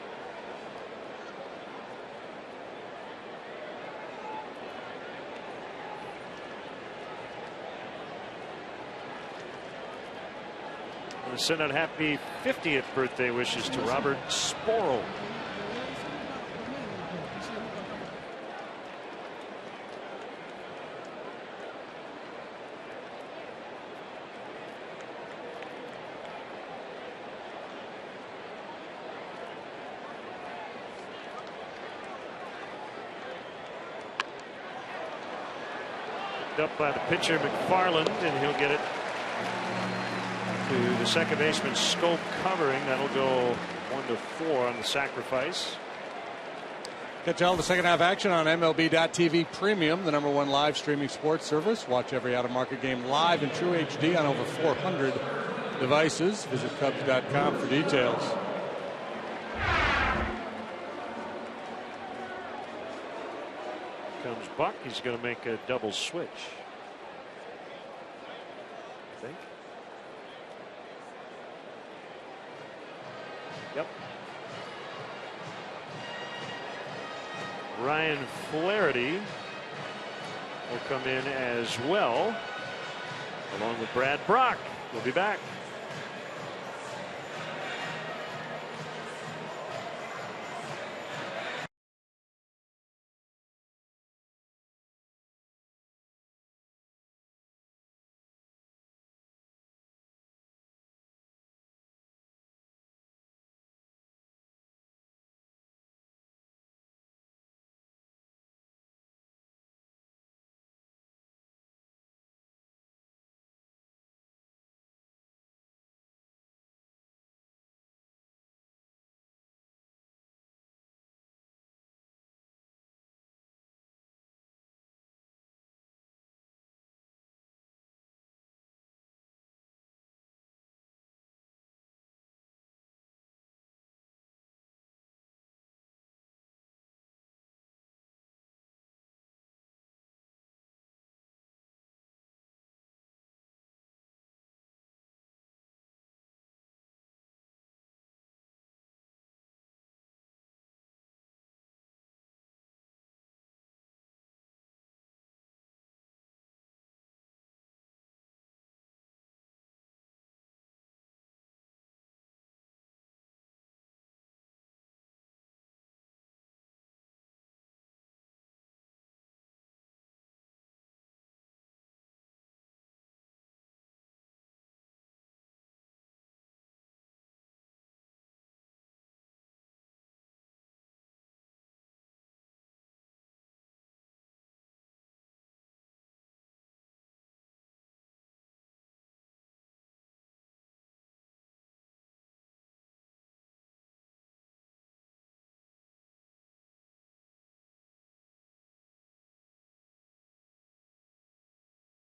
Send out happy 50th birthday wishes to Robert Sporl. picked up by the pitcher McFarland, and he'll get it to the second baseman Scope covering. That'll go 1-4 on the sacrifice. Catch all the second half action on MLB.TV Premium, the #1 live streaming sports service. Watch every out-of-market game live in true HD on over 400 devices. Visit Cubs.com for details. Comes Buck. He's going to make a double switch, I think. Yep. Ryan Flaherty will come in as well, along with Brad Brock. We'll be back.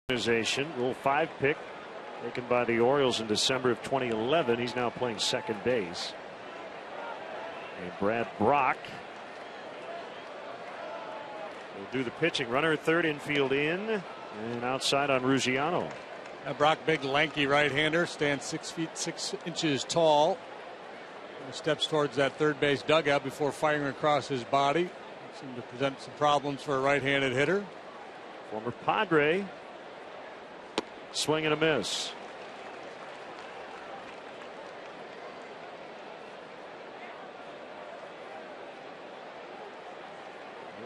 Rule 5 pick taken by the Orioles in December of 2011. He's now playing second base. And Brad Brock will do the pitching. Runner at third, infield in, and outside on Ruggiano. Brock, big lanky right-hander, stands 6 feet 6 inches tall. Steps towards that third base dugout before firing across his body. Seemed to present some problems for a right-handed hitter. Former Padre. Swing and a miss.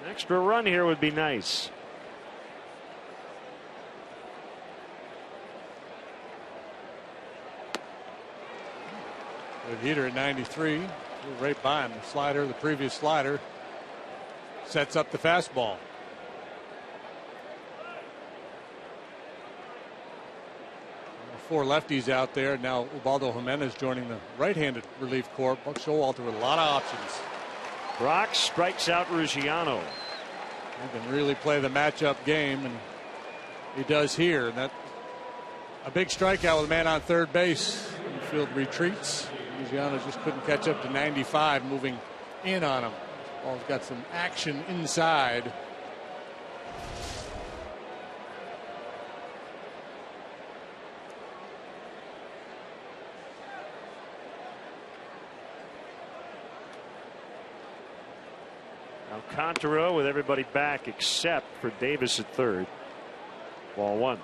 An extra run here would be nice. Good heater at 93. Right by him. The slider, the previous slider, sets up the fastball. Four lefties out there. Now Ubaldo Jimenez joining the right-handed relief corps. Buck Showalter with a lot of options. Brock strikes out Ruggiano. He can really play the matchup game, and he does here. And that a big strikeout with a man on third base. Infield retreats. Ruggiano just couldn't catch up to 95, moving in on him. Ball's got some action inside. Alcantara with everybody back except for Davis at third. Ball one.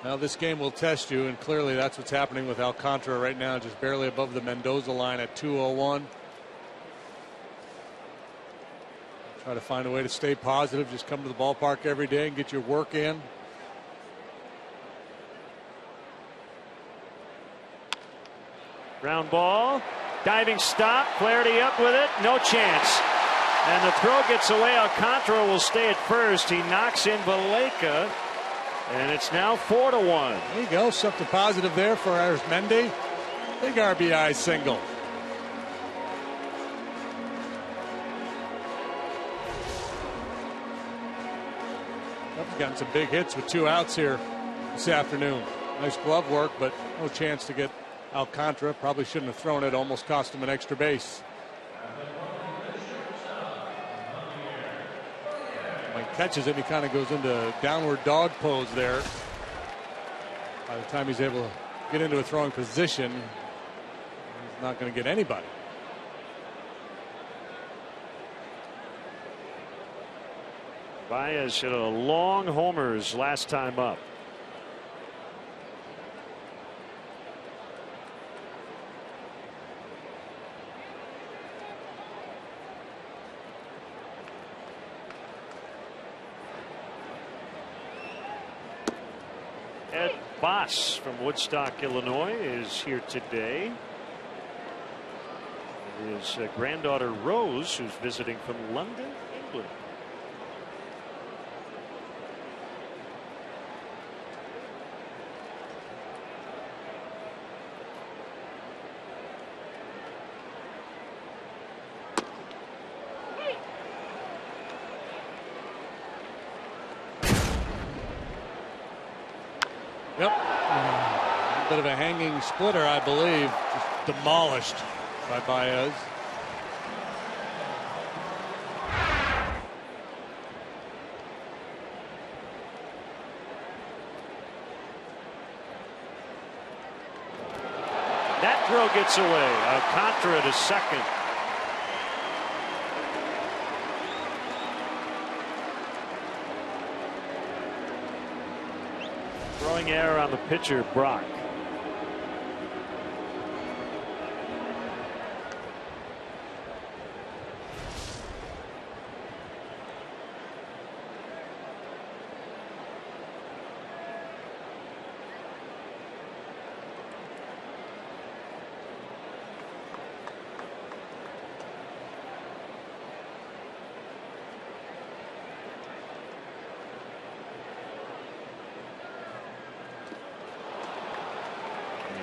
Now this game will test you, and clearly that's what's happening with Alcantara right now, just barely above the Mendoza line at 201. Try to find a way to stay positive. Just come to the ballpark every day and get your work in. Ground ball. Diving stop. Flaherty up with it. No chance. And the throw gets away. Alcantara will stay at first. He knocks in Valaika. And it's now 4-1. There you go. Something positive there for Arizmendi. Big RBI single. Cubs gotten some big hits with 2 outs here this afternoon. Nice glove work, but no chance to get Alcantara. Probably shouldn't have thrown it. Almost cost him an extra base. When he catches it, he kind of goes into downward dog pose there. By the time he's able to get into a throwing position, he's not going to get anybody. Baez hit a long homers last time up. Ed Boss from Woodstock, Illinois, is here today. His granddaughter Rose, who's visiting from London, England. Yep. A bit of a hanging splitter, I believe. Just demolished by Baez. That throw gets away. Alcantara to second. Throwing error on the pitcher, Brock.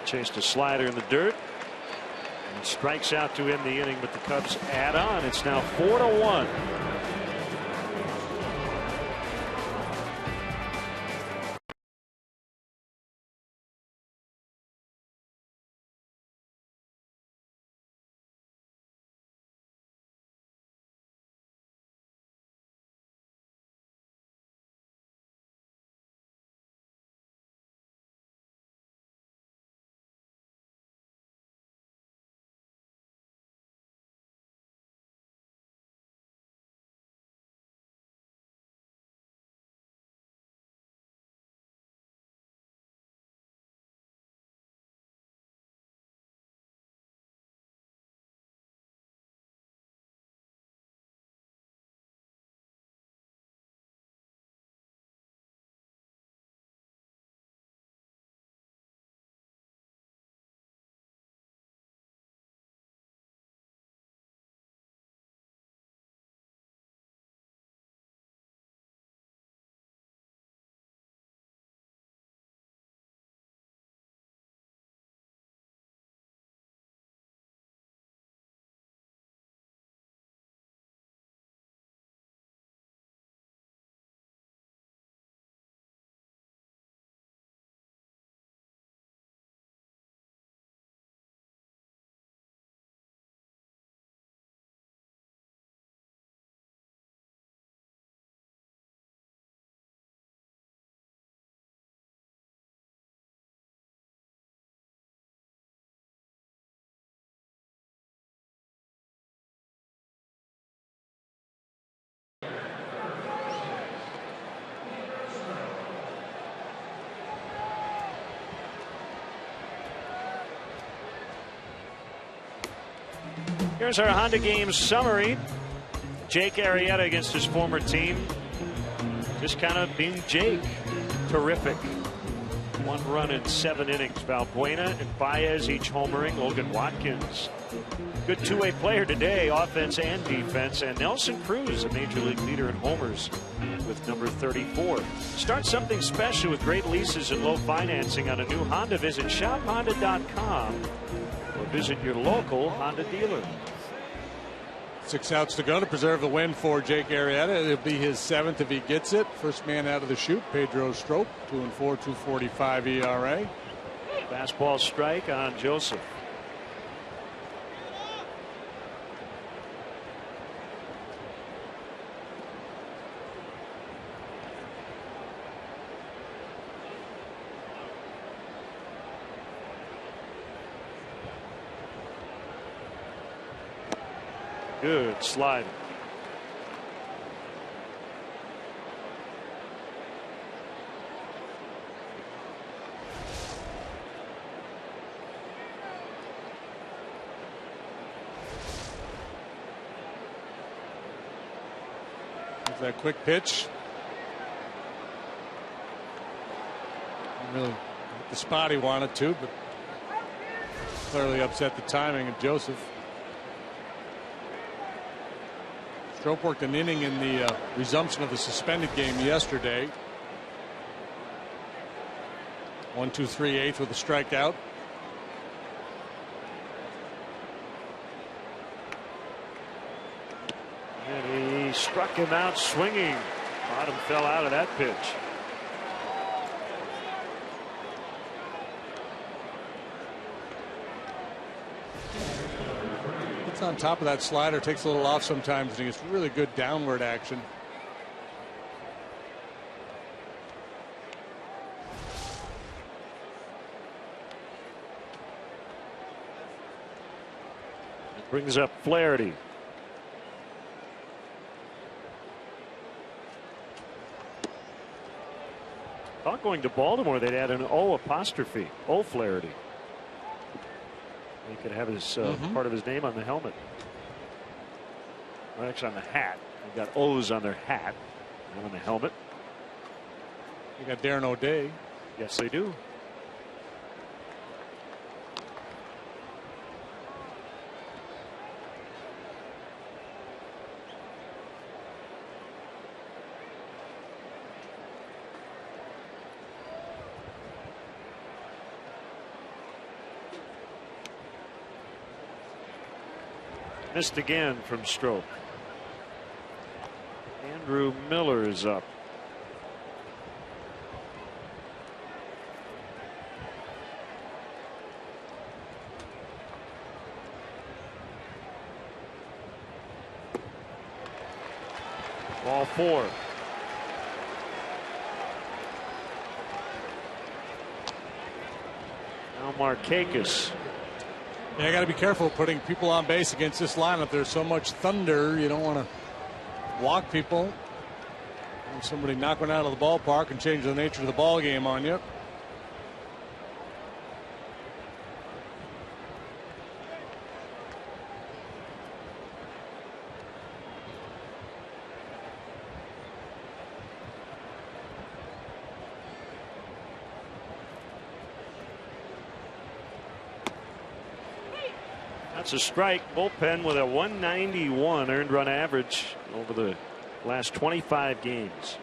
Chased a slider in the dirt and strikes out to end the inning, but the Cubs add on. It's now 4-1. Here's our Honda Games summary. Jake Arrieta against his former team. Just kind of being Jake. Terrific. 1 run in 7 innings. Valbuena and Baez each homering. Logan Watkins, good two-way player today, offense and defense. And Nelson Cruz, a major league leader in homers with number 34. Start something special with great leases and low financing on a new Honda. Visit shophonda.com or visit your local Honda dealer. 6 outs to go to preserve the win for Jake Arrieta. It'll be his 7th if he gets it. First man out of the chute, Pedro Strop, 2-4, 2.45 ERA. Fastball strike on Joseph. Good slide. There's that quick pitch. Really the spot he wanted to, but clearly upset the timing of Joseph. Strop worked an inning in the resumption of the suspended game yesterday. 1, 2, 3/8 with a strikeout. And he struck him out swinging. Bottom fell out of that pitch. On top of that slider, takes a little off sometimes, and he gets really good downward action. It brings up Flaherty. Thought going to Baltimore they'd add an O apostrophe. O Flaherty. He could have his part of his name on the helmet. Or actually on the hat. They've got O's on their hat, not on the helmet. You got Darren O'Day. Yes, they do. Missed again from Strop. Andrew Miller is up. Ball 4. Now Markakis. Yeah, I got to be careful putting people on base against this lineup. There's so much thunder. You don't want to walk people. And somebody knock one out of the ballpark and change the nature of the ball game on you. That's a strike. Bullpen with a 191 earned run average over the last 25 games.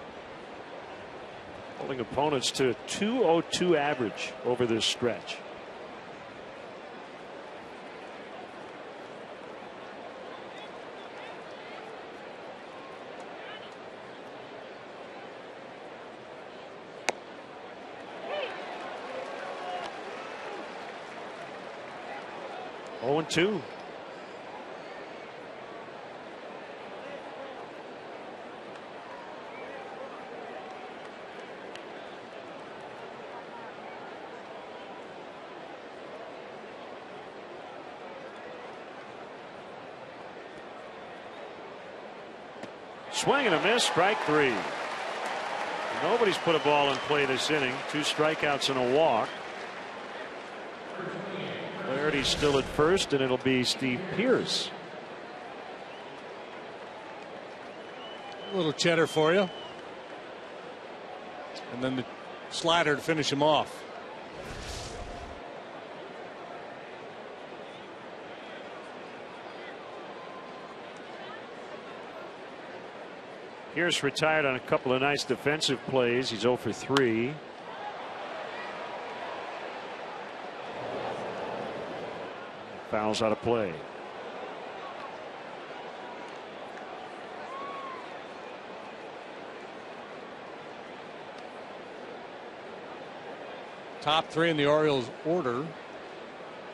Holding opponents to a 202 average over this stretch. Oh, 0-2. Swing and a miss, strike 3. Nobody's put a ball in play this inning. 2 strikeouts and a walk. Flaherty's still at first, and it'll be Steve Pearce. A little cheddar for you. And then the slider to finish him off. Pierce retired on a couple of nice defensive plays. He's 0 for 3. Fouls out of play. Top 3 in the Orioles order.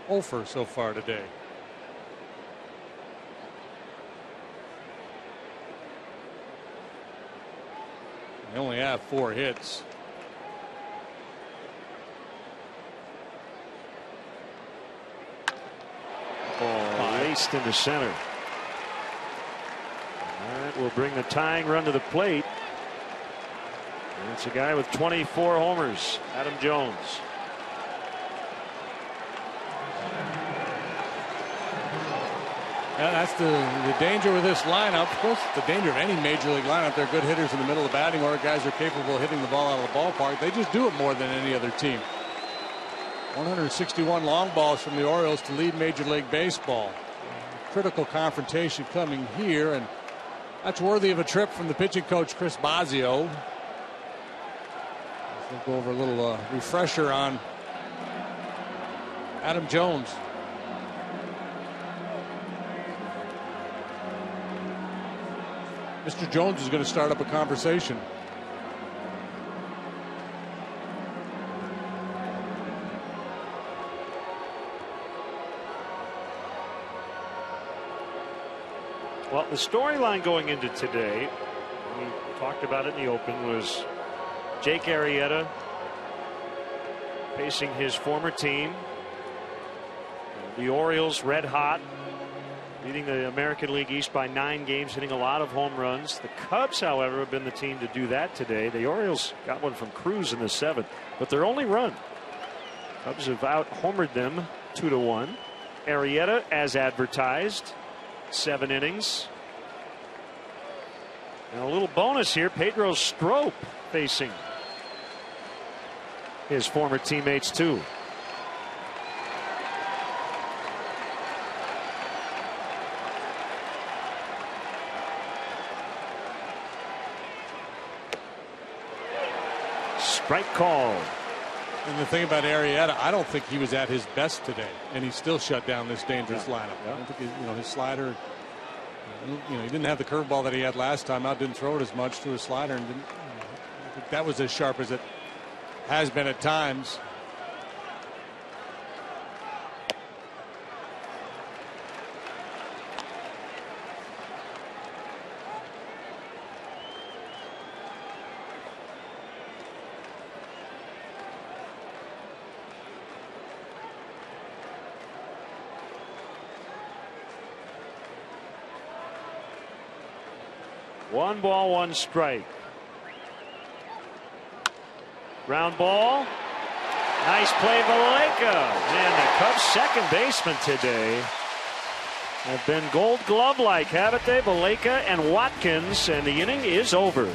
0 for so far today. They only have 4 hits. Ball raced into center. That will bring the tying run to the plate. And it's a guy with 24 homers, Adam Jones. Yeah, that's the danger with this lineup. Of course, the danger of any major league lineup. They're good hitters in the middle of the batting order. Guys are capable of hitting the ball out of the ballpark. They just do it more than any other team. 161 long balls from the Orioles to lead Major League Baseball. Critical confrontation coming here, and that's worthy of a trip from the pitching coach Chris Bosio. We'll go over a little refresher on Adam Jones. Mr. Jones is going to start up a conversation. Well, the storyline going into today, we talked about it in the open, was Jake Arrieta facing his former team. The Orioles red hot, leading the American League East by 9 games, hitting a lot of home runs. The Cubs, however, have been the team to do that today. The Orioles got one from Cruz in the 7th, but their only run. Cubs have out-homered them 2-1. Arrieta, as advertised, 7 innings. And a little bonus here, Pedro Strop facing his former teammates too. Strike call. And the thing about Arrieta, I don't think he was at his best today, and he still shut down this dangerous lineup. I don't think his slider. He didn't have the curveball that he had last time out. Didn't throw it as much to his slider, and didn't. I think that was as sharp as it has been at times. One ball, one strike. Ground ball. Nice play, Valaika. Man, the Cubs' second baseman today have been Gold Glove-like, haven't they? Valaika and Watkins, and the inning is over.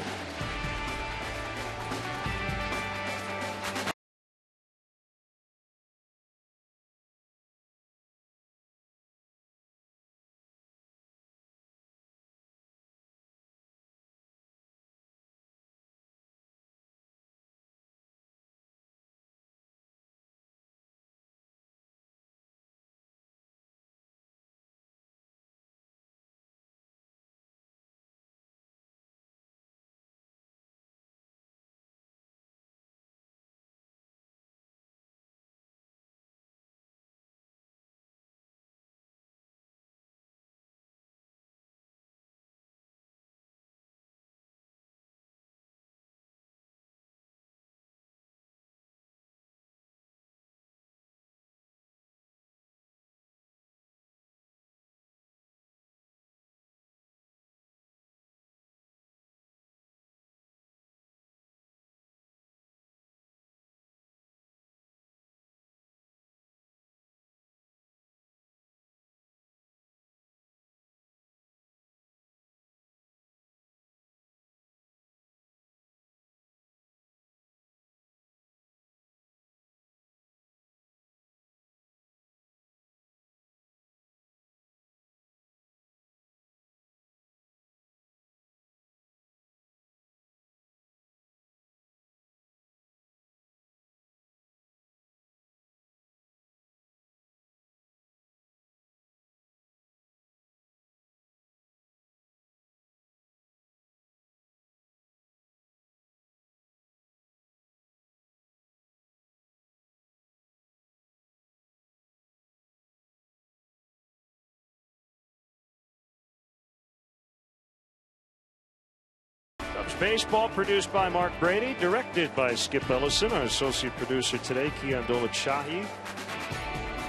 Cubs baseball produced by Mark Brady, directed by Skip Ellison. Our associate producer today, Keondola Shahi.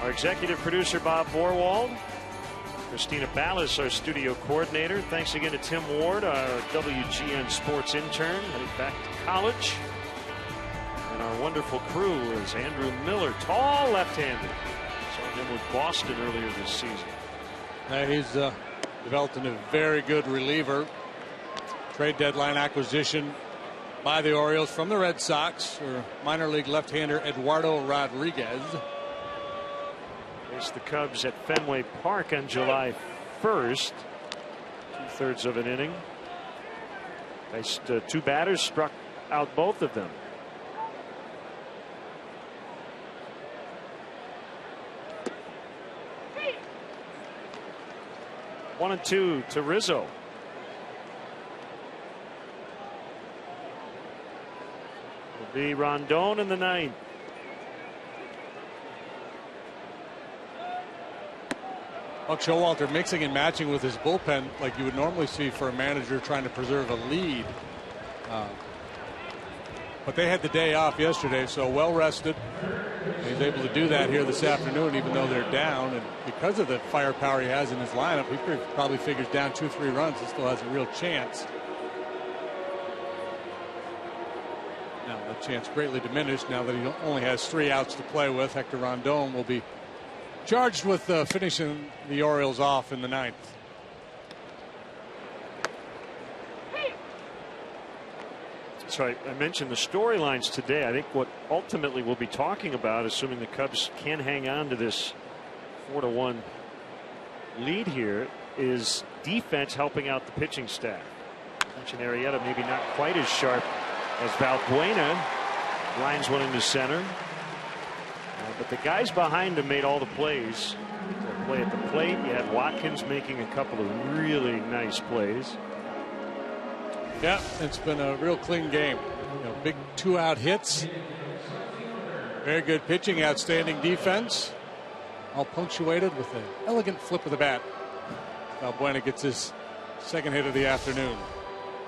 Our executive producer, Bob Borwald. Christina Ballas, our studio coordinator. Thanks again to Tim Ward, our WGN sports intern, heading back to college. And our wonderful crew is Andrew Miller, tall left-handed. Saw him with Boston earlier this season. He's developed into a very good reliever. Trade deadline acquisition by the Orioles from the Red Sox for minor league left-hander Eduardo Rodriguez. Faced the Cubs at Fenway Park on July 1st. 2/3 of an inning. Faced two batters, struck out both of them. One and two to Rizzo. It'll be Rondon in the ninth. Buck Showalter mixing and matching with his bullpen like you would normally see for a manager trying to preserve a lead. But they had the day off yesterday, so well rested. He's able to do that here this afternoon, even though they're down. And because of the firepower he has in his lineup, he probably figures down 2-3 runs, he still has a real chance. Now that chance greatly diminished now that he only has 3 outs to play with. Hector Rondon will be charged with finishing the Orioles off in the ninth. So I mentioned the storylines today. I think what ultimately we'll be talking about, assuming the Cubs can hang on to this 4-1 lead here, is defense helping out the pitching staff. I mentioned Arrieta maybe not quite as sharp as Valbuena. Lines one into center. But the guys behind him made all the plays. They play at the plate. You had Watkins making a couple of really nice plays. Yeah, it's been a real clean game. Big 2-out hits. Very good pitching, outstanding defense. All punctuated with an elegant flip of the bat. Valbuena gets his second hit of the afternoon.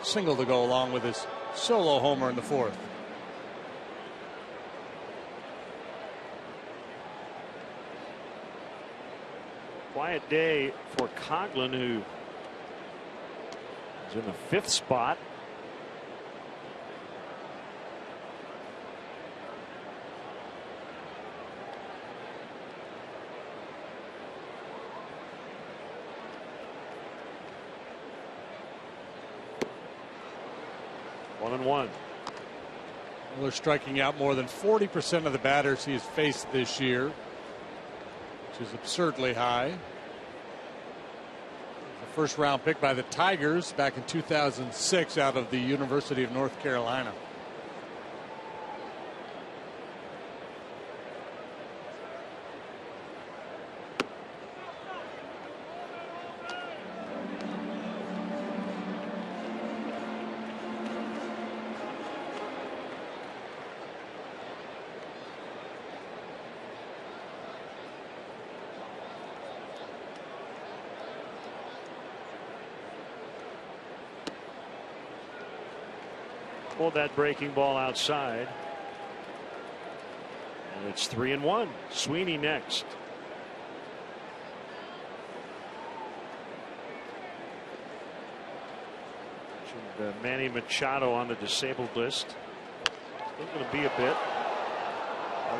Single to go along with his solo homer in the fourth. Quiet day for Coughlin, who is in the 5th spot. One and one. Miller striking out more than 40% of the batters he has faced this year, which is absurdly high. The first round pick by the Tigers back in 2006 out of the University of North Carolina. Pulled that breaking ball outside. And it's 3-1. Sweeney next. Manny Machado on the disabled list. Still going to be a bit.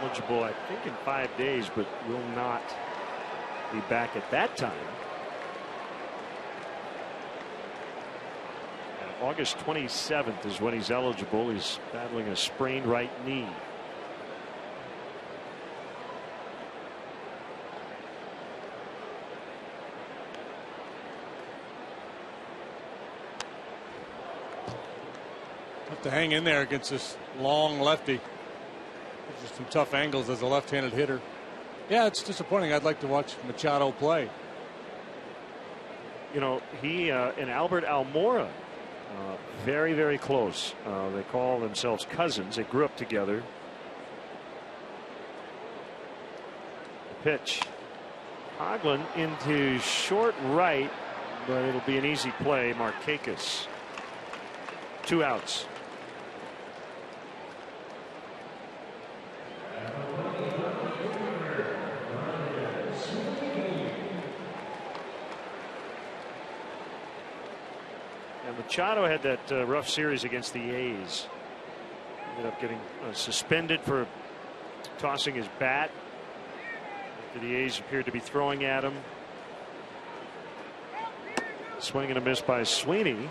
Eligible, I think, in 5 days, but will not be back at that time. August 27th is when he's eligible. He's battling a sprained right knee. Have to hang in there against this long lefty. There's some tough angles as a left-handed hitter. Yeah, it's disappointing. I'd like to watch Machado play. You know, he and Albert Almora, very, very close. They call themselves cousins. They grew up together. Pitch. Coughlin into short right, but it'll be an easy play. Markakis. 2 outs. And Machado had that rough series against the A's. Ended up getting suspended for tossing his bat after the A's appeared to be throwing at him. Swing and a miss by Sweeney.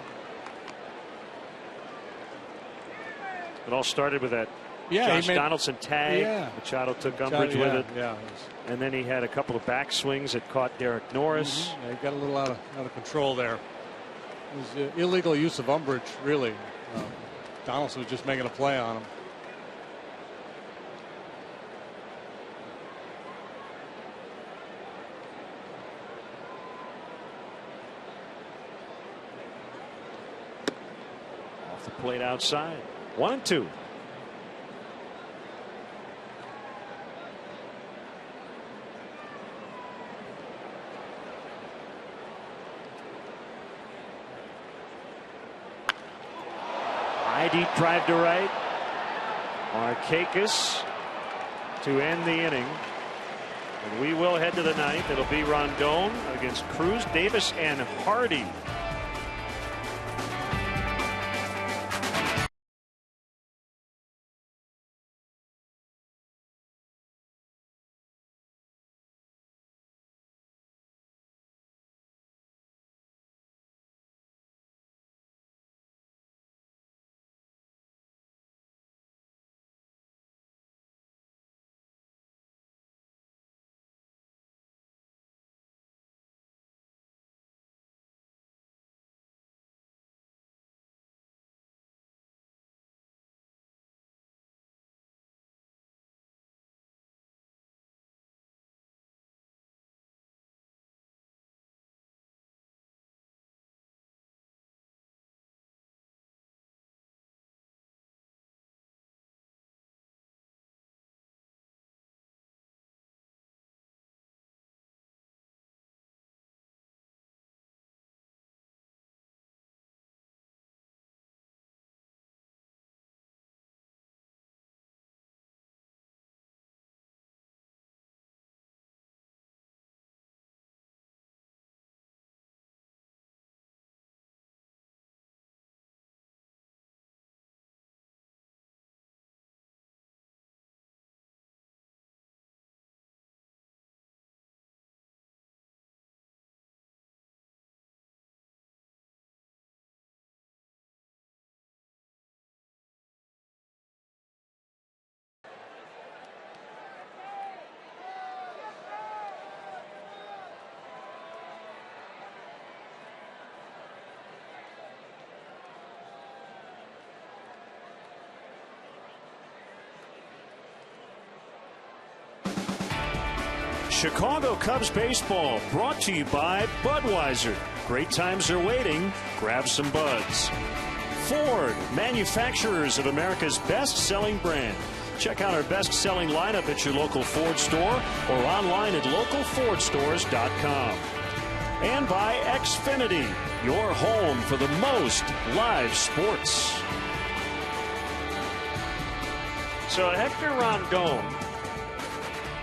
It all started with that Josh Donaldson tag. Yeah. Machado took umbrage with it. Yeah. And then he had a couple of back swings that caught Derek Norris. Yeah, he got a little out of control there. It was illegal use of umbrage, really. Donaldson was just making a play on him. Off the plate outside. 1-2. Deep drive to right. Markakis to end the inning. And we will head to the ninth. It'll be Rondon against Cruz, Davis, and Hardy. Chicago Cubs baseball brought to you by Budweiser. Great times are waiting. Grab some buds. Ford, manufacturers of America's best-selling brand. Check out our best-selling lineup at your local Ford store or online at localfordstores.com. And by Xfinity, your home for the most live sports. So Hector Rondon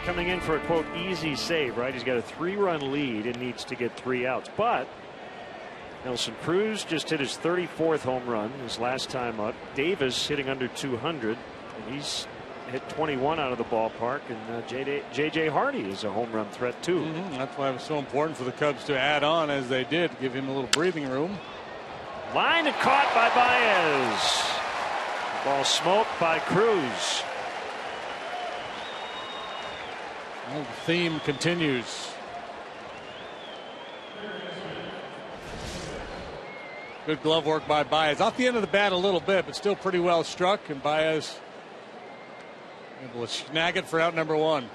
coming in for a, quote, easy save, right? He's got a 3-run lead and needs to get 3 outs. But Nelson Cruz just hit his 34th home run his last time up. Davis hitting under 200, and he's hit 21 out of the ballpark. And J.J. Hardy is a home run threat, too. That's why it was so important for the Cubs to add on as they did, give him a little breathing room. Line and caught by Baez. Ball smoked by Cruz. Well, the theme continues. Good glove work by Baez. Off the end of the bat a little bit, but still pretty well struck. And Baez able to snag it for out number 1.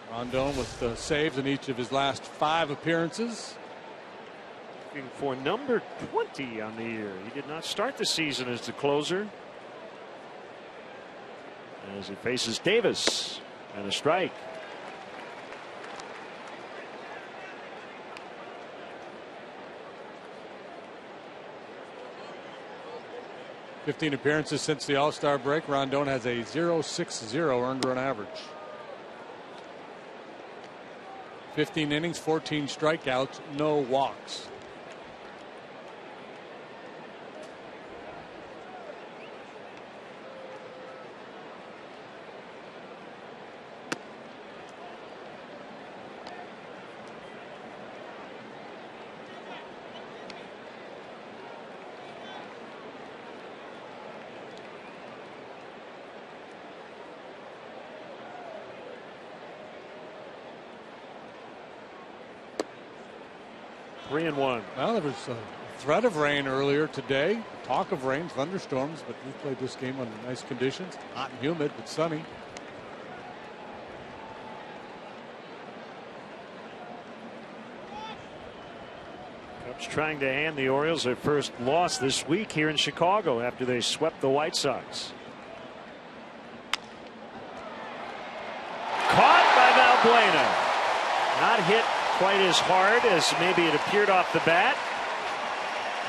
Rondon with the saves in each of his last 5 appearances. Looking for number 20 on the year. He did not start the season as the closer. As he faces Davis, and a strike. 15 appearances since the All-Star break. Rondon has a 0.60 earned run average. 15 innings, 14 strikeouts, no walks. Three and one. Well, there was a threat of rain earlier today. Talk of rain, thunderstorms, but we played this game under nice conditions. Hot and humid, but sunny. Cubs trying to hand the Orioles their first loss this week here in Chicago after they swept the White Sox. Caught by Valbuena. Not hit quite as hard as maybe it appeared off the bat.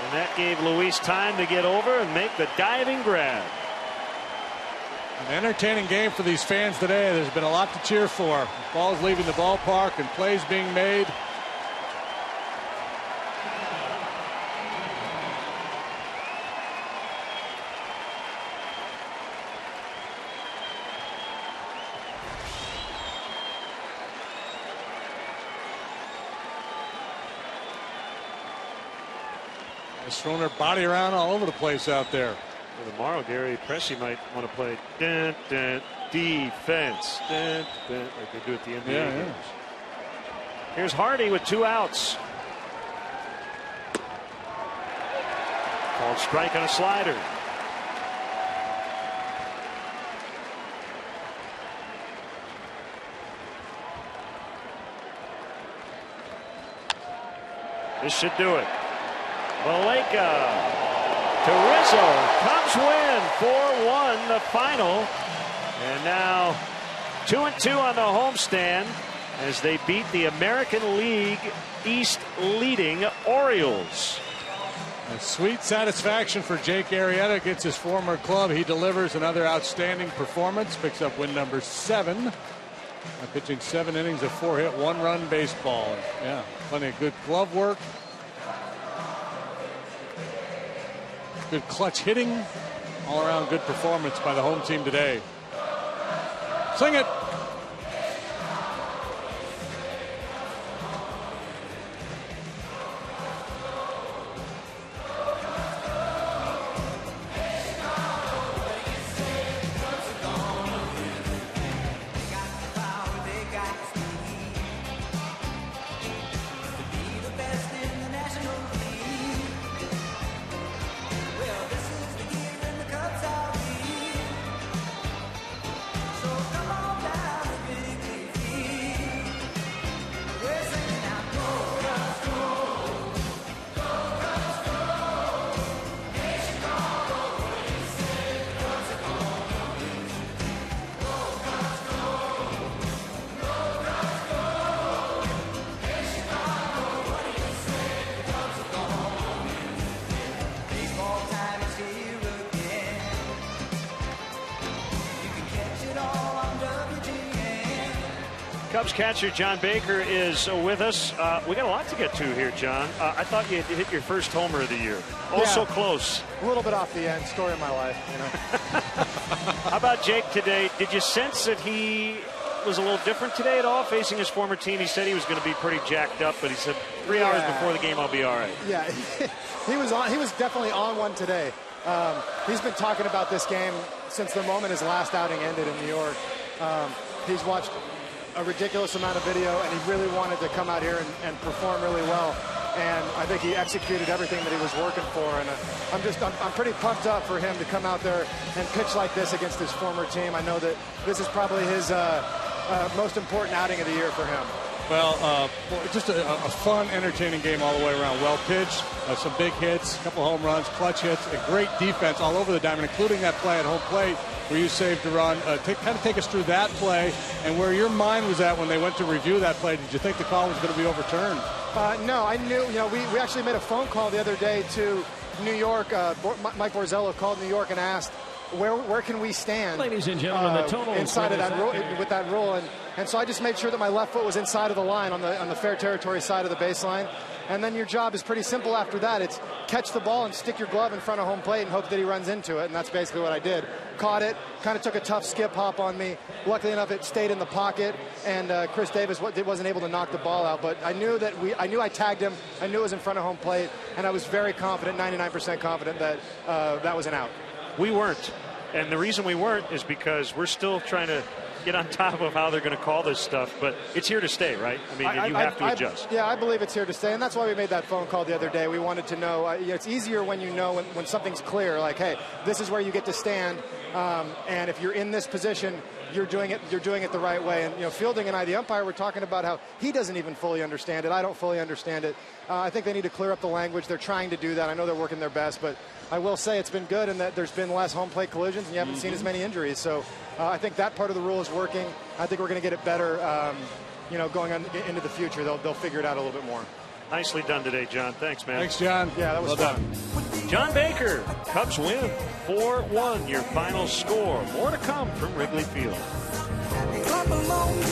And that gave Luis time to get over and make the diving grab. An entertaining game for these fans today. There's been a lot to cheer for. Balls leaving the ballpark and plays being made. Throwing their body around all over the place out there. Well, tomorrow, Gary Pressey might want to play dun, dun, defense, dun, dun, like they do at the NBA games. Here's Hardy with 2 outs. Called strike on a slider. This should do it. Maleka to Rizzo. Cubs win 4-1 the final. And now 2-2 on the homestand as they beat the American League East leading Orioles. A sweet satisfaction for Jake Arrieta. Gets his former club. He delivers another outstanding performance. Picks up win number 7. By pitching 7 innings of 4-hit, 1-run baseball. And yeah, plenty of good glove work. Good clutch hitting. All around good performance by the home team today. Sing it. Cubs catcher John Baker is with us. We got a lot to get to here, John. I thought you had hit your first homer of the year. So close. A little bit off the end. Story of my life, you know. How about Jake today? Did you sense that he was a little different today at all, facing his former team? He said he was going to be pretty jacked up, but he said 3 hours before the game, I'll be all right. Yeah, he was definitely on one today. He's been talking about this game since the moment his last outing ended in New York. He's watched a ridiculous amount of video, and he really wanted to come out here and perform really well. And I think he executed everything that he was working for. And I'm pretty pumped up for him to come out there and pitch like this against his former team. I know that this is probably his most important outing of the year for him. Well, just a fun, entertaining game all the way around. Well pitched, some big hits, a couple home runs, clutch hits, a great defense all over the diamond, including that play at home plate where you saved a run. Kind of take us through that play and where your mind was at when they went to review that play. Did you think the call was going to be overturned? No, I knew, we actually made a phone call the other day to New York. Mike Borzello called New York and asked, where can we stand? Ladies and gentlemen, the total inside of that rule, with that rule. And so I just made sure that my left foot was inside of the line on the fair territory side of the baseline. And then your job is pretty simple after that. It's catch the ball and stick your glove in front of home plate and hope that he runs into it. And that's basically what I did. Caught it, kind of took a tough skip hop on me. Luckily enough, it stayed in the pocket. And Chris Davis wasn't able to knock the ball out. But I knew I tagged him. I knew it was in front of home plate. And I was very confident, 99% confident that that was an out. We weren't. And the reason we weren't is because we're still trying to get on top of how they're going to call this stuff, but it's here to stay, right? I mean, you have to adjust. Yeah, I believe it's here to stay, and that's why we made that phone call the other day. We wanted to know, it's easier when you know when something's clear, like, hey, this is where you get to stand, and if you're in this position, you're doing it the right way. And Fielding and I, the umpire, were talking about how he doesn't even fully understand it. I don't fully understand it. I think they need to clear up the language. They're trying to do that. I know they're working their best, but I will say it's been good in that there's been less home plate collisions and you haven't seen as many injuries. So I think that part of the rule is working. I think we're going to get it better, going on into the future. They'll figure it out a little bit more. Nicely done today, John. Thanks, man. Thanks, John. Yeah, that was fun. John Baker, Cubs win 4-1, your final score. More to come from Wrigley Field. Clap along.